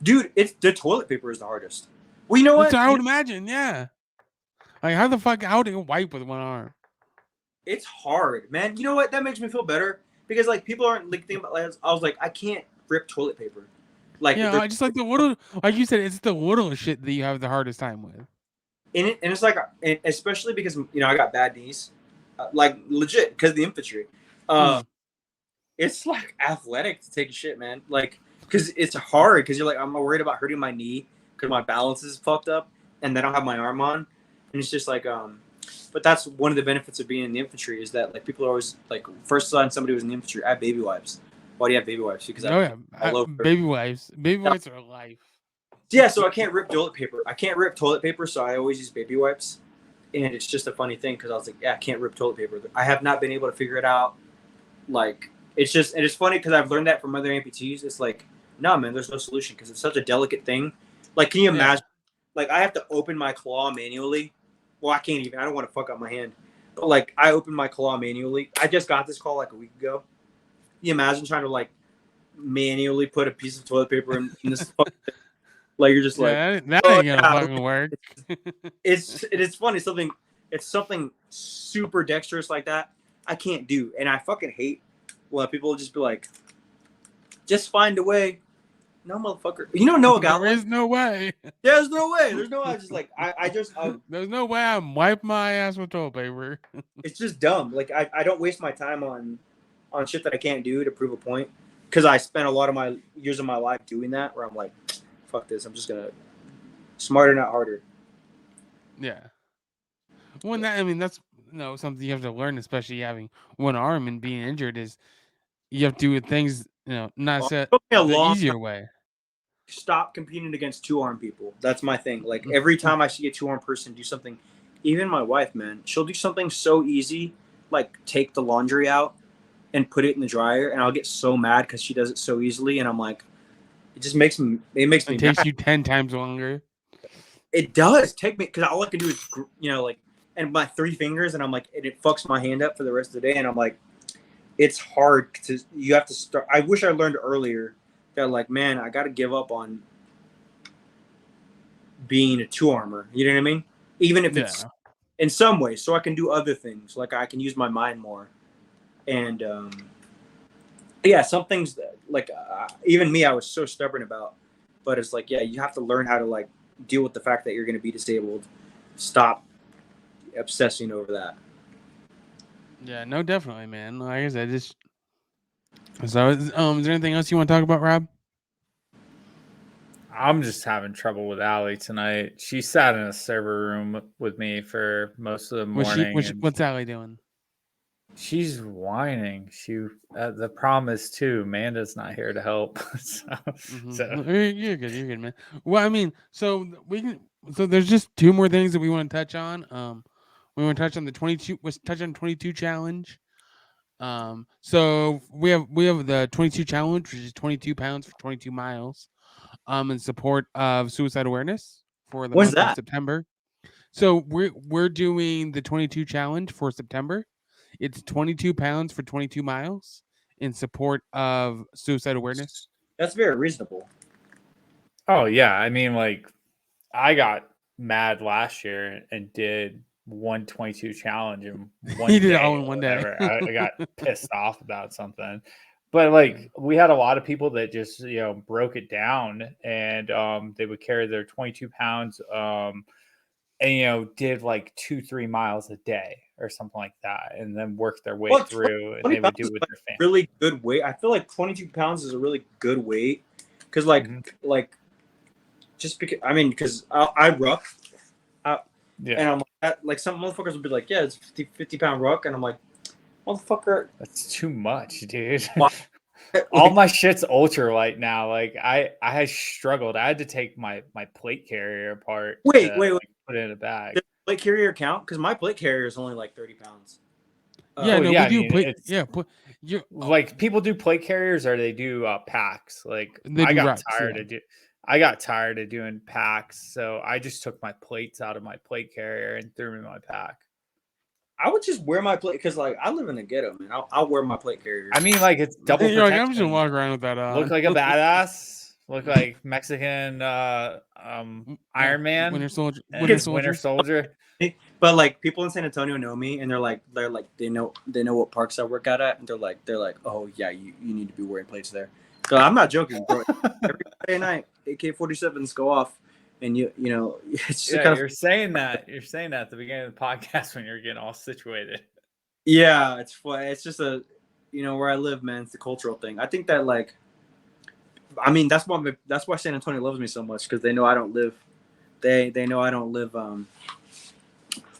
Dude, it's the toilet paper is the hardest. Well, you know That's what? what I would imagine. Yeah. Like how do you wipe with one arm? It's hard, man. You know what? That makes me feel better because like people aren't like thinking about. Like, I was like, I can't rip toilet paper. Like, Yeah, I just like the little, like you said, it's the little shit that you have the hardest time with. and it's like, and especially because I got bad knees, like legit because of the infantry. It's like athletic to take a shit, man. Like, because it's hard because you're like, I'm worried about hurting my knee because my balance is fucked up and I don't have my arm on, and it's just like But that's one of the benefits of being in the infantry is that like people are always like first time somebody was in the infantry, I have baby wipes. Why do you have baby wipes? Because Baby wipes. Baby wipes are life. Yeah, so I can't rip toilet paper. I can't rip toilet paper, so I always use baby wipes. And it's just a funny thing because I was like, yeah, I can't rip toilet paper. I have not been able to figure it out. Like, it's funny because I've learned that from other amputees. It's like, no, man, there's no solution because it's such a delicate thing. Like, can you imagine? Like, I have to open my claw manually. Well, I can't even. I don't want to fuck up my hand. But, like, I open my claw manually. I just got this claw like a week ago. Can you imagine trying to, like, manually put a piece of toilet paper in this fucking thing? Like, you're just like, that ain't gonna fucking work. It's funny. It's something super dexterous like that. I can't do. And I fucking hate when people just be like, just find a way. No, motherfucker. You don't know a guy. There is no way. There's no way. There's no way. I just like, There's no way I'm wiping my ass with toilet paper. It's just dumb. Like, I don't waste my time on shit that I can't do to prove a point. Because I spent a lot of my years of my life doing that where I'm like, fuck this. I'm just going to smarter, not harder. Yeah. Well, that's something you have to learn, especially having one arm and being injured, is you have to do things, not set the easier way. Stop competing against two-arm people. That's my thing. Like, every time I see a two-arm person do something, even my wife, man, she'll do something so easy, like take the laundry out and put it in the dryer, and I'll get so mad because she does it so easily, and I'm like, it takes me takes you 10 times longer. It does take me because all I can do is like, and my 3 fingers, and I'm like, and it fucks my hand up for the rest of the day, and I'm like, it's hard to, you have to start. I wish I learned earlier that, like, man, I got to give up on being a two-armor. You know what I mean? Even if it's in some ways, so I can do other things. Like, I can use my mind more. And, yeah, some things that, like, even me, I was so stubborn about. But it's like, yeah, you have to learn how to, like, deal with the fact that you're going to be disabled. Stop obsessing over that. Yeah, no, definitely, man. Like I said, so is there anything else you want to talk about, Rob? I'm just having trouble with Allie tonight. She sat in a server room with me for most of the morning. What's Allie doing? She's whining. The problem is too, Amanda's not here to help. So You're good, man. Well, I mean, so there's just 2 more things that we want to touch on. We want to touch on the 22 challenge. So we have the 22 challenge, which is 22 pounds for 22 miles. In support of suicide awareness for the month of September. So we're doing the 22 challenge for September. It's 22 pounds for 22 miles in support of suicide awareness. That's very reasonable. Oh yeah, I mean, like, I got mad last year and did 122 challenge in one He did day. it all in one day. I got pissed off about something. But, like, we had a lot of people that just, broke it down, and they would carry their 22 pounds and, did like 2-3 miles a day or something like that, and then work their way through, and they would do it with their family. Really good weight. I feel like 22 pounds is a really good weight because, like, just because, I mean, because I ruck. And I'm like, some motherfuckers would be like, yeah, it's 50-pound ruck. And I'm like, motherfucker. That's too much, dude. All my shit's ultralight now. Like, I struggled. I had to take my plate carrier apart. Wait. Like, put it in a bag. plate carrier count? Because my plate carrier is only like 30 pounds. Yeah, no, yeah, we I do mean, plate. it's Yeah, you like people do plate carriers or they do packs. Like they do racks. Yeah. I got tired of doing packs, so I just took my plates out of my plate carrier and threw them in my pack. I would just wear my plate because, like, I live in the ghetto, man. I'll wear my plate carrier. I mean, like it's double You're like, protection. I'm just gonna walk around with that on. Look like a badass. Look like Mexican Iron Man. Winter Soldier. And Winter Soldier. But like people in San Antonio know me, and they're like they know what parks I work out at, and they're like, oh yeah, you need to be wearing plates there. So I'm not joking, bro. Every Friday night, AK-47s go off, and you know it's just you're saying that at the beginning of the podcast when you're getting all situated. Yeah, it's fun. It's just a where I live, man. It's a cultural thing. I think that like, I mean that's why San Antonio loves me so much because they know I don't live. They know I don't live.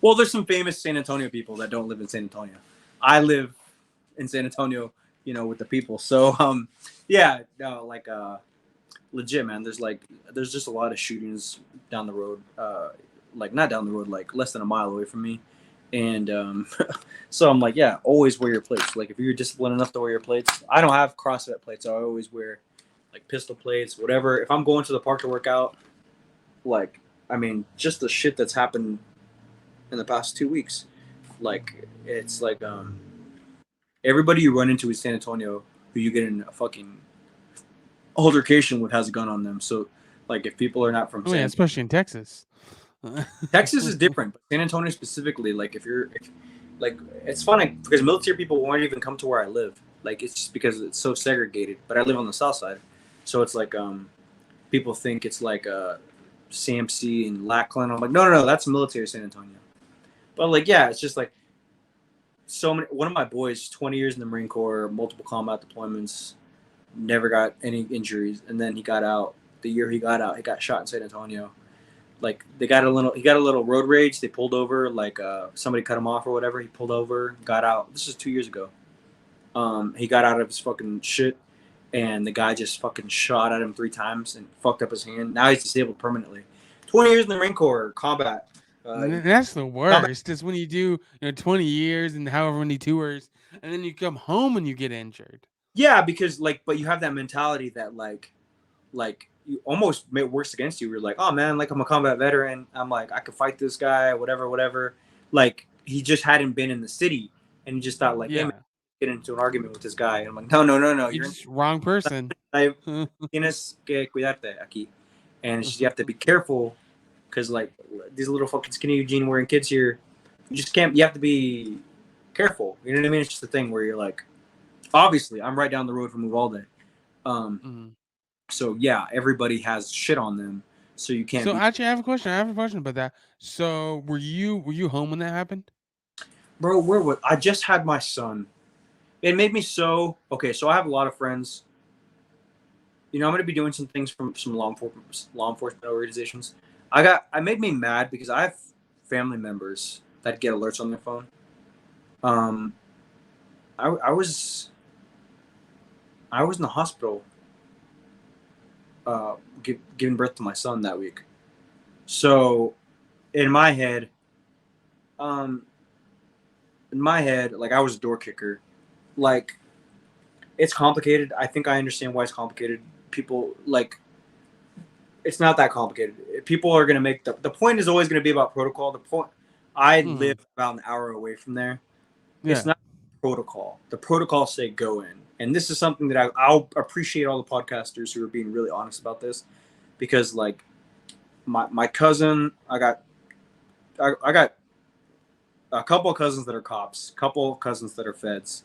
Well, there's some famous San Antonio people that don't live in San Antonio. I live in San Antonio, with the people. So, yeah, no, like, legit, man. There's just a lot of shootings down the road, like not down the road, like less than a mile away from me. And so I'm like, yeah, always wear your plates. Like if you're disciplined enough to wear your plates, I don't have CrossFit plates. So I always wear like pistol plates, whatever. If I'm going to the park to work out, like, I mean, just the shit that's happened in the past 2 weeks, like it's like everybody you run into in San Antonio who you get in a fucking altercation with has a gun on them. So like if people are not from especially in Texas. Texas is different, but San Antonio specifically, like if like it's funny because military people won't even come to where I live. Like it's just because it's so segregated. But I live on the south side, so it's like people think it's like SAMC and Lackland. I'm like, no, that's military San Antonio. But like, yeah, it's just like so many. One of my boys, 20 years in the Marine Corps, multiple combat deployments, never got any injuries, and then he got out. The year he got out, he got shot in San Antonio. Like he got a little road rage. They pulled over, like somebody cut him off or whatever. He pulled over, got out. This is 2 years ago. He got out of his fucking shit, and the guy just fucking shot at him 3 times and fucked up his hand. Now he's disabled permanently. 20 years in the Marine Corps combat. That's the worst. Is when you do 20 years and however many tours, and then you come home and you get injured. Yeah, because like, but you have that mentality that like you almost it works against you. You're like, oh man, like I'm a combat veteran. I'm like I could fight this guy, whatever. Like he just hadn't been in the city, and he just thought like, hey, man, get into an argument with this guy. And I'm like, no, you're just wrong person. Tienes que cuidarte aquí, and it's just, you have to be careful. Because like these little fucking skinny Eugene wearing kids here, you just can't. You have to be careful. You know what I mean? It's just a thing where you're like, obviously, I'm right down the road from Uvalde. So yeah, everybody has shit on them, so you can't. So actually, I have a question about that. So were you home when that happened? Bro, where was I? Just had my son. It made me so okay. So I have a lot of friends. I'm going to be doing some things from some law enforcement organizations. I made me mad because I have family members that get alerts on their phone. I was in the hospital giving birth to my son that week. So in my head, like I was a door kicker. Like it's complicated. I think I understand why it's complicated. People like it's not that complicated. People are going to make the point is always going to be about protocol. The point I live about an hour away from there. Yeah. It's not protocol. The protocols say go in. And this is something that I'll appreciate all the podcasters who are being really honest about this, because like my cousin, I got a couple of cousins that are cops, a couple of cousins that are feds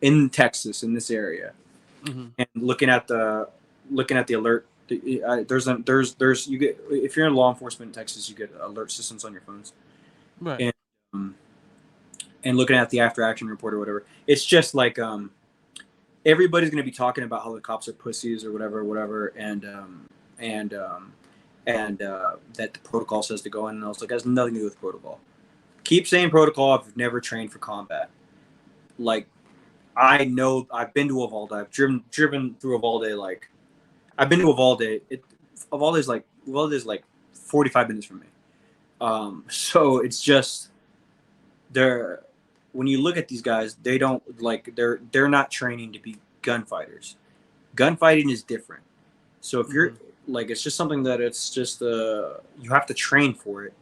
in Texas in this area. And looking at the alert, there's you get, if you're in law enforcement in Texas, you get alert systems on your phones, right? And looking at the after action report or whatever, it's just like everybody's going to be talking about how the cops are pussies or whatever, and that the protocol says to go in, and I was like, it has nothing to do with protocol. Keep saying protocol if you've never trained for combat. Like I know I've been to Uvalde. I've driven through Uvalde. Like I've been to Uvalde. Uvalde is like 45 minutes from me. So it's just when you look at these guys, they don't like they're not training to be gunfighters. Gunfighting is different. So if you're like, it's just something that it's just you have to train for it.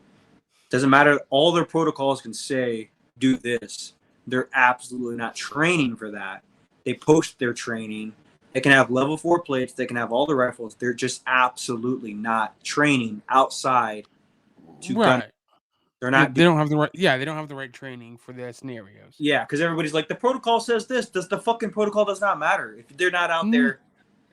Doesn't matter. All their protocols can say do this. They're absolutely not training for that. They post their training. They can have level 4 plates. They can have all the rifles. They're just absolutely not training outside to gun. They're not. They don't have the right. Yeah, they don't have the right training for their scenarios. Yeah, because everybody's like, the protocol says this. Does the fucking protocol does not matter if they're not out there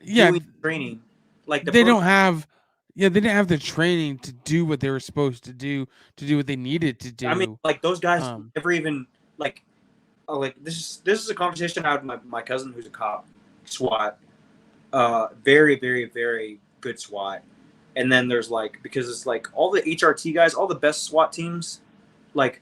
doing training? Like they don't have. Yeah, they didn't have the training to do what they were supposed to do what they needed to do. I mean, like those guys never even like this is a conversation I had with my cousin who's a cop, SWAT, very, very, very good SWAT. And then there's like, because it's like all the HRT guys, all the best SWAT teams, like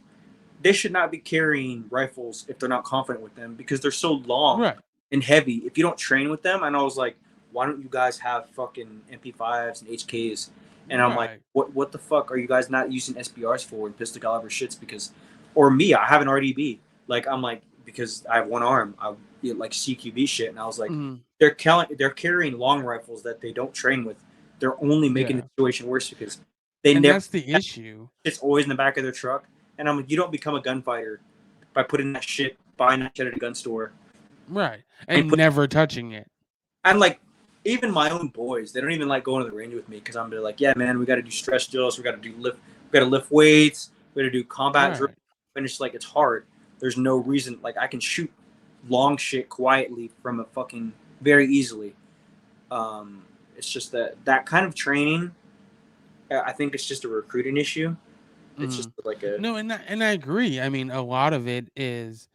they should not be carrying rifles if they're not confident with them because they're so long and heavy. If you don't train with them, and I was like, why don't you guys have fucking MP5s and HKs? And I'm like, what the fuck are you guys not using SBRs for and pistol caliber shits? Because, or me, I have an RDB. Like I'm like, because I have one arm, I like CQB shit, and I was like, they're carrying long rifles that they don't train with. They're only making the situation worse because they never. That's the issue. It's always in the back of their truck, and I'm like, you don't become a gunfighter by buying that shit at a gun store, right? And never touching it. And like, even my own boys, they don't even like going to the range with me because I'm like, yeah, man, we got to do stress drills, we got to lift weights, we got to do combat drills, and it's like it's hard. There's no reason. Like I can shoot long shit quietly from a fucking very easily. It's just that kind of training. I think it's just a recruiting issue. It's just like a and I agree. I mean, a lot of it is,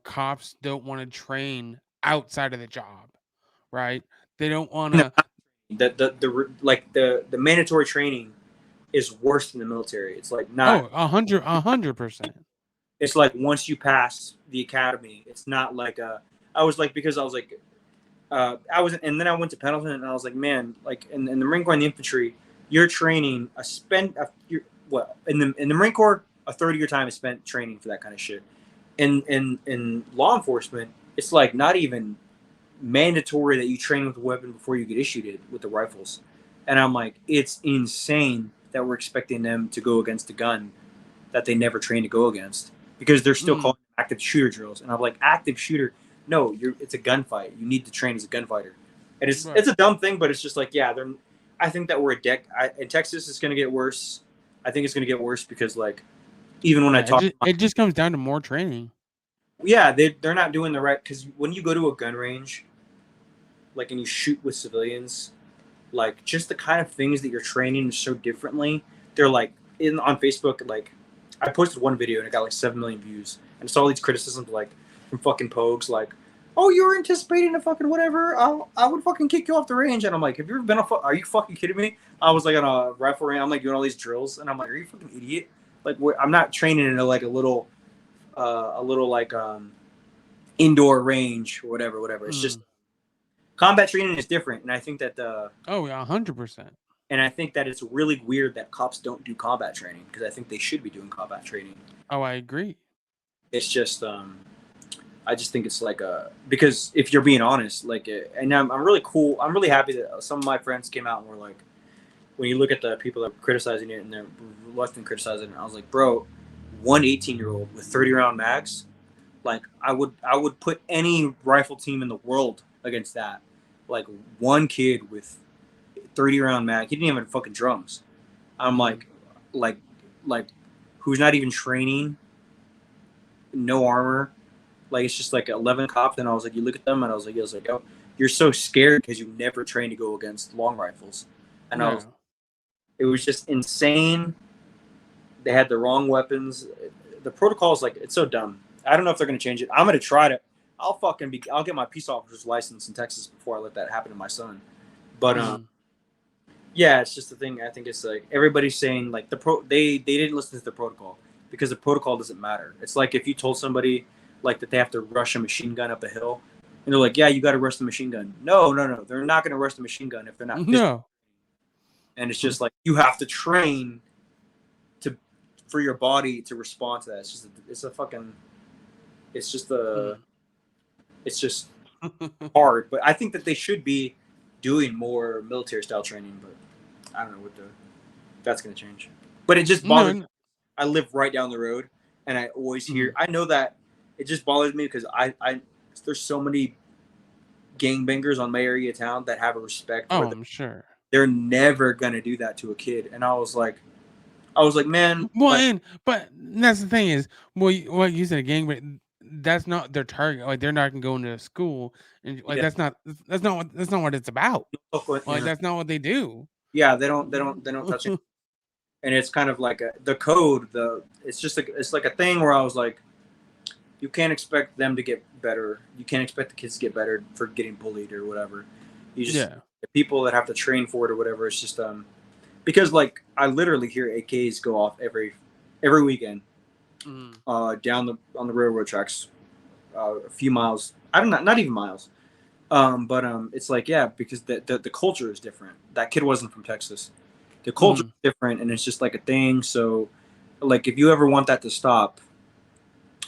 cops don't want to train outside of the job, right? They don't want to. The mandatory training is worse than the military. It's like not 100%. It's like once you pass the academy, it's not like I was like, because I was like, and then I went to Pendleton and I was like, man, like in the Marine Corps and the infantry, you're training in the Marine Corps, a third of your time is spent training for that kind of shit. In law enforcement, it's like not even mandatory that you train with a weapon before you get issued it with the rifles. And I'm like, it's insane that we're expecting them to go against a gun that they never trained to go against because they're still calling active shooter drills. And I'm like, active shooter? No, it's a gunfight. You need to train as a gunfighter. And it's a dumb thing, but it's just like, yeah, I think that we're in Texas, it's going to get worse. I think it's going to get worse because like, even when I talk, it just comes down to more training. Yeah, they're not doing the right, because when you go to a gun range, like, and you shoot with civilians, like just the kind of things that you're training so differently. They're like on Facebook, like I posted one video and it got like 7 million views, and saw all these criticisms like from fucking pogues, like, oh, you were anticipating a fucking whatever. I would fucking kick you off the range. And I'm like, have you ever been are you fucking kidding me? I was like on a rifle range. I'm like doing all these drills, and I'm like, are you fucking idiot? Like, I'm not training in a little like indoor range or whatever. It's just combat training is different, and I think that 100%. And I think that it's really weird that cops don't do combat training, because I think they should be doing combat training. Oh, I agree. It's just I just think it's like because if you're being honest, like, and I'm really cool. I'm really happy that some of my friends came out and were like, when you look at the people that were criticizing it and they're reluctant criticizing it, I was like, bro, one 18-year-old with 30-round mags, like I would put any rifle team in the world against that. Like one kid with 30-round mag, he didn't even have fucking drums. I'm like who's not even training, no armor. Like, it's just like 11 cops. Then I was like, you look at them, and I was like, oh, you're so scared because you never trained to go against long rifles. And it was just insane. They had the wrong weapons. The protocol is like, it's so dumb. I don't know if they're going to change it. I'm going to try to. I'll get my peace officer's license in Texas before I let that happen to my son. But yeah, it's just the thing. I think it's like everybody's saying like they didn't listen to the protocol, because the protocol doesn't matter. It's like if you told somebody like that they have to rush a machine gun up a hill, and they're like, yeah, you got to rush the machine gun. No, they're not going to rush the machine gun if they're not. No. And it's just like, you have to train for your body to respond to that. It's just hard. But I think that they should be doing more military style training. But I don't know what that's gonna change. But it just bothers. No, I live right down the road, and I always hear. Mm. I know that it just bothers me because I there's so many gangbangers on my area town that have a respect. oh, Where I'm sure. they're never gonna do that to a kid, and I was like, man, Well, like, but that's the thing is, well, you said a gang, but that's not their target. Like they're not gonna go into school, and like yeah, that's not what it's about. Like yeah, that's not what they do. yeah, they don't touch it, and it's kind of like the code. It's like a thing where I was like, you can't expect them to get better. You can't expect the kids to get better for getting bullied or whatever. You just Yeah. the people that have to train for it or whatever. It's just because like I literally hear AKs go off every weekend Mm. down on the railroad tracks, a few miles. I don't know, not even miles. But it's like yeah, because the culture is different. That kid wasn't from Texas. The culture is different, and it's just like a thing. So, like if you ever want that to stop,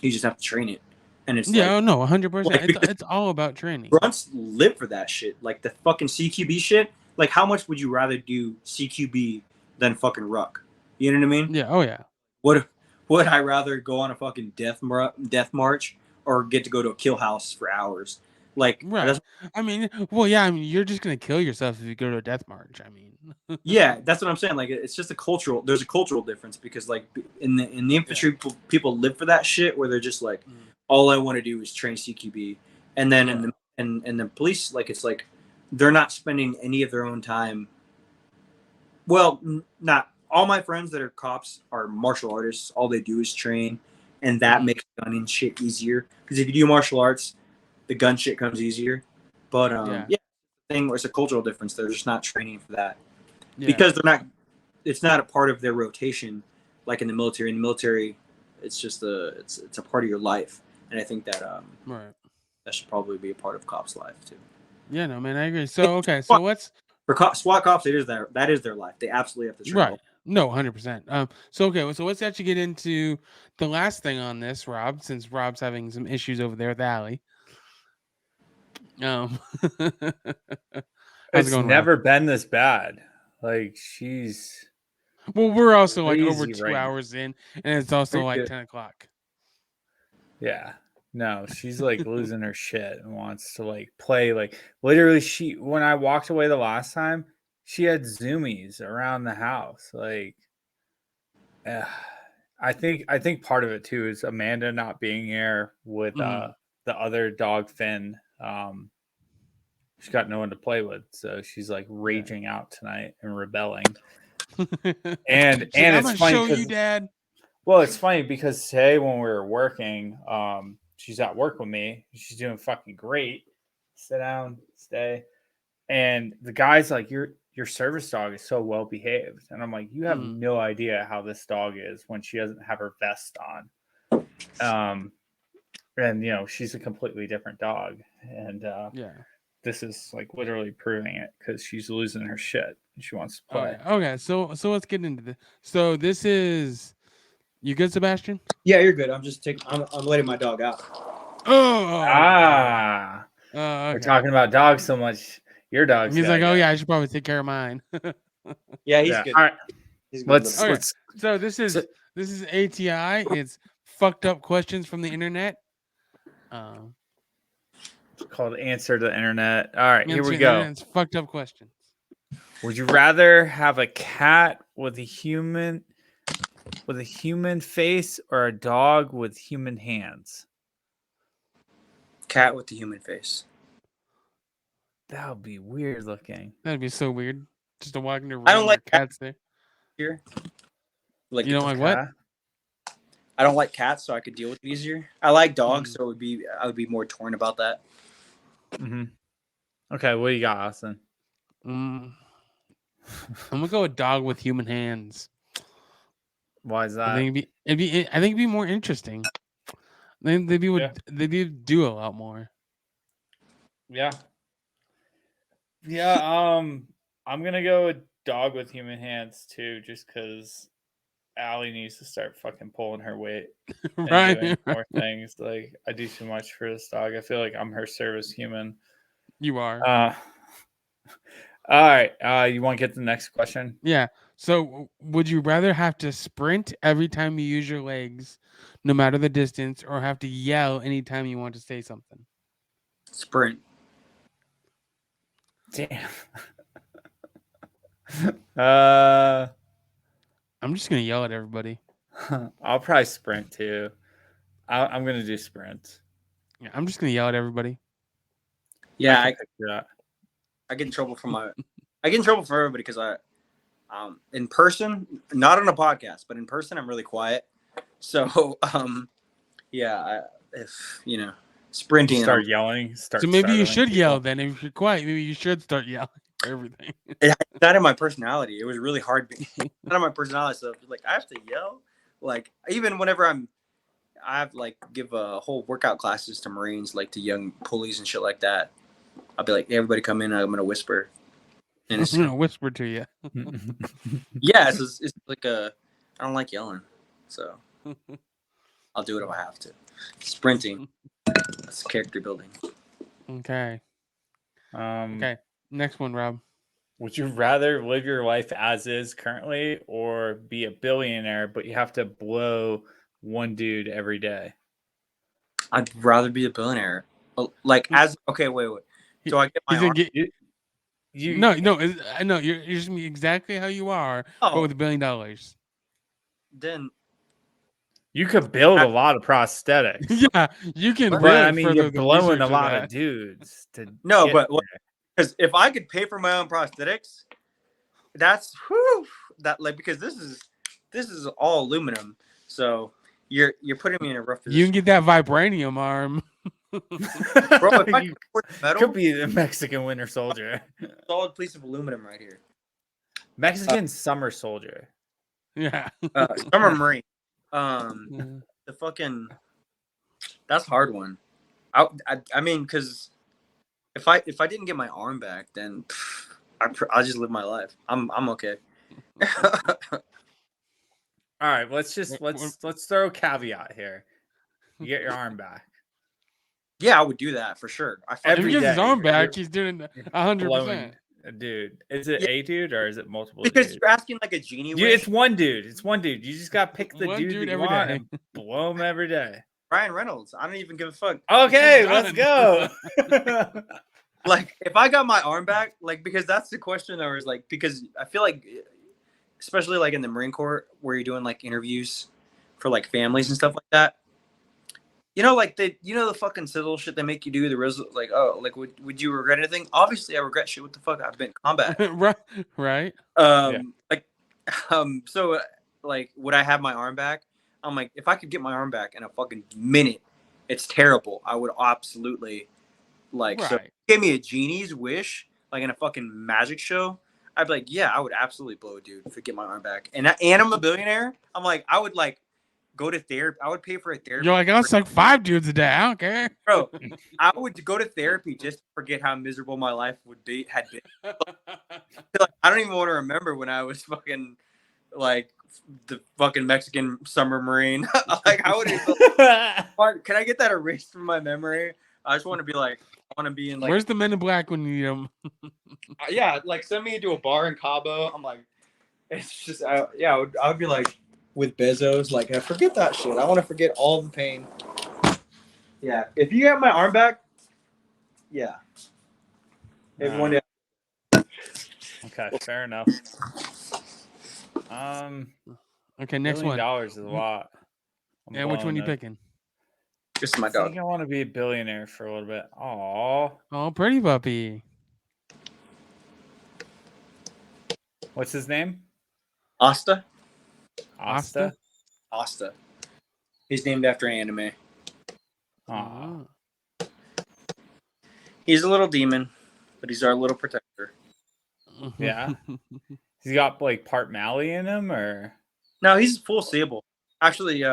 you just have to train it, and it's Yeah, like. oh, no, 100%. Like, because It's all about training. grunts live for that shit. Like the fucking CQB shit. Like, how much would you rather do CQB than fucking ruck? You know what I mean? Yeah. Oh yeah. Would I rather go on a fucking death march or get to go to a kill house for hours? Like, Right. I mean, well, yeah. I mean, you're just gonna kill yourself if you go to a death march. I mean. yeah, that's what I'm saying. Like, it's just there's a cultural difference because like in the infantry, people live for that shit where they're just like, all I want to do is train CQB, and then in the police, like it's like they're not spending any of their own time. Well, not all my friends that are cops are martial artists. All they do is train, and that makes gunning shit easier. Because if you do martial arts, the gun shit comes easier. But yeah, thing where it's a cultural difference. They're just not training for that because they're not. It's not a part of their rotation, like in the military. In the military, it's just it's a part of your life, and I think that that should probably be a part of cops' life too. Yeah, no, man, I agree. So okay, so what's for SWAT cops? That is their life. They absolutely have to train. right? No, 100%. So okay, so let's actually get into the last thing on this, Rob, since Rob's having some issues over there with Allie. How's It's it going, never Rob? been this bad. Like she's Well, we're also like over crazy 2 right now. hours in, and it's also like 10 o'clock. Yeah. No, she's like losing her shit and wants to like play. Like literally, when I walked away the last time, she had zoomies around the house. Like, I think part of it too is Amanda not being here with the other dog Finn. She's got no one to play with, so she's like raging out tonight and rebelling. and She's and like, it's I'm gonna funny show you, Dad. Well, it's funny because today when we were working, she's at work with me. She's doing fucking great. Sit down, stay. And the guy's like, your service dog is so well behaved. And I'm like, you have no idea how this dog is when she doesn't have her vest on. And you know, she's a completely different dog. And this is like literally proving it because she's losing her shit and she wants to play. Okay. So let's get into this. So this is you good, Sebastian? Yeah, you're good. I'm letting my dog out. Okay. We're talking about dogs so much. Your dog's. He's like, oh yeah, I should probably take care of mine. Yeah, he's good. All right. He's good. Let's. So this is ATI. It's fucked up questions from the internet. It's called Answer to the Internet. All right, here we go. It's fucked up questions. Would you rather have a cat with a human face or a dog with human hands? Cat with the human face. That would be weird looking. That'd be so weird. Just to walk into a room I don't like cats there. Here. Like you don't like what? I don't like cats, so I could deal with it easier. I like dogs, so I would be more torn about that. Mm-hmm. Okay, what do you got, Austin? I'm gonna go with dog with human hands. Why is that? I think it'd be more interesting. They'd do a lot more. Yeah. Yeah. I'm gonna go with dog with human hands too, just because Allie needs to start fucking pulling her weight and Right. doing more things. Like, I do too much for this dog. I feel like I'm her service human. You are. All right. You want to get the next question? Yeah. So, would you rather have to sprint every time you use your legs, no matter the distance, or have to yell anytime you want to say something? Sprint. Damn. I'm just gonna yell at everybody. I'll probably sprint too. I'm gonna do sprint. Yeah, I'm just gonna yell at everybody. Yeah, I can picture that. I get in trouble for everybody because in person, not on a podcast, but in person, I'm really quiet. So, yeah, if sprinting, Start yelling. Start. So maybe you startling should people. yell then. If you're quiet, maybe you should start yelling at everything. it's not in my personality. It was really hard. Not in my personality. So, like, I have to yell. Like, even whenever I have like give whole workout classes to Marines, like to young pulleys and shit like that. I'll be like, hey, everybody come in. I'm gonna whisper. And I'm gonna whisper to you. yeah, it's like I don't like yelling, so I'll do it if I have to. Sprinting, that's character building. Okay. Okay. Next one, Rob. Would you rather live your life as is currently or be a billionaire, but you have to blow one dude every day? I'd rather be a billionaire. Like okay, wait. So I get my arm. No, I know you're just gonna be exactly how you are, but with $1 billion. Then you could build a lot of prosthetics. Yeah, you can. But really I mean, you're blowing a lot of of dudes. Because if I could pay for my own prosthetics, that's that like because this is all aluminum, so you're putting me in a rough position. You can get that vibranium arm. Bro, if I metal, could be the Mexican Winter Soldier. Solid piece of aluminum right here. Mexican Summer Soldier. Yeah. Summer Marine. The fucking that's a hard one. I mean, because if I didn't get my arm back, then I'll just live my life. I'm okay. All right, let's throw a caveat here. You get your arm back. Yeah, I would do that for sure. If he gets his arm back, he's doing 100%. Dude, is it a dude or is it multiple? Because dudes? you're asking like a genie. Dude, it's one dude. It's one dude. You just gotta pick the dude that you want and blow him every day. Ryan Reynolds. I don't even give a fuck. Okay, let's go. Like, if I got my arm back, like, because that's the question. There was like, because I feel like, especially like in the Marine Corps, where you're doing like interviews for like families and stuff like that. Like the fucking little shit they make you do. Like, oh, like would you regret anything? Obviously, I regret shit. What the fuck? I've been in combat. Right. So like, would I have my arm back? I'm like, if I could get my arm back in a fucking minute, it's terrible. I would absolutely like. Right. So if you gave me a genie's wish, like in a fucking magic show, I'd be like, yeah, I would absolutely blow a dude to get my arm back. And I'm a billionaire. I'm like, I would like. Go to therapy. I would pay for a therapy. You're like, I'll suck 5 dudes a day. I don't care, bro. I would go to therapy just to forget how miserable my life had been. Like, I don't even want to remember when I was fucking like the fucking Mexican summer Marine. Like, I would. Can I get that erased from my memory? I just want to be like, I want to be in like. Where's the Men in Black when you need them? Yeah, like send me to a bar in Cabo. I'm like, it's just I would be like. With Bezos, like, I forget that shit. I want to forget all the pain. Yeah, if you have my arm back, yeah. Everyone. Okay, fair enough. Okay, next one. $1 is a lot. Yeah, which one you picking? Just my dog. I think I want to be a billionaire for a little bit. Oh, pretty puppy. What's his name? Asta. He's named after an anime. Aww. He's a little demon, but he's our little protector. Yeah. He's got like part Mali in him, or no? He's full sable. Actually,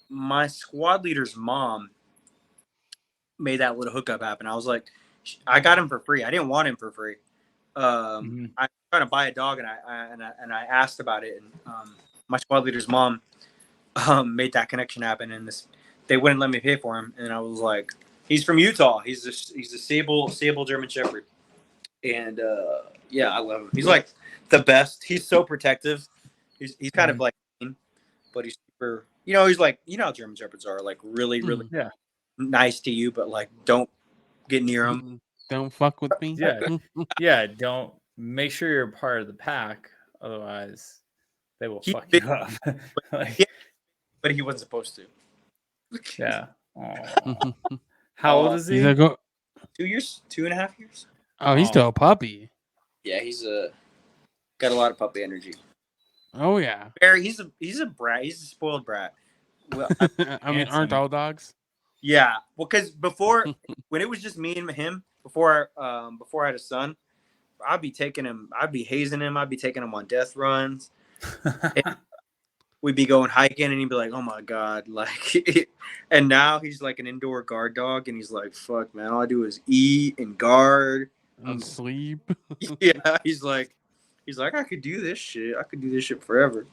my squad leader's mom made that little hookup happen. I was like, I got him for free. I didn't want him for free. I was trying to buy a dog, and I asked about it, and my squad leader's mom made that connection happen, and they wouldn't let me pay for him, and I was like, he's from Utah. He's a sable German Shepherd, and yeah, I love him. He's like the best. He's so protective. He's kind of like mean, but he's super. He's like how German Shepherds are, like really Yeah. nice to you, but like don't get near him. Don't fuck with me. Yeah. Don't make sure you're part of the pack, otherwise they will fuck big, you up. but he wasn't supposed to. Yeah. How old is he? He's like, 2 years, 2.5 years. oh, he's still a puppy. Yeah, he's got a lot of puppy energy. Oh yeah. He's a brat. He's a spoiled brat. Well, I mean, aren't all dogs? Yeah, well, because before, when it was just me and him, before I had a son, I'd be hazing him, I'd be taking him on death runs. We'd be going hiking, and he'd be like, "Oh my god!" Like, and now he's like an indoor guard dog, and he's like, "Fuck, man! All I do is eat and guard and sleep." Yeah, he's like, I could do this shit. I could do this shit forever.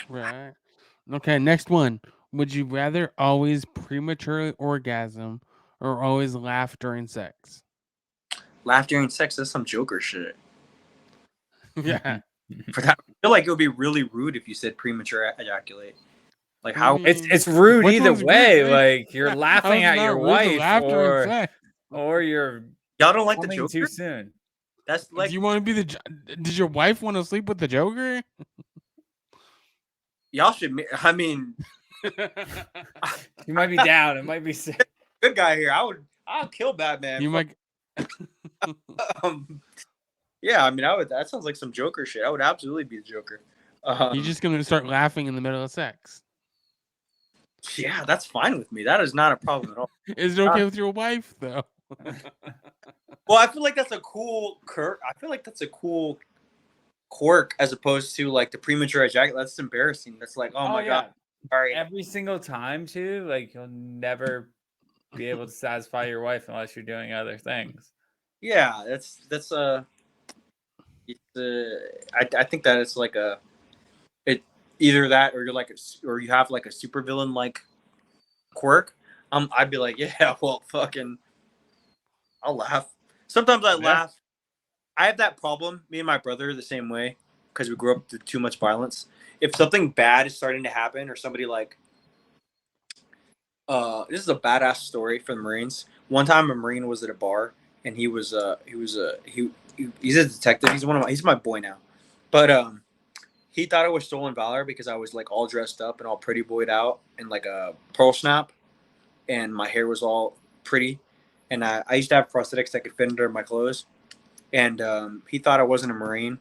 Right. Okay, next one. Would you rather always prematurely orgasm or always laugh during sex? Laugh during sex, that's some Joker shit. Yeah. For that, I feel like it would be really rude if you said premature ejaculate. Like how it's rude either way. Rude? Like you're laughing at your wife, or you're y'all don't like the Joker too soon. That's like, do you want to be did your wife want to sleep with the Joker? Y'all should. I mean, you might be down. It might be sick. Good guy here. I'll kill Batman. You might. Yeah, I mean, that sounds like some Joker shit. I would absolutely be the Joker. You're just gonna start laughing in the middle of sex. Yeah, that's fine with me. That is not a problem at all. Is it okay with your wife though? Well, I feel like that's a cool quirk. I feel like that's a cool quirk as opposed to like the premature ejaculate. That's embarrassing. That's like, oh my god. Sorry. Every single time too, like you'll never be able to satisfy your wife unless you're doing other things. Yeah, that's I think that it's like either that or or you have like a supervillain like quirk. I'd be like, yeah, well, fucking, I'll laugh. Sometimes I laugh. I have that problem. Me and my brother are the same way because we grew up with too much violence. If something bad is starting to happen, or somebody like, this is a badass story for the Marines. One time, a Marine was at a bar, and he's a detective. He's my boy now, but he thought it was stolen valor because I was like all dressed up and all pretty boyed out and like a pearl snap, and my hair was all pretty, and I used to have prosthetics that could fit under my clothes. And he thought I wasn't a Marine.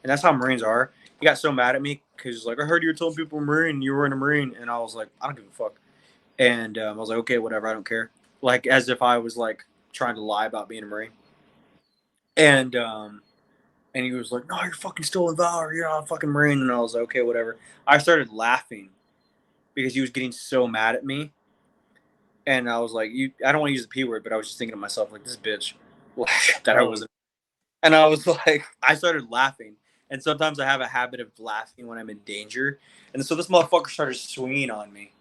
And that's how Marines are. He got so mad at me because he's like, I heard you were telling people Marine, you weren't a Marine. And I was like, I don't give a fuck. And I was like, okay, whatever, I don't care. Like, as if I was like trying to lie about being a Marine. And he was like, no, you're fucking stolen valor. You're not a fucking Marine. And I was like, okay, whatever. I started laughing because he was getting so mad at me. And I was like, I don't want to use the P word, but I was just thinking to myself, like, this bitch. That I wasn't. And I was like, I started laughing. And sometimes I have a habit of laughing when I'm in danger. And so this motherfucker started swinging on me.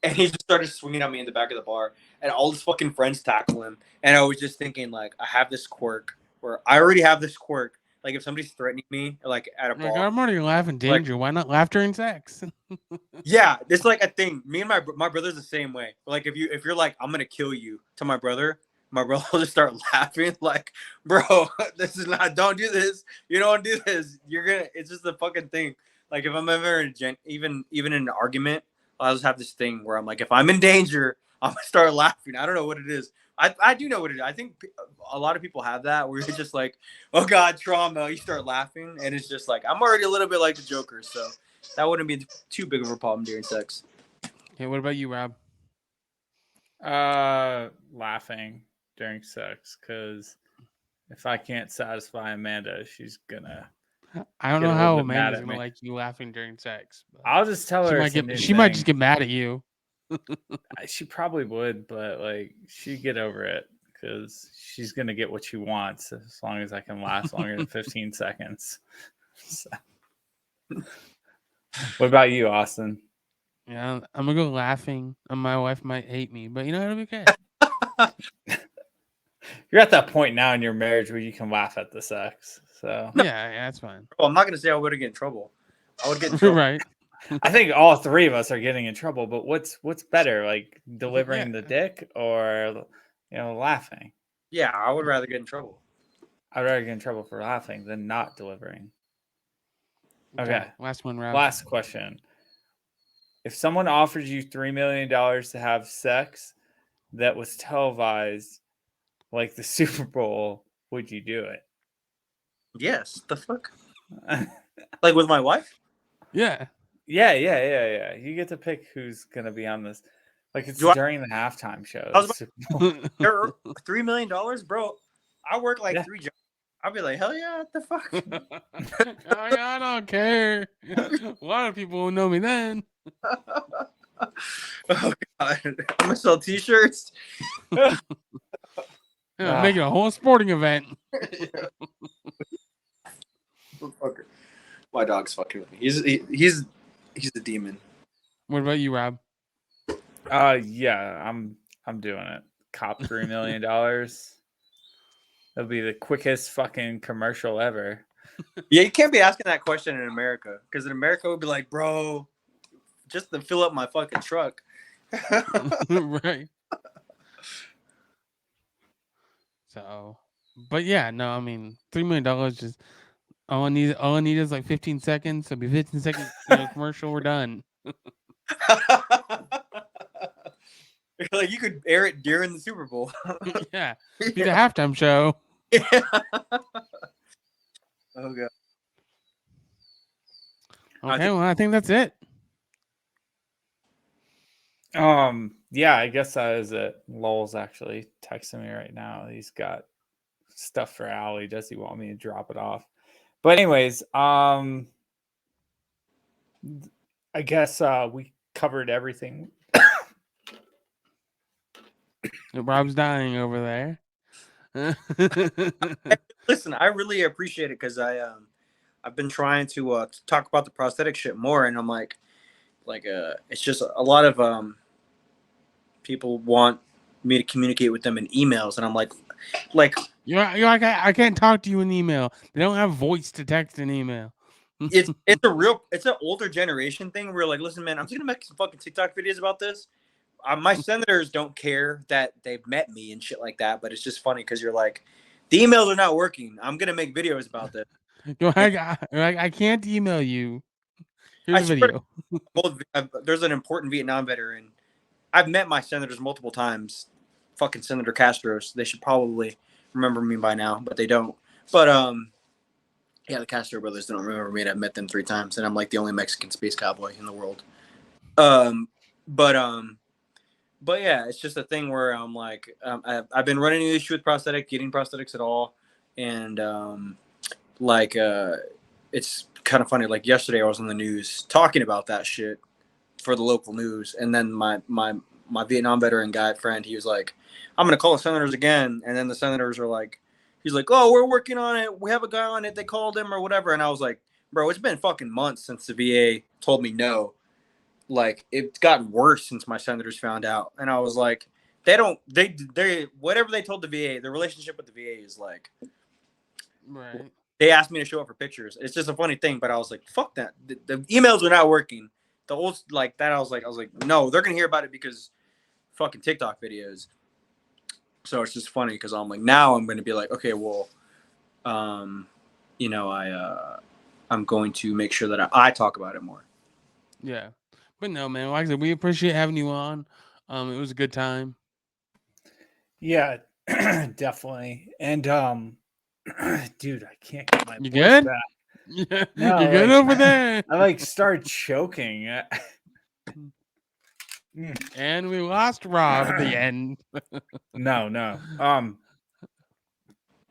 And he just started swinging on me in the back of the bar. And all his fucking friends tackle him. And I was just thinking, like, I have this quirk where I already have this quirk. Like, if somebody's threatening me, like, at a bar. Like, I'm already laughing danger. Like, why not laugh during sex? Yeah, it's like a thing. Me and my brother's the same way. Like, if you're like, I'm going to kill you to my brother will just start laughing like, bro, this is not, don't do this. You don't do this. It's just a fucking thing. Like, if I'm ever even in an argument, I'll just have this thing where I'm like, if I'm in danger, I'm going to start laughing. I don't know what it is. I do know what it is. I think a lot of people have that where you're just like, oh God, trauma. You start laughing. And it's just like, I'm already a little bit like the Joker. So that wouldn't be too big of a problem during sex. Okay, what about you, Rob? Laughing during sex, because if I can't satisfy Amanda, she's gonna. I don't know how Amanda's gonna like you laughing during sex. I'll just tell her. She might just get mad at you. She probably would, but like she'd get over it because she's gonna get what she wants as long as I can last longer than 15 seconds. So. What about you, Austin? Yeah, I'm gonna go laughing, and my wife might hate me, but it'll be okay. You're at that point now in your marriage where you can laugh at the sex. So Yeah, that's fine. Well, I'm not gonna say I would get in trouble. I would get in trouble. Right. I think all three of us are getting in trouble. But what's better, like delivering the Yeah. dick or laughing? Yeah, I would rather get in trouble. I'd rather get in trouble for laughing than not delivering. Okay. Last one, Rob. Last question. If someone offered you $3 million to have sex that was televised like the Super Bowl, would you do it? Yes. The fuck? Like with my wife? Yeah. Yeah. You get to pick who's gonna be on this. Like it's Do I- during the halftime show. I was the Super Bowl. $3 million, bro. I work like Yeah. 3 jobs. I'd be like, hell yeah, what the fuck? I don't care. A lot of people will know me then. Oh god, I'm gonna sell T-shirts. Yeah, make it a whole sporting event. Fucker. My dog's fucking with me. He's a demon. What about you, Rob? Yeah, I'm doing it. Cop $3 million. That'll be the quickest fucking commercial ever. Yeah, you can't be asking that question in America because in America we'd be like, bro, just to fill up my fucking truck. Right. So, but yeah, no, I mean, $3 million just all I need is like 15 seconds. So it'll be 15 second commercial. We're done. Like you could air it during the Super Bowl. Yeah, be the halftime show. Yeah. Oh god. Okay, well, I think that's it. Yeah, I guess that is it. Lowell's actually texting me right now. He's got stuff for Allie. Does he want me to drop it off? But anyways, I guess we covered everything. Rob's dying over there. Listen, I really appreciate it because I've been trying to talk about the prosthetic shit more, and I'm like it's just a lot of people want me to communicate with them in emails, and I'm like you're like I can't talk to you in email. They don't have voice to text in email. it's an older generation thing. Where like, listen, man, I'm just gonna make some fucking TikTok videos about this. My senators don't care that they've met me and shit like that, but it's just funny because you're like, the emails are not working. I'm gonna make videos about this. You're like I can't email you. Here's I a swear video. there's an important Vietnam veteran. I've met my senators multiple times. Fucking Senator Castro's. They should probably remember me by now, but they don't. But yeah, the Castro brothers don't remember me, and I've met them 3 times, and I'm like the only Mexican space cowboy in the world. But yeah, it's just a thing where I'm like, I've been running an issue with getting prosthetics at all, and it's kind of funny. Like yesterday, I was on the news talking about that shit for the local news, and then my Vietnam veteran guy friend, he was like, "I'm gonna call the senators again," and then the senators are like, he's like, "Oh, we're working on it. We have a guy on it. They called him or whatever," and I was like, "Bro, it's been fucking months since the VA told me no. Like it's gotten worse since my senators found out," and I was like, they whatever they told the VA, the relationship with the VA is like, Right. they asked me to show up for pictures. It's just a funny thing, but I was like, fuck that. The emails were not working. The old like that, I was like, no, they're gonna hear about it because fucking TikTok videos. So it's just funny because I'm like, now I'm gonna be like, okay, well, I'm going to make sure that I talk about it more. Yeah. But no, man, like I said, we appreciate having you on. It was a good time. Yeah, definitely. And dude, I can't get my You voice good? back. Yeah, No, you good over there? I start choking. And we lost Rob at the end. No.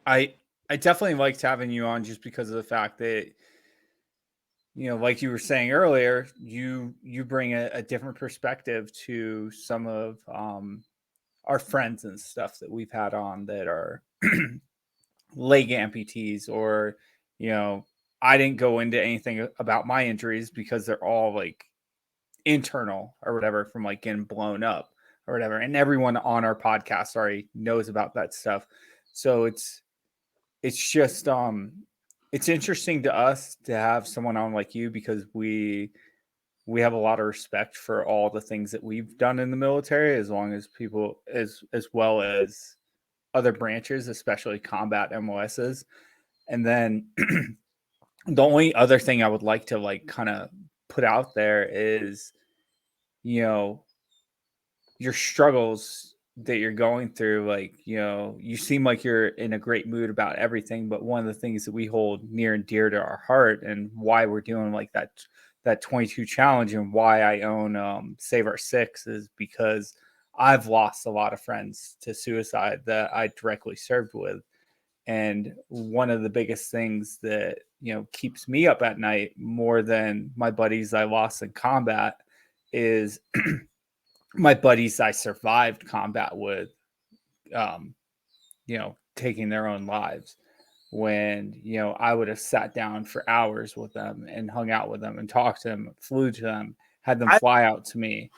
I definitely liked having you on just because of the fact that like you were saying earlier, you bring a different perspective to some of our friends and stuff that we've had on that are leg amputees or I didn't go into anything about my injuries because they're all like internal or whatever from like getting blown up or whatever. And everyone on our podcast already knows about that stuff. So it's just it's interesting to us to have someone on like you because we have a lot of respect for all the things that we've done in the military, as long as people as well as other branches, especially combat MOSs. And then the only other thing I would like to like kind of put out there is, you know, your struggles that you're going through. Like, you know, you seem like you're in a great mood about everything, but one of the things that we hold near and dear to our heart and why we're doing like that 22 challenge and why I own Save Our Six is because I've lost a lot of friends to suicide that I directly served with. And one of the biggest things that, you know, keeps me up at night more than my buddies I lost in combat is my buddies I survived combat with, um, you know, taking their own lives. When, you know, I would have sat down for hours with them and hung out with them and talked to them, flew to them, had them I, fly out to me.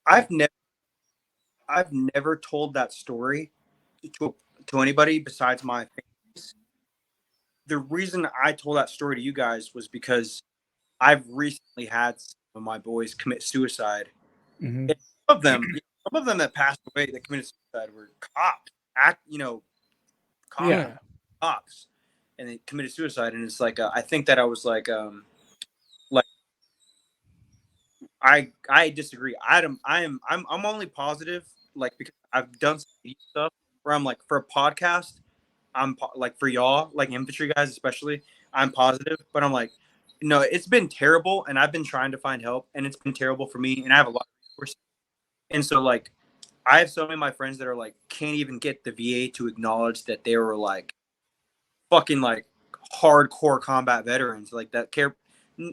I've never I've never told that story to anybody besides my family. The reason I told that story to you guys was because I've recently had some of my boys commit suicide. Mm-hmm. And some of them that passed away that committed suicide were cops, Yeah. cops, and they committed suicide. And it's like I think that I was like I disagree. I'm only positive like because I've done some stuff where I'm like for a podcast. Like for y'all, like infantry guys especially, I'm positive, but I'm like, no, it's been terrible, and I've been trying to find help, and it's been terrible for me, and I have a lot of resources, and so like, I have so many of my friends that are like can't even get the VA to acknowledge that they were like fucking like hardcore combat veterans, like that care.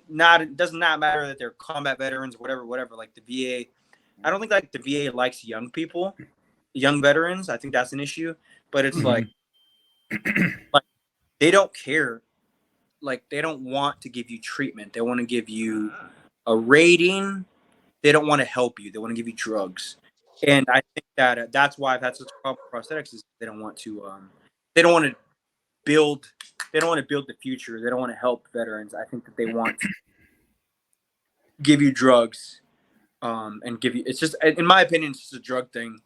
Not it does not matter that they're combat veterans, whatever. Like the VA, I don't think like the VA likes young people, young veterans. I think that's an issue, but it's Mm-hmm. like they don't care. Like they don't want to give you treatment. They want to give you a rating. They don't want to help you. They want to give you drugs. And I think that that's why I've had such a problem with prosthetics is they don't want to they don't want to build they don't want to build the future. They don't want to help veterans. I think that they want to give you drugs and give you it's just in my opinion it's just a drug thing.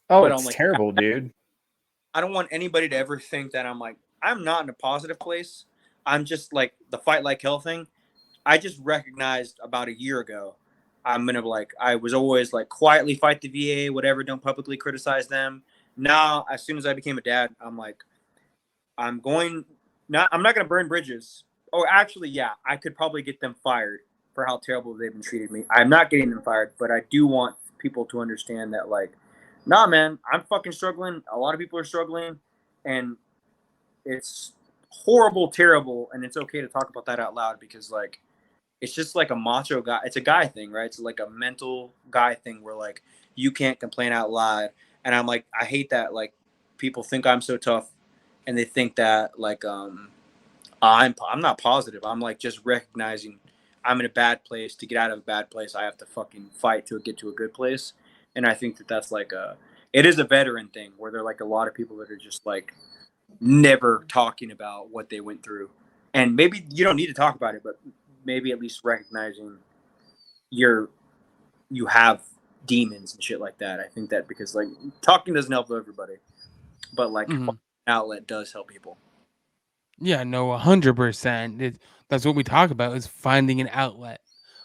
Oh, But I'm it's like terrible, dude. I don't want anybody to ever think that I'm like I'm not in a positive place. I'm just like the fight like hell thing. I just recognized about a year ago. I'm gonna like I was always like quietly fight the VA, whatever. Don't publicly criticize them. Now, as soon as I became a dad, I'm like I'm going. Not I'm not gonna burn bridges. Oh, actually, yeah, I could probably get them fired for how terrible they've been treating me. I'm not getting them fired, but I do want people to understand that like, nah, man, I'm fucking struggling. A lot of people are struggling, and it's horrible, terrible, and it's okay to talk about that out loud because like it's just like a macho guy. It's a guy thing, right? It's like a mental guy thing where like you can't complain out loud. And I'm like, I hate that like people think I'm so tough, and they think that like I'm not positive. I'm like just recognizing I'm in a bad place. To get out of a bad place, I have to fucking fight to get to a good place. And I think that that's like it is a veteran thing where there are like a lot of people that are just like never talking about what they went through. And maybe you don't need to talk about it, but maybe at least recognizing you're you have demons and shit like that. I think that because like talking doesn't help everybody, but like Mhm. outlet does help people. Yeah, no, 100%. That's what we talk about is finding an outlet.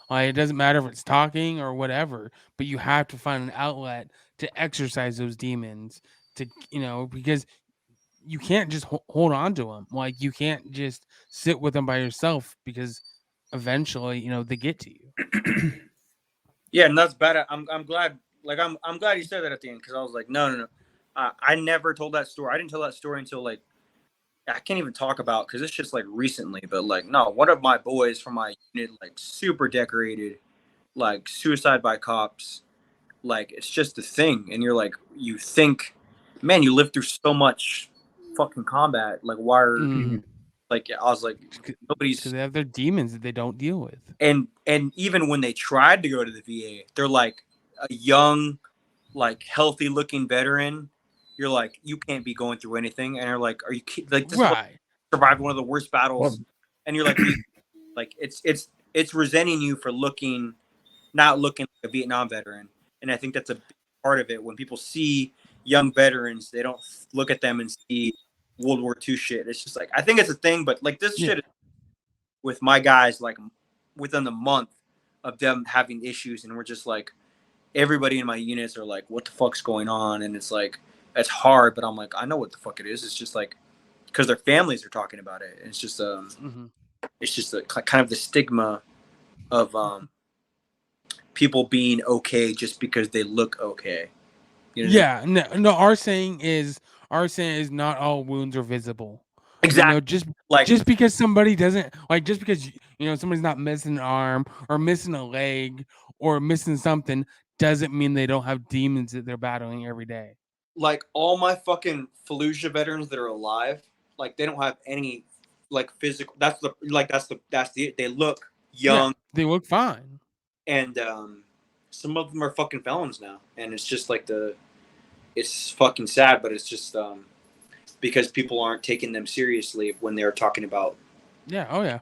Like, it doesn't matter if it's talking or whatever, but you have to find an outlet to exercise those demons because you can't just hold on to them. Like, you can't just sit with them by yourself because eventually, they get to you. Yeah, and that's bad. I'm glad. Like I'm glad you said that at the end because I was like, no. I never told that story. I didn't tell that story until like I can't even talk about because it's just like recently. But like, no, one of my boys from my unit, like super decorated, like suicide by cops. Like it's just a thing, and you're like, you think, man, you lived through so much fucking combat. Like, why are Mhm. Like I was like, nobody's. Because they have their demons that they don't deal with. And even when they tried to go to the VA, they're like a young, like healthy looking veteran. You're like, you can't be going through anything, and they're like, are you like this? Right. Survived one of the worst battles, Well, and you're like, like it's resenting you for not looking like a Vietnam veteran, and I think that's a big part of it. When people see young veterans, they don't look at them and see World War II shit. It's just like I think it's a thing, but like this shit with my guys, like within the month of them having issues, and we're just like everybody in my units are like, what the fuck's going on? And it's like it's hard, but I'm like, I know what the fuck it is. It's just like because their families are talking about it. And it's just it's just kind of the stigma of people being okay just because they look okay. You know what I mean? No. Our saying is not all wounds are visible. Exactly. You know, just because somebody doesn't just because somebody's not missing an arm or missing a leg or missing something doesn't mean they don't have demons that they're battling every day. Like all my fucking Fallujah veterans that are alive, like they don't have any like physical. That's the they look young. Yeah, they look fine. And some of them are fucking felons now, and it's just like it's fucking sad, but it's just because people aren't taking them seriously when they're talking about. Yeah. Oh yeah.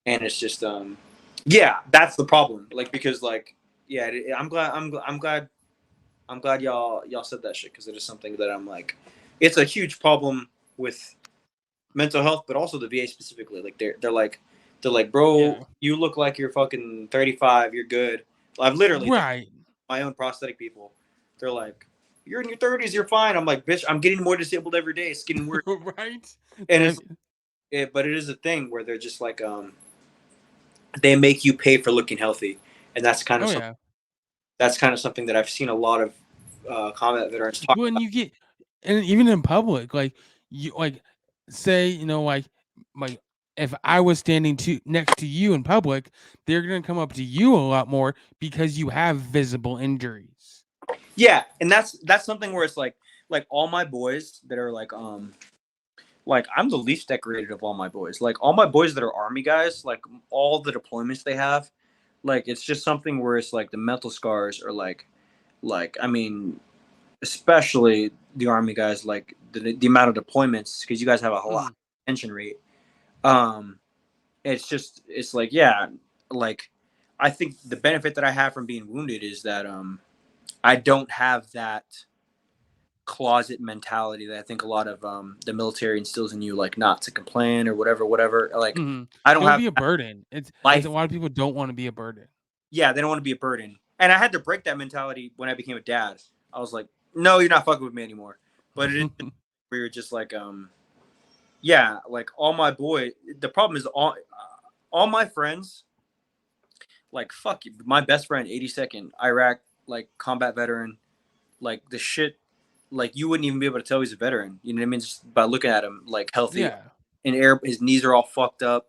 And it's just that's the problem. Like because like I'm glad y'all said that shit because it is something that I'm like, it's a huge problem with mental health, but also the VA specifically. Like they're like, bro, you look like you're fucking 35. You're good. I've literally my own prosthetic people. They're like, you're in your 30s. You're fine. I'm like, bitch, I'm getting more disabled every day. It's getting worse. Right. And but it is a thing where they're just like, they make you pay for looking healthy, and that's kind of that's kind of something that I've seen a lot of combat veterans talk when about. you get, and even in public, like you say, like if I was standing next to you in public, they're gonna come up to you a lot more because you have visible injuries. Yeah, and that's something where it's like all my boys that are like I'm the least decorated of all my boys. Like all my boys that are army guys, like all the deployments they have, like it's just something where it's like the mental scars are like I mean, especially the army guys, like the amount of deployments because you guys have a whole lot retention rate. It's like like I think the benefit that I have from being wounded is that I don't have that closet mentality that I think a lot of the military instills in you, like not to complain or whatever. Like I don't be a burden. It's a lot of people don't want to be a burden. Yeah, they don't want to be a burden. And I had to break that mentality when I became a dad. I was like, no, you're not fucking with me anymore. But it is where you're just like, like all my the problem is all my friends, like fuck you. My best friend, 82nd Iraq, like combat veteran, like the shit, like you wouldn't even be able to tell he's a veteran. You know what I mean? Just by looking at him, like healthy. Yeah. In air, his knees are all fucked up.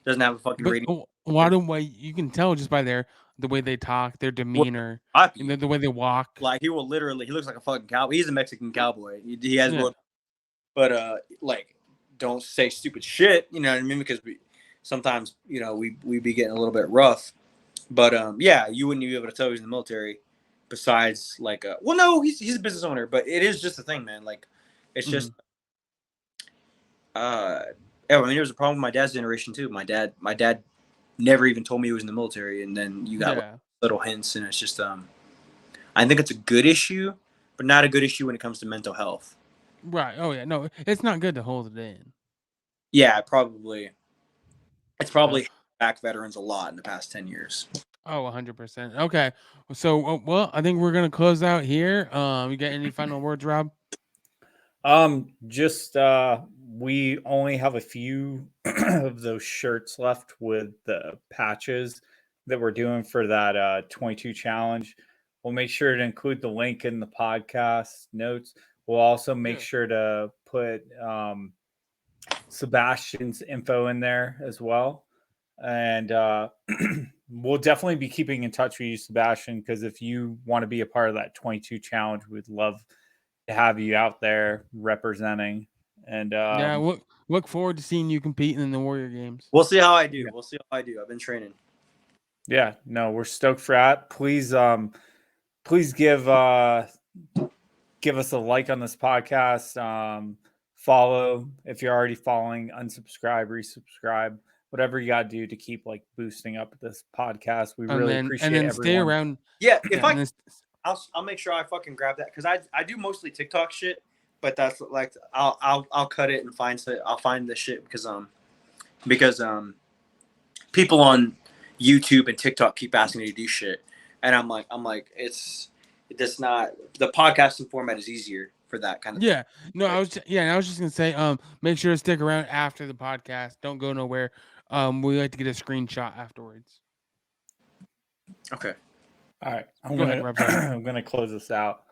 Doesn't have a fucking rating. A lot of way you can tell just by the way they talk, their demeanor, and the way they walk. Like he looks like a fucking cowboy. He's a Mexican cowboy. He has but like don't say stupid shit. You know what I mean? Because sometimes we be getting a little bit rough. But you wouldn't be able to tell he's in the military. Besides, like, well, no, he's a business owner, but it is just a thing, man. Like, it's just, I mean, there was a problem with my dad's generation too. My dad never even told me he was in the military, and then you got little hints, and it's just, I think it's a good issue, but not a good issue when it comes to mental health. Right. Oh yeah. No, it's not good to hold it in. Yeah, it's probably back veterans a lot in the past 10 years. Oh, 100%. Okay. So, well, I think we're going to close out here. You got any final words, Rob? Just we only have a few of those shirts left with the patches that we're doing for that 22 challenge. We'll make sure to include the link in the podcast notes. We'll also make sure to put Sebastian's info in there as well. And we'll definitely be keeping in touch with you, Sebastian, because if you want to be a part of that 22 challenge, we'd love to have you out there representing. And Yeah, look forward to seeing you competing in the Warrior Games. We'll see how I do. Yeah. We'll see how I do. I've been training. yeah, no, we're stoked for that. Please give us a like on this podcast. Follow if you're already following, unsubscribe, resubscribe, whatever you got to do to keep like boosting up this podcast. We really appreciate and then everyone. stay around. Yeah, if Yeah, I'll make sure I fucking grab that because I do mostly TikTok shit, but that's like I'll cut it and I'll find the shit because people on YouTube and TikTok keep asking me to do shit, and I'm like it's not the podcasting format is easier for that kind of yeah. No, I was just gonna say, make sure to stick around after the podcast. Don't go nowhere. We like to get a screenshot afterwards. Okay. All right, Go ahead, Rob. I'm gonna close this out.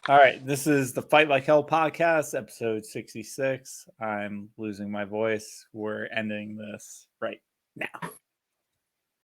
All right, this is the Fight Like Hell podcast, episode 66. I'm losing my voice. We're ending this right now.